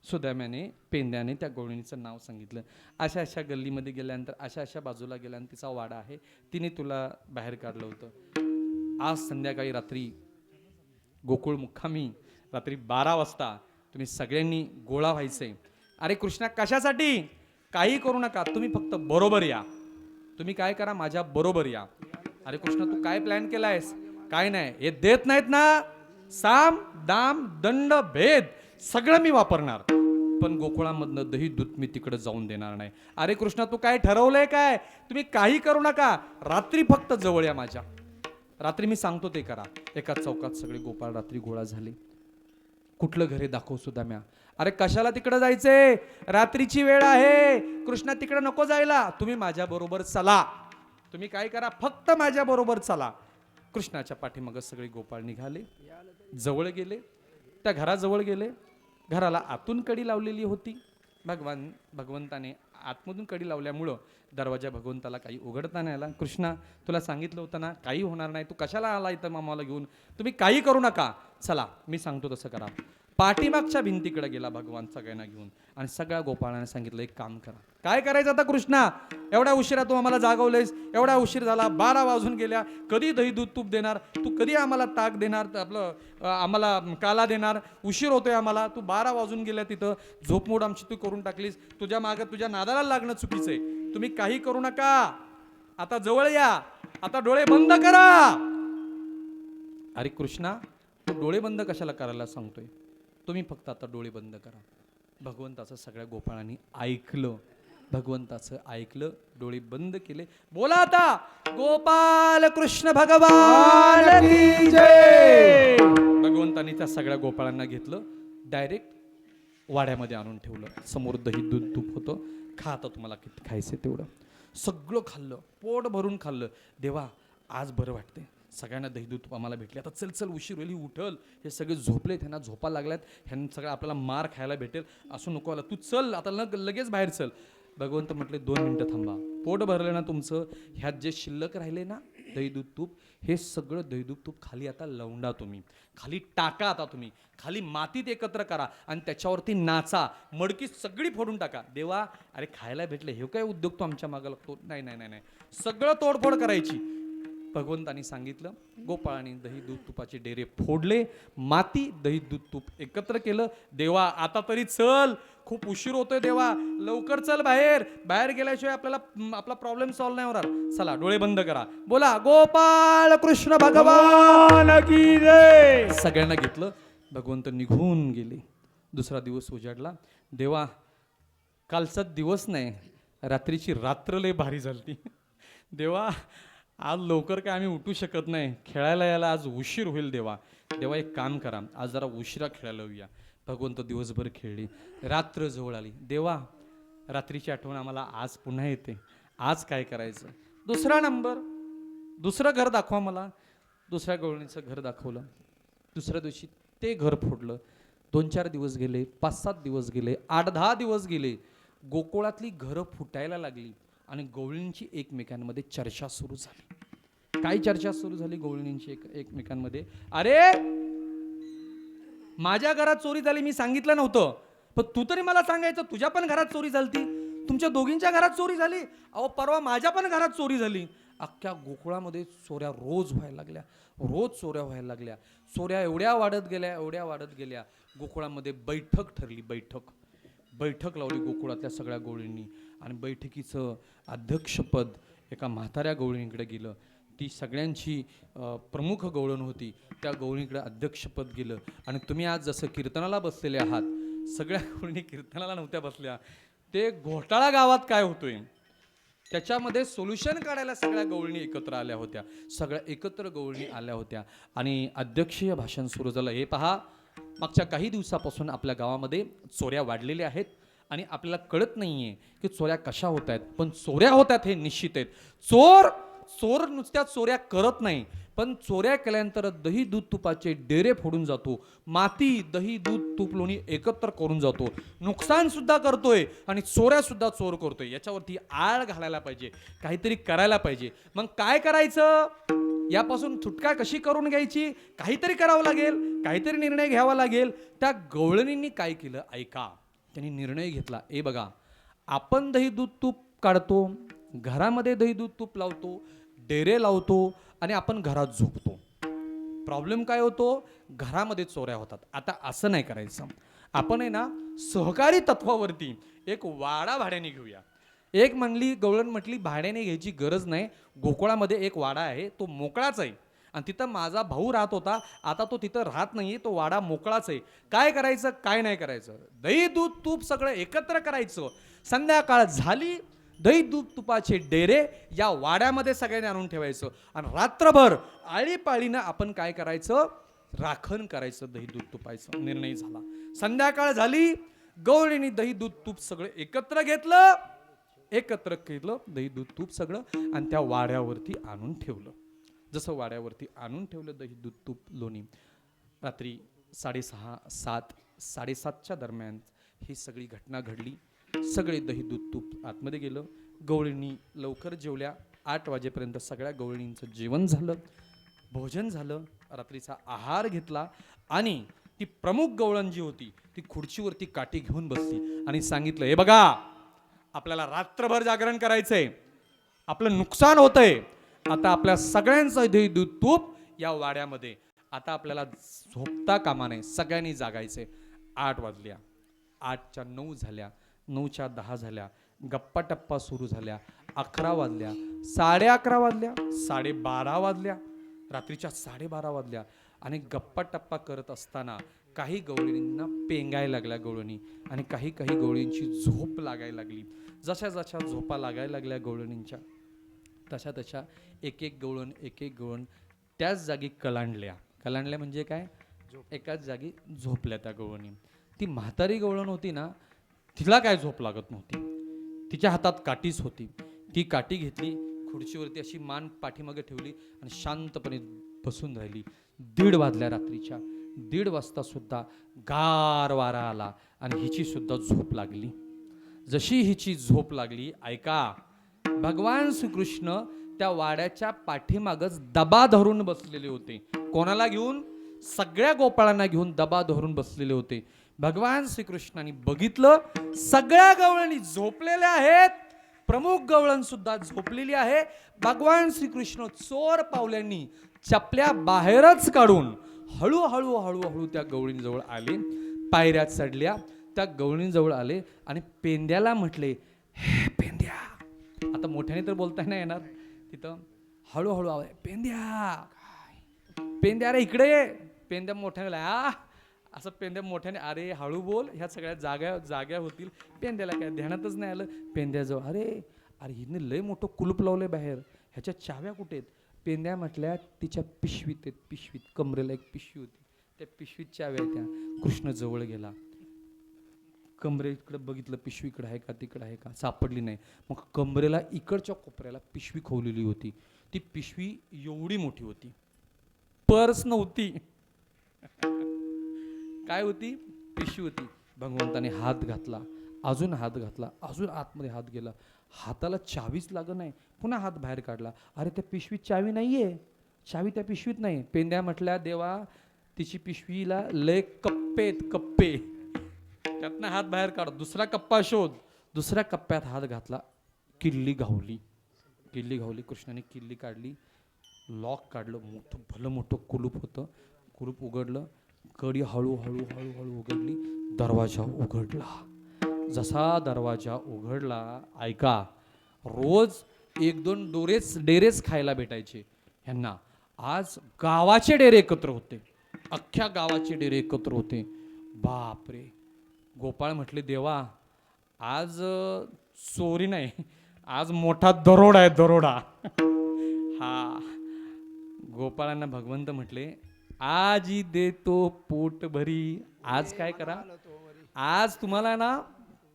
सुदाम्याने पेंद्याने त्या गवळणीचं नाव सांगितलं. अशा अशा गल्लीमध्ये गेल्यानंतर, अशा अशा बाजूला गेल्यानंतर तिचा वाडा आहे, तिने तुला बाहेर काढलं होतं. आज संध्याकाळी रात्री गोकुळ मुक्कामी रात्री 12 वाजता तुम्ही सगळ्यांनी गोळा व्हायचंय. अरे कृष्णा कशासाठी? काही करू नका, तुम्ही फक्त बरोबर या. तुम्ही काय करा, माझ्या बरोबर या. अरे कृष्णा तू काय प्लॅन केलायस? काय नाही, हे देत नाहीत ना, साम दाम दंड भेद सगळं मी वापरणार, पण गोकुळामधनं दही दूध मी तिकडे जाऊन देणार नाही. अरे कृष्णा तू काय ठरवलंय काय? तुम्ही काही करू नका, रात्री फक्त जवळ या माझ्या, रात्री मी सांगतो ते करा. एका चौकात सगळे गोपाळ रात्री गोळा झाले. कुठलं घरे दाखव सुदाम्या. अरे कशाला तिकडे जायचंय, रात्रीची वेळ आहे. कृष्णा तिकडे नको जायला, तुम्ही माझ्या बरोबर चला. तुम्ही काय करा, फक्त माझ्या बरोबर चला. कृष्णाच्या पाठीमागे सगळे गोपाळ निघाले, जवळ गेले, त्या घराजवळ गेले. घराला आतून कडी लावलेली होती. भगवंताने आतमधून कडी लावल्यामुळं दरवाजा भगवंताला काही उघडता नाही आला. कृष्णा तुला सांगितलं होतं ना काही होणार नाही, तू कशाला आला इथं मामाला घेऊन? तुम्ही काही करू नका, चला मी सांगतो तसं करा. पाठीमागच्या भिंतीकडे गेला भगवान सगळ्यांना घेऊन आणि सगळ्या गोपाळांना सांगितलं, एक काम करा. काय करायचं आता कृष्णा? एवढ्या उशिरा तू आम्हाला जागवलेस, एवढा उशीर झाला, 12 वाजून गेल्या, कधी दही दूध तूप देणार तू? कधी आम्हाला ताक देणार, आपलं आम्हाला काला देणार? उशीर होतोय आम्हाला, तू 12 वाजून गेल्या, तिथं झोपमोड आमची तू करून टाकलीस. तुझ्या मागं तुझ्या नादाला लागणं चुकीचं आहे. तुम्ही काही करू नका, आता जवळ या, आता डोळे बंद करा. अरे कृष्णा तू डोळे बंद कशाला करायला सांगतोय? तुम्ही फक्त आता डोळे बंद करा. भगवंताचं सगळ्या गोपाळांनी ऐकलं, भगवंताचं ऐकलं, डोळे बंद केले. बोला आता, गोपाल कृष्ण भगवान की जय. भगवंतानी त्या सगळ्या गोपाळांना घेतलं, डायरेक्ट वाड्यामध्ये आणून ठेवलं. समोर दही दूध तूप होतं, खा आता तुम्हाला किती खायचं तेवढं. सगळं खाल्लं, पोट भरून खाल्लं. देवा आज बरं वाटतंय, सगळ्यांना दही दूध आम्हाला भेटले. आता चल चल उशीर होईल, उठल, हे सगळे झोपले, त्यांना झोपा लागल्यात, ह्यांना सगळं आपल्याला मार खायला भेटेल, असं नको आला, तू चल आता लगेच बाहेर चल. भगवंत म्हटले 2 मिनिटं थांबा, पोट भरलं ना तुमचं, ह्यात जे शिल्लक राहिले ना दही दूध तूप, हे सगळं दही दूध तूप खाली आता लवंडा, तुम्ही खाली टाका, आता तुम्ही खाली मातीत एकत्र करा आणि त्याच्यावरती नाचा, मडकी सगळी फोडून टाका. देवा अरे खायला भेटले, हे काय उद्योग तो आमच्या मागे लागतो? नाही नाही नाही नाही, सगळं तोडफोड करायची. भगवंतानी सांगितलं. गोपाळाने दही दूध तुपाचे डेरे फोडले, माती दही दूध तूप एकत्र केलं. देवा आता तरी चल, खूप उशीर होतोय देवा, लवकर चल बाहेर. बाहेर गेल्याशिवाय आपल्याला आपला प्रॉब्लेम सॉल्व्ह नाही होणार. चला डोळे बंद करा, बोला गोपाळ कृष्ण भगवान की जय. सगळ्यांना घेतलं, भगवंत निघून गेले. दुसरा दिवस उजाडला. देवा कालचा दिवस नाही, रात्रीची रात्र लय भारी झाली. देवा आज लवकर काय आम्ही उठू शकत नाही, खेळायला यायला आज उशीर होईल. देवा देवा एक काम करा, आज जरा उशिरा खेळायला येऊया. भगवंत दिवसभर खेळली, रात्र जवळ आली. देवा रात्रीची आठवण आम्हाला आज पुन्हा येते, आज काय करायचं? दुसरा नंबर, दुसरं घर दाखवा मला. दुसऱ्या गवळणीचं घर दाखवलं. दुसऱ्या दिवशी ते घर फोडलं. 2-4 दिवस गेले, 5-7 दिवस गेले, 8-10 दिवस गेले. गोकुळातली घरं फुटायला लागली आणि गवळणींची एकमेकांमध्ये चर्चा सुरू झाली. काय चर्चा सुरू झाली गवळणींची एकमेकांमध्ये? अरे माझ्या घरात चोरी झाली, मी सांगितलं नव्हतं, पण तू तरी मला सांगायचं. तुझ्या पण घरात चोरी झाली, तुमच्या दोघींच्या घरात चोरी झाली. अहो परवा माझ्या पण घरात चोरी झाली. अख्ख्या गोकुळामध्ये चोऱ्या रोज व्हायला लागल्या, रोज चोऱ्या व्हायला लागल्या. चोऱ्या एवढ्या वाढत गेल्या, एवढ्या वाढत गेल्या. गोकुळामध्ये बैठक ठरली. बैठक लावली गोकुळातल्या सगळ्या गवळींनी आणि बैठकीचं अध्यक्षपद एका म्हाताऱ्या गवळींकडे गेलं. ती सगळ्यांची प्रमुख गवळण होती, त्या गवळींकडे अध्यक्षपद गेलं. आणि तुम्ही आज जसं कीर्तनाला बसलेले आहात, सगळ्या गवळणी कीर्तनाला नव्हत्या बसल्या. ते घोटाळा गावात काय होतोय त्याच्यामध्ये सोल्युशन काढायला सगळ्या गवळणी एकत्र आल्या होत्या. सगळ्या एकत्र गवळणी आल्या होत्या आणि अध्यक्षीय भाषण सुरू झालं. हे पहा, मागच्या काही दिवसापासून आपल्या गावामध्ये चोऱ्या वाढलेल्या आहेत आणि आपल्याला कळत नाहीये की चोऱ्या कशा होत आहेत, पण चोऱ्या होत आहेत हे निश्चित आहेत. चोर नुसत्या चोऱ्या करत नाही, पण चोऱ्या केल्यानंतर दही दूध तुपाचे डेरे फोडून जातो, माती दही दूध तूप लोणी एकत्र करून जातो, नुकसान सुद्धा करतोय आणि चोऱ्या सुद्धा चोर करतोय. याच्यावरती आळ घालायला पाहिजे, काहीतरी करायला पाहिजे. मग काय करायचं? यापासून सुटका कशी करून घ्यायची? काहीतरी करावं लागेल, काहीतरी निर्णय घ्यावा लागेल. त्या गवळणींनी काय केलं ऐका, त्यांनी निर्णय घेतला. ए बघा, आपण दही दूध तूप काढतो, घरामध्ये दही दूध तूप लावतो, डेरे लावतो आणि आपण घरात झोपतो. प्रॉब्लेम काय होतो? घरामध्ये चोऱ्या होतात. आता असं नाही करायचं. आपण आहे ना सहकारी तत्वावरती एक वाडा भाड्याने घेऊया. एक गवळण म्हटली भाड्याने घ्यायची गरज नाही, गोकुळामध्ये एक वाडा आहे, तो मोकळाच आहे आणि तिथं माझा भाऊ राहत होता, आता तो तिथं राहत नाहीये, तो वाडा मोकळाच आहे. काय करायचं काय नाही करायचं? दही दूध तूप सगळं एकत्र करायचं. संध्याकाळ झाली, दही दूध तुपाचे डेरे या वाड्यामध्ये सगळ्यांनी आणून ठेवायचं आणि रात्रभर आळीपाळीनं आपण काय करायचं? राखण करायचं दही दूध तुपायचं. निर्णय झाला. संध्याकाळ झाली, गवळीने दही दूध तूप सगळं एकत्र केलं दही दूध तूप सगळं आणि त्या वाड्यावरती आणून ठेवलं. जसं वाड्यावरती आणून ठेवलं दही दूध तूप लोणी, रात्री 6:30, 7, 7:30च्या दरम्यान ही सगळी घटना घडली. सगळे दही दूध तूप आतमध्ये गेलं. गवळींनी लवकर जेवल्या. 8 वाजेपर्यंत सगळ्या गवळींचं जेवण झालं, भोजन झालं, रात्रीचा आहार घेतला आणि ती प्रमुख गवळण जी होती ती खुर्चीवरती काठी घेऊन बसली आणि सांगितलं, हे बघा, आपल्याला रात्रभर जागरण करायचंय, आपलं नुकसान होतंय. आता आपल्या सगळ्यांचं दही दूध तूप या वाड्यामध्ये, आता आपल्याला झोपता कामा नये, सगळ्यांनी जागायचंय. 8 वाजल्या, 8च्या 9 झाल्या, 9च्या 10 झाल्या, गप्पा टप्पा सुरू झाल्या. 11 वाजल्या, 11:30 वाजल्या, 12:30 वाजल्या, रात्रीच्या 12:30 वाजल्या आणि गप्पा टप्पा करत असताना काही गवळींना पेंगायला लागल्या गवळणी आणि काही गवळींची झोप लागायला लागली. जशा झोपा लागायला लागल्या गवळणींच्या, तशा एक गवळण त्याच जागी कलांडल्या म्हणजे काय? एकाच जागी झोपल्या त्या गवळणी. ती म्हातारी गवळण होती ना, तिला काय झोप लागत नव्हती. तिच्या हातात काठीच होती. ती काठी घेतली, खुर्चीवरती अशी मान पाठीमागे ठेवली आणि शांतपणे बसून राहिली. 1:30 वाजल्या रात्रीच्या. 1:30 वाजता सुद्धा गार वारा आला आणि हिची सुद्धा झोप लागली. जशी हिची झोप लागली, ऐका, भगवान श्रीकृष्ण त्या वाड्याच्या पाठीमागच दबा धरून बसलेले होते. कोणाला घेऊन? सगळ्या गोपाळांना घेऊन दबा धरून बसलेले होते. भगवान श्रीकृष्णाने बघितलं, सगळ्या गवळणी झोपलेल्या आहेत, प्रमुख गवळण सुद्धा झोपलेली आहे. भगवान श्रीकृष्ण चोर पावलांनी चपल्या बाहेरच काढून हळूहळू हळूहळू त्या गवळणीजवळ आले. पायऱ्या चढल्या, त्या गवळणीजवळ आले आणि पेंद्याला म्हटले, हे पेंद्या. आता मोठ्याने तर बोलता नाही येणार तिथं. हळूहळू आवाज, पेंद्या पेंद्या रे इकडे ये. पेंद्या मोठ्याने असं पेंद्या मोठ्याने, अरे हळू बोल, ह्या सगळ्या जाग्या होतील. पेंद्याला काय ध्यानातच नाही आलं. पेंद्याजवळ, अरे अरे हिने लय मोठं कुलूप लावलंय बाहेर, ह्याच्या चाव्या कुठे आहेत? पेंद्या म्हटल्या, तिच्या पिशवीत आहेत. पिशवीत कमरेला एक पिशवी होती, त्या पिशवीत चाव्या त्या. कृष्ण जवळ गेला, कमरेकडे बघितलं, पिशवीकडे आहे का, तिकडे आहे का, सापडली नाही. मग कमरेला इकडच्या कोपऱ्याला पिशवी खवलेली होती. ती पिशवी एवढी मोठी होती, पर्स नव्हती. काय होती? पिशवी होती. भगवंताने हात घातला, अजून हात घातला, अजून आतमध्ये हात गेला, हाताला चावीच लागत नाही. पुन्हा हात बाहेर काढला, अरे त्या पिशवीत चावी नाहीये, चावी त्या पिशवीत नाही. पेंद्या म्हटल्या, देवा तिची पिशवीला लय कप्पे, त्यातनं हात बाहेर काढ, दुसरा कप्पा शोध. दुसऱ्या कप्प्यात हात घातला, किल्ली घावली. कृष्णाने किल्ली काढली, लॉक काढलं, भलं मोठं कुलूप होतं. कुलूप उघडलं, कडी हळूहळू उघडली, दरवाजा उघडला. जसा दरवाजा उघडला, ऐका, रोज 1-2 डेरेच खायला भेटायचे ह्यांना. आज गावाचे डेरे एकत्र होते, अख्ख्या गावाचे डेरे एकत्र होते. बापरे. गोपाळ म्हटले, देवा आज चोरी नाही, आज मोठा दरोडा आहे, दरोडा. हा. गोपाळांना भगवंत म्हटले, आज ही देतो पोट भरी. आज काय करा, आज तुम्हाला ना,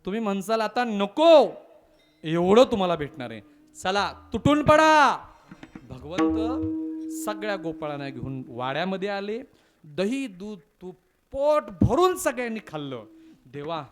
तुम्ही म्हणसाल आता नको, एवढं तुम्हाला भेटणार आहे, चला तुटून पडा. भगवंत सगळ्या गोपाळांना घेऊन वाड्यामध्ये आले. दही दूध तूप पोट भरून सगळ्यांनी खाल्लं. देवा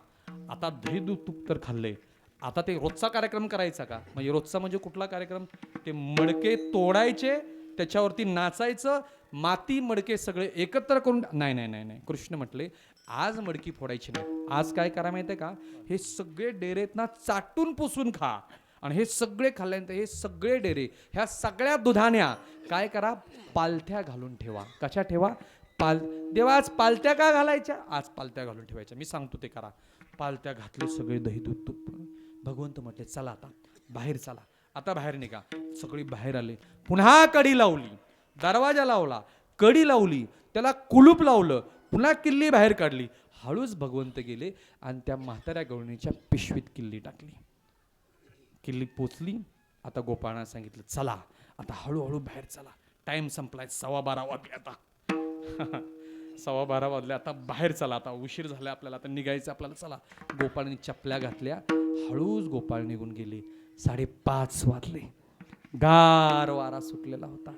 आता दही दूध तूप तर खाल्ले, आता ते रोजचा कार्यक्रम करायचा का? म्हणजे रोजचा म्हणजे कुठला कार्यक्रम? ते मडके तोडायचे, त्याच्यावरती नाचायचं, माती मडके सगळे एकत्र करून. नाही. कृष्ण म्हटले, आज मडकी फोडायची नाही. आज काय करा माहिती आहे का, हे सगळे डेरेत ना चाटून पुसून खा. आणि हे सगळे खाल्ल्यानंतर हे सगळे डेरे, ह्या सगळ्या दुधाण्या काय करा, पालथ्या घालून ठेवा. कशा ठेवा? देवा आज पालत्या का घालायच्या? आज पालत्या घालून ठेवायच्या. मी सांगतो ते करा. पालत्या घातले सगळे, दही दूध तूप. भगवंत म्हटले, चला आता बाहेर चला. आता बाहेर निघा. सगळी बाहेर आले. पुन्हा कडी लावली, दरवाजा लावला, कडी लावली, त्याला कुलूप लावलं, पुन्हा किल्ली बाहेर काढली. हळूच भगवंत गेले आणि त्या म्हाताऱ्या गवळणीच्या पिशवीत किल्ली टाकली. किल्ली पोचली. आता गोपाळांना सांगितलं, चला आता हळूहळू बाहेर चला, टाइम संपलाय, 12:15 वाजले आता. 12:15 वाजले, आता बाहेर चला, आता उशीर झाला आपल्याला, आता निघायचं आपल्याला, चला. गोपाळांनी चपल्या घातल्या, हळूच गोपाळ निघून गेले. 5:30 वाजले. गार वारा सुटलेला होता.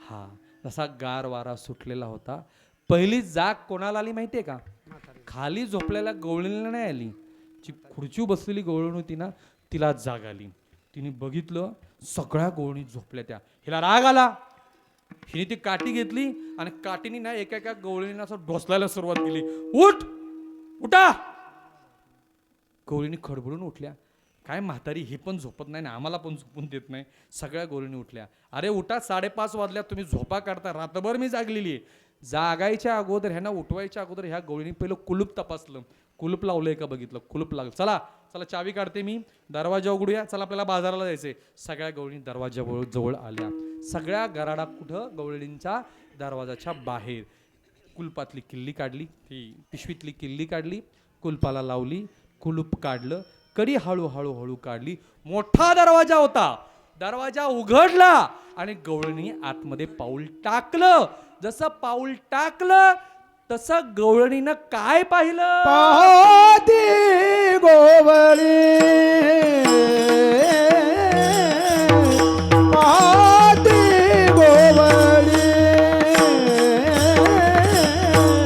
हा, जसा गार वारा सुटलेला होता, पहिली जाग कोणाला आली माहितीये का? खाली झोपलेल्या गवळणीला नाही आली. जी खुर्ची बसलेली गवळण होती ना, तिला जाग आली. तिने बघितलं, सगळ्या गवळणी झोपल्या त्या. हिला राग आला. हिने ती काठी घेतली आणि काठीने ना एका गवळणीला असं ढोसलायला सुरुवात केली. उठा. गवळणी खडबडून उठल्या. काय म्हातारी, ही पण झोपत नाही ना, आम्हाला पण झोपून देत नाही. सगळ्या गवळणी उठल्या. अरे उठा, 5:30 वाजल्या, तुम्ही झोपा काढता, रात्रभर मी जागलेली आहे. जागायच्या अगोदर, ह्यांना उठवायच्या अगोदर ह्या गवळणी पहिलं कुलूप तपासलं. कुलूप लावलंय का बघितलं. कुलूप लागलं. चला चावी काढते मी, दरवाजा उघडूया, चला आपल्याला बाजाराला जायचंय. सगळ्या गवळणी दरवाजा जवळ आल्या. सगळ्या गराडा कुठं? गवळणींच्या दरवाजाच्या बाहेर. कुलपातली किल्ली काढली, ती पिशवीतली किल्ली काढली, कुलपाला लावली, कुलूप काढलं, कडी हळूहळू काढली. मोठा दरवाजा होता. दरवाजा उघडला आणि गवळणी आतमध्ये पाऊल टाकलं. जसं पाऊल टाकलं तसं गवळणीनं काय पाहिलं? पाहती गोवळी, पाहती गोवळी,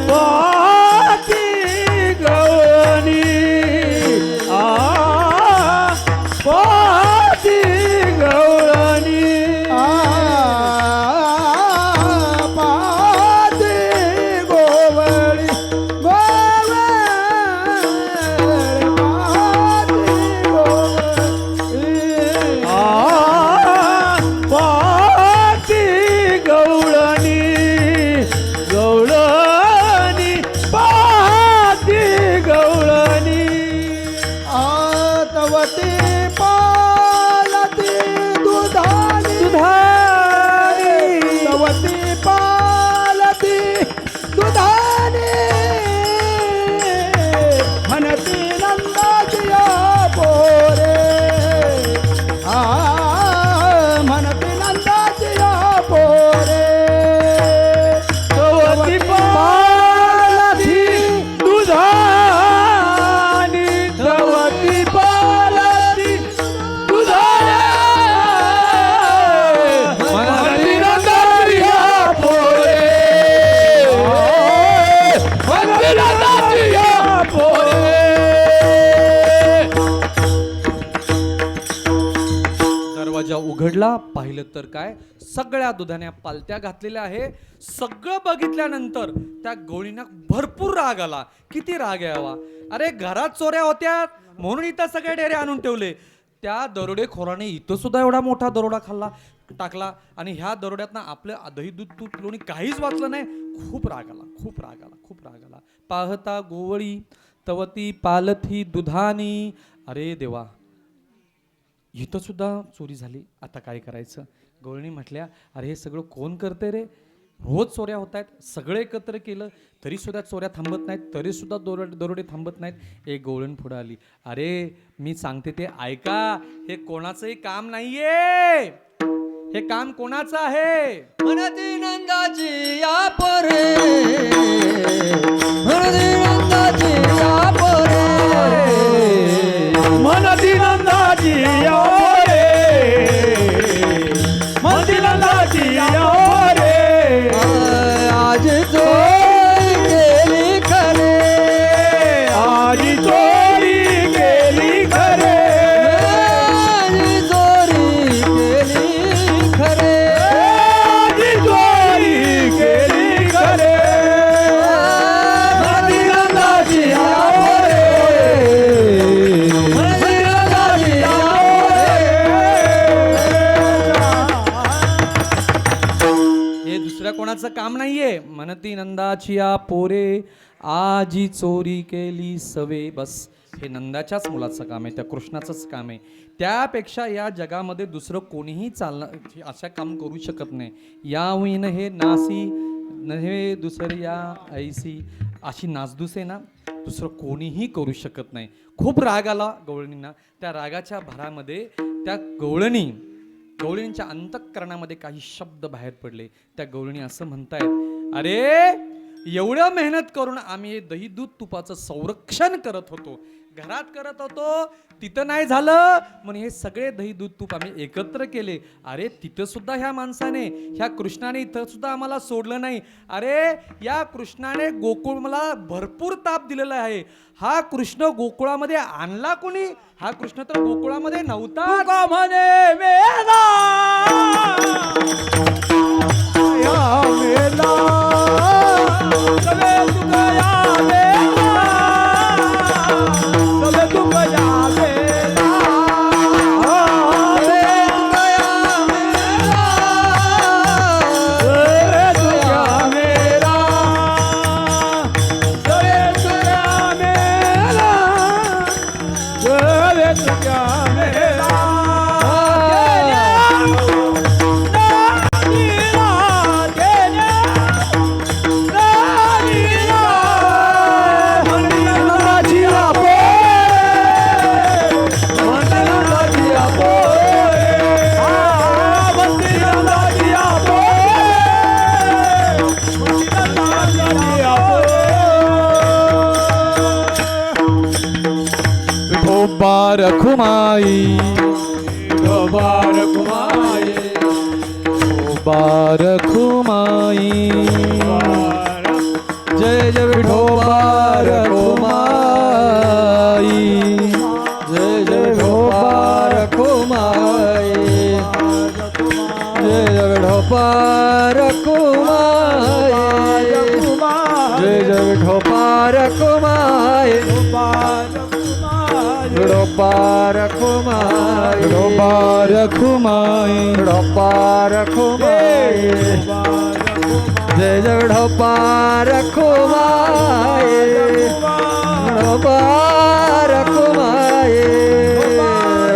पाहती गवळणी, पाहती गवळणी, उघडला, पाहिलं तर काय सगळ्या दुधाण्या पालत्या घातलेल्या आहे. सगळं बघितल्यानंतर त्या गवळींना भरपूर राग आला. किती राग यावा, अरे घरात चोऱ्या होत्या म्हणून इथं सगळे डेरे आणून ठेवले. त्या दरोडेखोराने इथं सुद्धा एवढा मोठा दरोडा टाकला आणि ह्या दरोड्यातनं आपलं दही दूध तूप लोणी काहीच वाचलं नाही. खूप राग आला, खूप राग आला, खूप राग आला. पाहता गोवळी तवती पालथी दुधानी. अरे देवा, इथं सुद्धा चोरी झाली, आता काय करायचं. गवळणी म्हटल्या, अरे हे सगळं कोण करते रे, रोज चोऱ्या होत आहेत, सगळे एकत्र केलं तरी सुद्धा चोऱ्या थांबत नाहीत, तरी सुद्धा दरोडे थांबत नाहीत. एक गवळण पुढे आली, अरे मी सांगते ते ऐका, हे कोणाचंही काम नाहीये, हे काम कोणाचं आहे. मनती नंदाची या पोरे, मनती नंदाची या पोरे, मनती नंदाची या रे, मनती नंदाची या रे. आज चोरी केली खरे, आज चोरी केली खरे, आज चोरी केली खरे, आज चोरी केली खरे. मनती नंदाची या रे, मनती नंदाची या हे दुसऱ्या कोणाचं काम नाहीये. म्हणती नंदाची या पोरे, आजी चोरी केली सवे. बस हे नंदाच्याच मुलाचं काम आहे, त्या कृष्णाचंच काम आहे. त्यापेक्षा या जगामध्ये दुसरं कोणीही चालणार अशा काम करू शकत नाही. यावीन हे नासी नव्हे दुसऱ्या ऐसी, अशी नासधूस आहे ना दुसरं कोणीही करू शकत नाही. खूप राग आला गवळणींना. त्या रागाच्या भरामध्ये त्या गवळणींच्या अंतःकरणामध्ये काही शब्द बाहेर पडले. त्या गवळणी असं म्हणतायत, अरे एवढं मेहनत करून आम्ही हे दही दूध तुपाचं संरक्षण करत होतो, घरात करत होतो, तिथं नाही झालं म्हणून हे सगळे दही दूध तूप आम्ही एकत्र केले. अरे तिथं सुद्धा ह्या माणसाने, ह्या कृष्णाने इथं सुद्धा आम्हाला सोडलं नाही. अरे या कृष्णाने गोकुळला भरपूर ताप दिलेला आहे. हा कृष्ण गोकुळामध्ये आणला कोणी, हा कृष्ण तर गोकुळामध्ये नव्हता. तुका म्हणे मेला या मेला, सगळे तुका या मेला, सगळे तुका या मेला, सगळे तुका या मेला, सगळे तुका मेला, सगळे तुका मेला, सगळे तुका मेला. रखुमाई रखुमाई रखुमाई, जय जय विठोबा रखुमाई, जय जय विठोबा रखुमाई, जय जय विठोबा रखुमाई, जय जय विठोबा रखुमाई, विठोबा रखुमाई, विठोबा रखुमाई, विठोबा रखुमाई, जय जय विठोबा रखुमाई, विठोबा रखुमाई,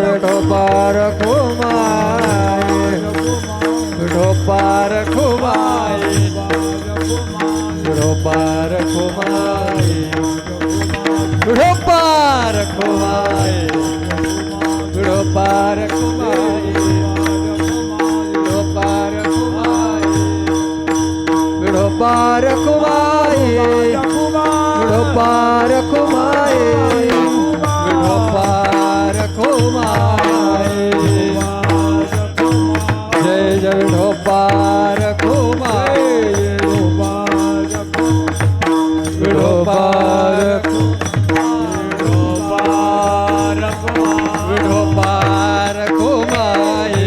विठोबा रखुमाई, विठोबा रखुमाई, विठोबा रखुमाई, विठोबा रखुमाई, विठोबा रखुमाई, विठोबा रखुमाई, विठोबा रखुमाई, विठोबा रखुमाई, विठोबा रखुमाई, जय जय विठोबा रखुमाई, विठोबा विठोबा रखुमाई,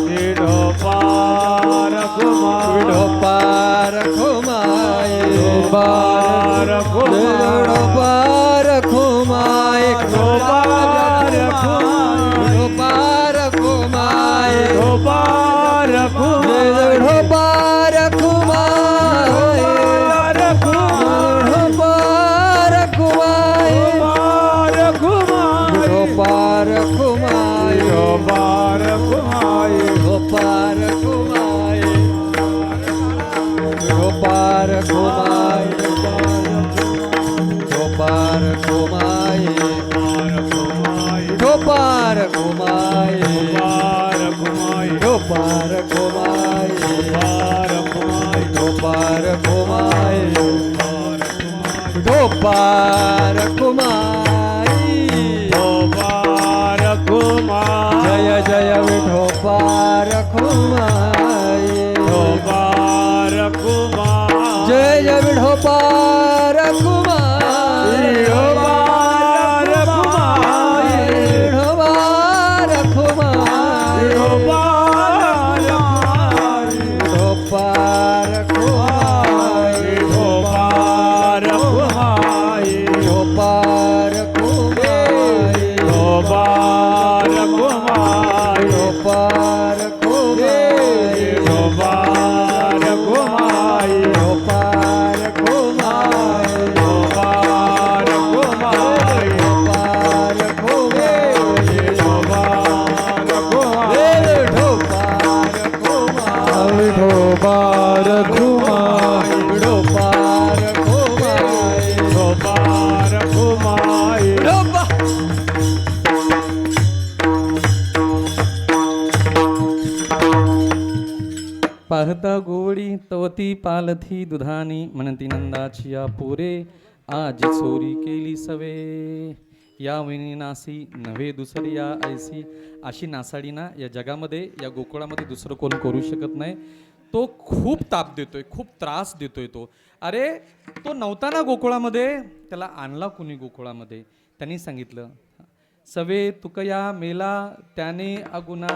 विठोबा रखुमाई विठोबा रखुमाई विठोबा रखुमाई विठोबा रखुमाई विठोबा रखुमाई विठोबा रखुमाई विठोबा रखुमाई विठोबा रखुमाई विठोबा रखुमाई विठोबा रखुमाई विठोबा रखुमाई विठोबा रखुमाई विठोबा रखुमाई विठोबा रखुमाई विठोबा रखुमाई विठोबा रखुमाई विठोबा रखुमाई जय जय विठोबा रखुमाई जय जय विठोबा रखुमाई विठोबा रखुमाई विठोबा रखुमाई विठोबा रखुमाई विठोबा रखुमाई विठोबा रखुमाई विठोबा रखुमाई विठोबा रखुमाई विठोबा रखुमाई विठोबा रखुमाई विठोबा रखुमाई विठोबा रखुमाई विठोबा रखुमाई विठोबा रखुमाई विठोबा रखुमाई विठोबा पाहता गोवडी तवती पालथी दुधानी म्हणती नंदाची या पोरे आजी चोरी केली सवे या वहिनी नासी नव्हे दुसरी या ऐसी अशी नासाडी ना या जगामध्ये या गोकुळामध्ये दुसरं कोण करू शकत नाही. तो खूप ताप देतोय, खूप त्रास देतोय तो. अरे तो नव्हता ना गोकुळामध्ये, त्याला आणला कुणी गोकुळामध्ये. त्यांनी सांगितलं सवे तुकया मेला त्याने अगुना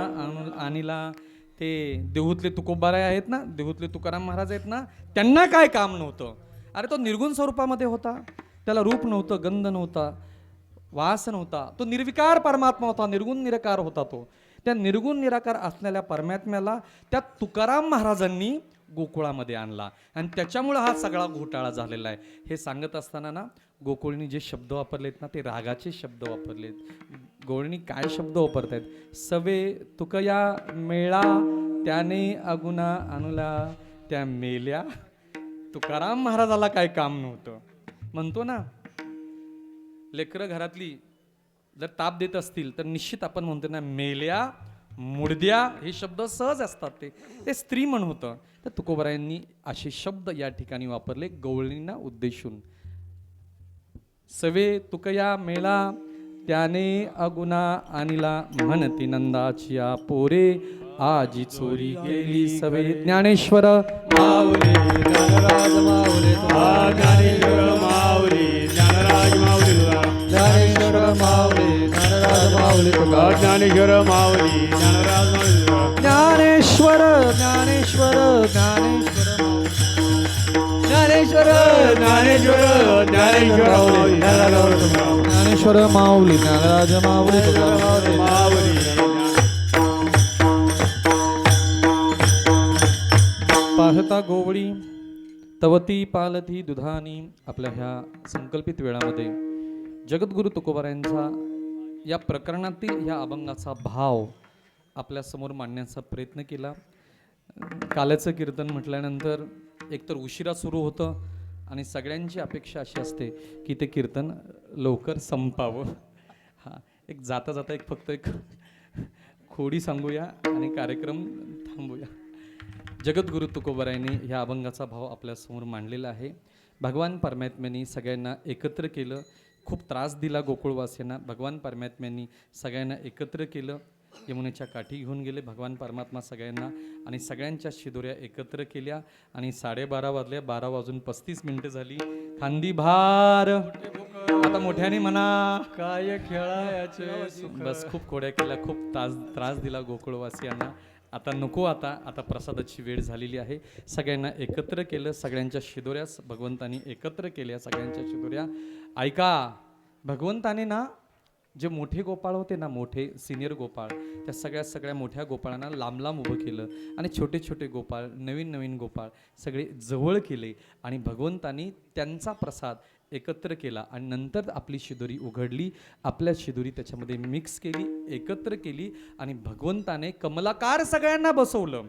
आणिला. ते देहूतले तुकोबाराय आहेत ना, देहूतले तुकाराम महाराज आहेत ना, त्यांना काय काम नव्हतं. अरे तो निर्गुण स्वरूपामध्ये होता, त्याला रूप नव्हतं, गंध नव्हता, वास नव्हता, तो निर्विकार परमात्मा होता, निर्गुण निराकार होता तो. त्या निर्गुण निराकार असलेल्या परमात्म्याला त्या तुकाराम महाराजांनी गोकुळामध्ये आणला आणि त्याच्यामुळं हा सगळा घोटाळा झालेला आहे. हे सांगत असताना ना गोकुळनी जे शब्द वापरलेत ना ते रागाचे शब्द वापरलेत. गोळणी काय शब्द वापरतायत, सवे तुकया मेळा त्याने अगुना आणला. त्या मेल्या तुकाराम महाराजाला काय काम नव्हतं. म्हणतो ना लेकरं घरातली जर ताप देत असतील तर निश्चित आपण म्हणतो ना मेल्या मुडद्या हे शब्द सहज असतात. ते स्त्री म्हण होतं. तर तुकोबारायांनी असे शब्द या ठिकाणी वापरले गवळणींना उद्देशून. सवे तुकया मेला त्याने अगुना आणिला म्हणती नंदाचिया पोरे आजी चोरी गेली सवे. ज्ञानेश्वर माऊली ज्ञानराज माऊली ज्ञानेश्वर माऊली ज्ञानराज माऊली ज्ञानेश्वर माऊली ज्ञानराज माऊली ज्ञानेश्वर माऊली ज्ञानराज माऊली ज्ञानेश्वर ज्ञानेश्वर ज्ञानेश्वर ज्ञानेश्वर ज्ञानेश्वर माऊली ज्ञानेश्वर माऊली ज्ञानराज माऊली माऊली पाहता गोवळी तवती पालथी दुधानी. आपल्या ह्या संकल्पित वेळामध्ये जगद्गुरु तुकोबारायांचा या प्रकरणातील ह्या अभंगाचा भाव आपल्या समोर मांडण्याचा प्रयत्न केला. काल्याचं कीर्तन म्हटल्यानंतर एकतर उशिरा सुरू होतं आणि सगळ्यांची अपेक्षा अशी असते की ते कीर्तन लवकर संपावं. हा एक जाता जाता फक्त एक खोडी सांगूया आणि कार्यक्रम थांबूया. जगद्गुरु तुकोबारायांनी ह्या अभंगाचा भाव आपल्यासमोर मांडलेला आहे. भगवान परमात्म्यांनी सगळ्यांना एकत्र केलं, खूप त्रास दिला गोकुळवासियांना. भगवान परमात्म्यांनी सगळ्यांना एकत्र केलं, यमुनेच्या काठी घेऊन गेले भगवान परमात्मा सगळ्यांना आणि सगळ्यांच्या शिदोऱ्या एकत्र केल्या आणि 12:30 वाजले. 12 वाजून 35 मिनिटं झाली. फांदी भार. आता मोठ्याने म्हणा. काय खेळायचे सुख. बस खूप खोड्या केल्या, खूप त्रास दिला गोकुळवासियांना. आता नको, आता प्रसादाची वेळ झालेली आहे. सगळ्यांना एकत्र केलं, सगळ्यांच्या शिदोऱ्या भगवंतानी एकत्र केल्या, सगळ्यांच्या शिदोऱ्या. ऐका, भगवंताने ना जे मोठे गोपाळ होते ना, मोठे सिनियर गोपाळ, त्या सगळ्या मोठ्या गोपाळांना लांब उभं केलं आणि छोटे छोटे गोपाळ, नवीन गोपाळ सगळे जवळ केले आणि भगवंतानी त्यांचा प्रसाद एकत्र केला आणि नंतर आपली शिदोरी उघडली, आपल्या शिदोरी त्याच्यामध्ये मिक्स केली, एकत्र केली आणि भगवंताने कमलाकार सगळ्यांना बसवलं.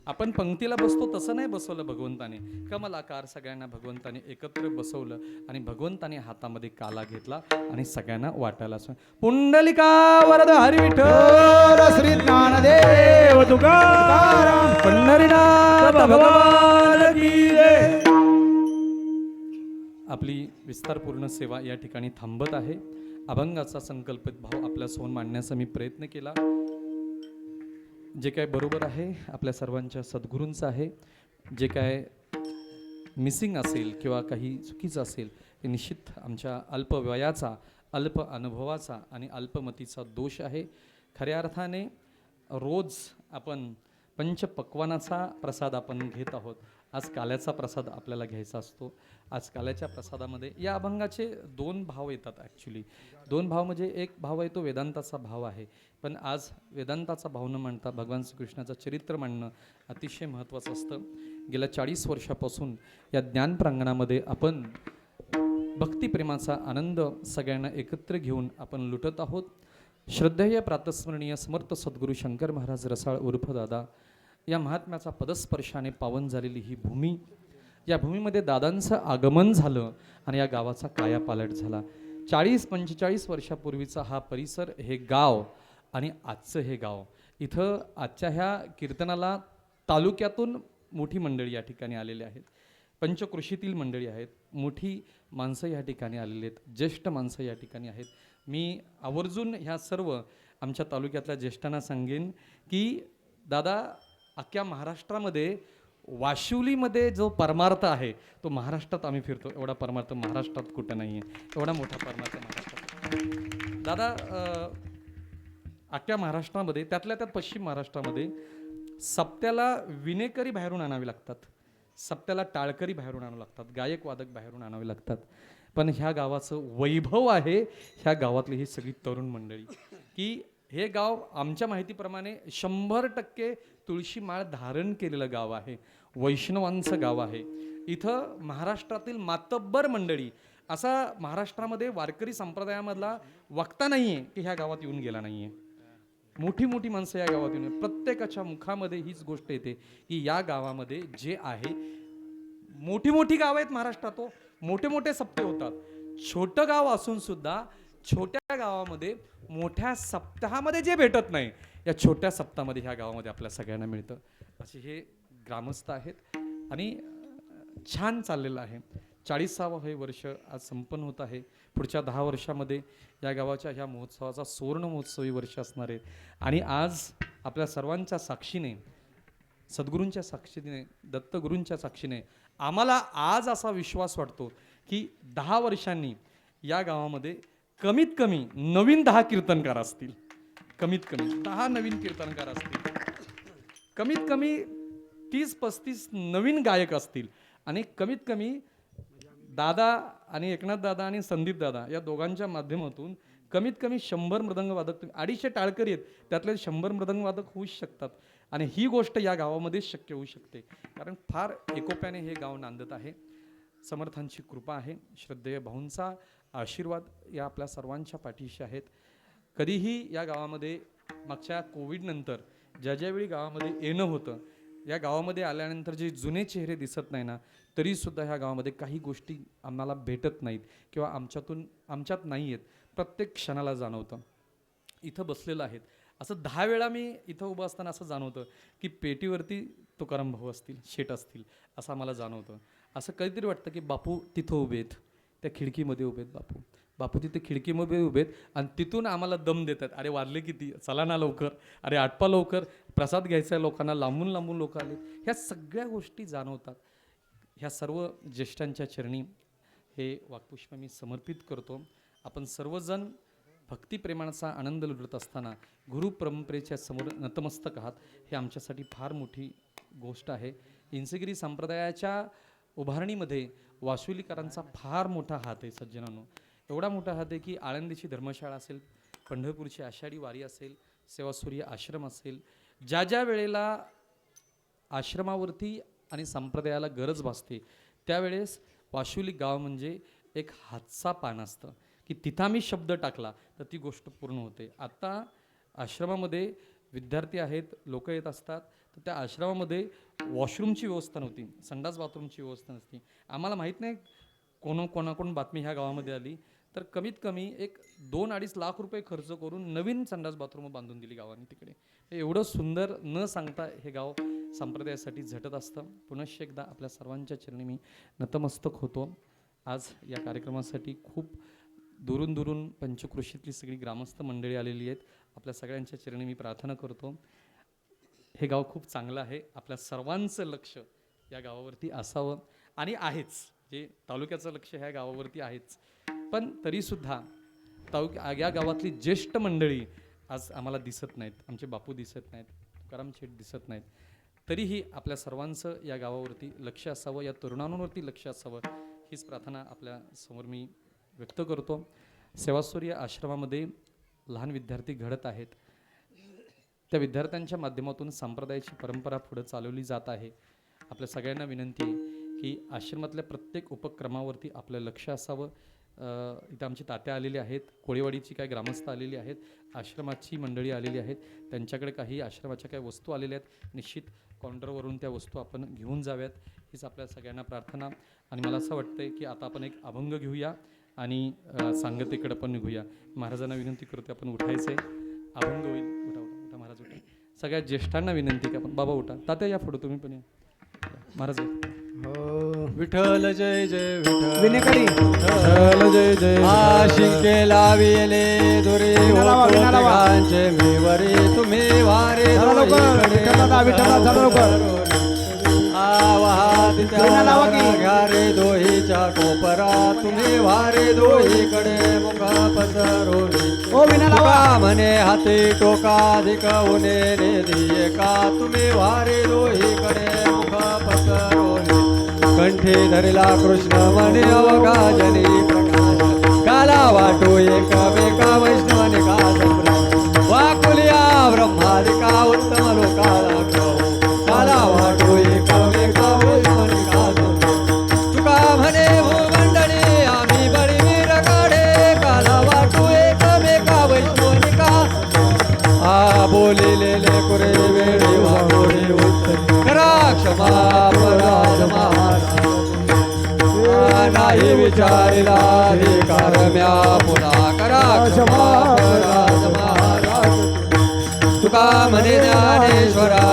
आपण पंक्तीला बसतो तसं नाही बसवलं भगवंताने, कमलाकार सगळ्यांना भगवंताने एकत्र बसवलं आणि भगवंताने हातामध्ये काला घेतला आणि सगळ्यांना वाटायला पुंडलिका वरद हरी विठ्ठल श्री ज्ञानदेव तुकाराम पंढरीनाथ भगवान की जय. आपली विस्तारपूर्ण सेवा या ठिकाणी थांबत आहे. अभंगाचा संकल्पित भाव आपल्यासमोर मांडण्याचा मी प्रयत्न केला. जे काय बरोबर आहे आपल्या सर्वांच्या सद्गुरूंचं आहे. जे काय मिसिंग असेल किंवा काही चुकीचं असेल ते निश्चित आमच्या अल्पवयाचा, अल्प अनुभवाचा आणि अल्पमतीचा दोष आहे. खऱ्या अर्थाने रोज आपण पंचपक्वानाचा प्रसाद आपण घेत आहोत. आज काल्याचा प्रसाद आपल्याला घ्यायचा असतो. आज काल्याच्या प्रसादामध्ये या अभंगाचे 2 भाव येतात. ॲक्च्युली 2 भाव म्हणजे एक भाव आहे तो वेदांताचा भाव आहे, पण आज वेदांताचा भाव न म्हणता भगवान श्रीकृष्णाचं चरित्र मांडणं अतिशय महत्त्वाचं असतं. गेल्या 40 वर्षापासून या ज्ञान प्रांगणामध्ये आपण भक्तिप्रेमाचा आनंद सगळ्यांना एकत्र घेऊन आपण लुटत आहोत. श्रद्धेय प्रातस्मरणीय समर्थ सद्गुरू शंकर महाराज रसाळ उर्फ दादा या महात्म्याचा पदस्पर्शाने पावन झालेली ही भूमी, या भूमीमध्ये दादांचं आगमन झालं आणि या गावाचा कायापालट झाला. 40-45 वर्षापूर्वीचा हा परिसर, हे गाव आणि आजचं हे गाव, इथं आजच्या ह्या कीर्तनाला तालुक्यातून मोठी मंडळी या ठिकाणी आलेली आहेत, पंचकृषीतील मंडळी आहेत, मोठी माणसं या ठिकाणी आलेली आहेत, ज्येष्ठ माणसं या ठिकाणी आहेत. मी आवर्जून ह्या सर्व आमच्या तालुक्यातल्या ज्येष्ठांना सांगेन की दादा, अख्ख्या महाराष्ट्रामध्ये वाशिवलीमध्ये जो परमार्थ आहे तो महाराष्ट्रात आम्ही फिरतो, एवढा परमार्थ महाराष्ट्रात कुठं नाही आहे, एवढा मोठा परमार्थ महाराष्ट्रात. दादा, अख्ख्या महाराष्ट्रामध्ये, त्यातल्या त्यात पश्चिम महाराष्ट्रामध्ये सप्त्याला विणेकरी बाहेरून आणावे लागतात, सप्त्याला टाळकरी बाहेरून आणावे लागतात, गायक वादक बाहेरून आणावे लागतात. पण ह्या गावाचं वैभव आहे, ह्या गावातली ही सगळी तरुण मंडळी, की हे गाव आमच्या माहितीप्रमाणे 100% तुळशी माळ धारण केलेलं गाव आहे, वैष्णवांचं गाव आहे. इथं महाराष्ट्रातील मातब्बर मंडळी, असा महाराष्ट्रामध्ये वारकरी संप्रदायामधला वक्ता नाही आहे की ह्या गावात येऊन गेला नाही आहे. मोठी मोठी माणसं या गावात येऊन, प्रत्येकाच्या मुखामध्ये हीच गोष्ट येते की या गावामध्ये जे आहे, मोठी मोठी गावं आहेत महाराष्ट्रात, मोठे मोठे सप्ते होतात. छोटं गाव असून सुद्धा छोट्या गावामध्ये मोठ्या सप्ताहामध्ये जे भेटत नाही, या छोट्या सप्ताहामध्ये ह्या गावामध्ये आपल्या सगळ्यांना मिळतं. असे हे ग्रामस्थ आहेत आणि छान चाललेलं आहे. 40वे हे वर्ष आज संपन्न होत आहे. पुढच्या 10 वर्षामध्ये या गावाच्या ह्या महोत्सवाचा सुवर्ण महोत्सवी वर्ष असणार आहे. आणि आज आपल्या सर्वांच्या साक्षीने, सद्गुरूंच्या साक्षीने, दत्तगुरूंच्या साक्षीने आम्हाला आज असा विश्वास वाटतो की 10 वर्षांनी या गावामध्ये कमीत कमी नवीन 10 कीर्तनकार असतील, कमीत कमी 10 नवीन कीर्तनकार असतील, कमीत कमी 30-35 नवीन गायक असतील आणि कमीत कमी दादा आणि एकनाथ दादा आणि संदीप दादा या दोघांच्या माध्यमातून कमीत कमी 100 मृदंग वादक, 250 टाळकरी आहेत, त्यातले 100 मृदंग वादक होऊच शकतात. आणि ही गोष्ट या गावामध्ये शक्य होऊ शकते, कारण फार एकोप्याने हे गाव नांदत आहे. समर्थांची कृपा आहे, श्रद्धेय भाऊंचा आशीर्वाद या आपल्या सर्वांच्या पाठीशी आहेत. कधीही या गावामध्ये मागच्या कोविडनंतर ज्यावेळी गावामध्ये येणं होतं, या गावामध्ये आल्यानंतर जे जुने चेहरे दिसत नाही ना, तरीसुद्धा ह्या गावामध्ये काही गोष्टी आम्हाला भेटत नाहीत किंवा आमच्यात नाही आहेत, प्रत्येक क्षणाला जाणवतं. इथं बसलेलं आहेत असं 10 वेळा मी इथं उभं असताना असं जाणवतं की पेटीवरती तुकाराम भाऊ असतील, शेट असतील, असं आम्हाला जाणवतं. असं कधीतरी वाटतं की बापू तिथं उभे आहेत, त्या खिडकीमध्ये उभे आहेत, बापू तिथे खिडकीमध्ये उभे आहेत आणि तिथून आम्हाला दम देतात, अरे वाजले किती, चला ना लवकर, अरे आटपा लवकर, प्रसाद घ्यायचा आहे लोकांना, लांबून लांबून लोक आले. ह्या सगळ्या गोष्टी जाणवतात. ह्या सर्व ज्येष्ठांच्या चरणी हे वाक्पुष्प मी समर्पित करतो. आपण सर्वजण भक्तिप्रेमाचा आनंद लुटत असताना गुरु परंपरेच्या समोर नतमस्तक आहात, हे आमच्यासाठी फार मोठी गोष्ट आहे. इंचगिरी संप्रदायाच्या उभारणीमध्ये वासुलीकरांचा फार मोठा हात आहे सज्जनांनो. एवढा मोठा हात आहे की आळंदीची धर्मशाळा असेल, पंढरपूरची आषाढी वारी असेल, सेवासूर्य आश्रम असेल, ज्या ज्या वेळेला आश्रमावरती आणि संप्रदायाला गरज भासते त्यावेळेस वाशुली गाव म्हणजे एक हातचा पान असतं की तिथं आम्ही शब्द टाकला तर ती गोष्ट पूर्ण होते. आता आश्रमामध्ये विद्यार्थी आहेत, लोक येत असतात, तर त्या आश्रमामध्ये वॉशरूमची व्यवस्था नव्हती, संडास बाथरूमची व्यवस्था नसती. आम्हाला माहीत नाही कोणाकोण बातमी ह्या गावामध्ये आली, तर कमीत कमी एक 2-2.5 लाख रुपये खर्च करून नवीन संडास बाथरूम बांधून दिली गावाने तिकडे. एवढं सुंदर न सांगता हे गाव संप्रदायासाठी झटत असतं. पुनश्च एकदा आपल्या सर्वांच्या चरणी मी नतमस्तक होतो. आज या कार्यक्रमासाठी खूप दुरून दुरून पंचक्रोशीतली सगळी ग्रामस्थ मंडळी आलेली आहेत. आपल्या सगळ्यांच्या चरणी मी प्रार्थना करतो. हे गाव खूप चांगलं आहे, आपल्या सर्वांचं लक्ष या गावावरती असावं आणि आहेच. जे तालुक्याचं लक्ष ह्या गावावरती आहेच, पण तरीसुद्धा या गावातली ज्येष्ठ मंडळी आज आम्हाला दिसत नाहीत. आमचे बापू दिसत नाहीत, तुकाराम शेठ दिसत नाहीत. तरीही आपल्या सर्वांचं या गावावरती लक्ष असावं, या तरुणांवरती लक्ष असावं, हीच प्रार्थना आपल्या समोर मी व्यक्त करतो. सेवासूर्य आश्रमामध्ये लहान विद्यार्थी घडत आहेत. त्या विद्यार्थ्यांच्या माध्यमातून संप्रदायाची परंपरा पुढे चालवली जात आहे. आपल्या सगळ्यांना विनंती आहे की आश्रमातल्या प्रत्येक उपक्रमावरती आपलं लक्ष असावं. इथं आमची तात्या आलेली आहेत, कोळीवाडीची काही ग्रामस्थ आलेली आहेत, आश्रमाची मंडळी आलेली आहेत, त्यांच्याकडे काही आश्रमाच्या काही वस्तू आलेल्या आहेत. निश्चित काउंटरवरून त्या वस्तू आपण घेऊन जाव्यात, हीच आपल्या सगळ्यांना प्रार्थना. आणि मला असं वाटतंय की आता आपण एक अभंग घेऊया आणि सांगतेकडे पण निघूया. महाराजांना विनंती करतो आपण उठायचं आहे, अभंग होईल. उठा उठा उठा महाराज उठा. सगळ्या ज्येष्ठांना विनंती की आपण बाबा उठा, तात्या या पुढे तुम्ही पण या. महाराज विठ्ठल जय जय विठ्ठल विनेकरी विठ्ठल जय जय आशिंके लाविले दुरी होते मी वरी तुम्ही वारे घारे दोहीच्या कोपरा तुम्ही वारे दोहीकडे मुख पसरवली म्हणे हाती टोकाधिक उने निधी का तुम्ही वारे दोहीकडे मुख पसरवली कंठी धरला कृष्ण म्हणे अवघा जनी प्रकाश काला वाटो एकमेका वैष्णवने का संप्रदाय वाकुलिया ब्रह्मादिका उत्तम लोकाला काला वाटो एकमेका वैष्णवने का संप्रदाय तुका म्हणे भूमंडळी आम्ही बळीवीर काढे काला वाटो एकमेका वैष्णवने का बोलिलेले कुरे वेळी वाटोरे उत्तरी करा क्षमा अपराध नाही विचारिला अधिकार म्या पुन्हा करा क्षमा अपराध महाराज तुका म्हणे ज्ञानेश्वरा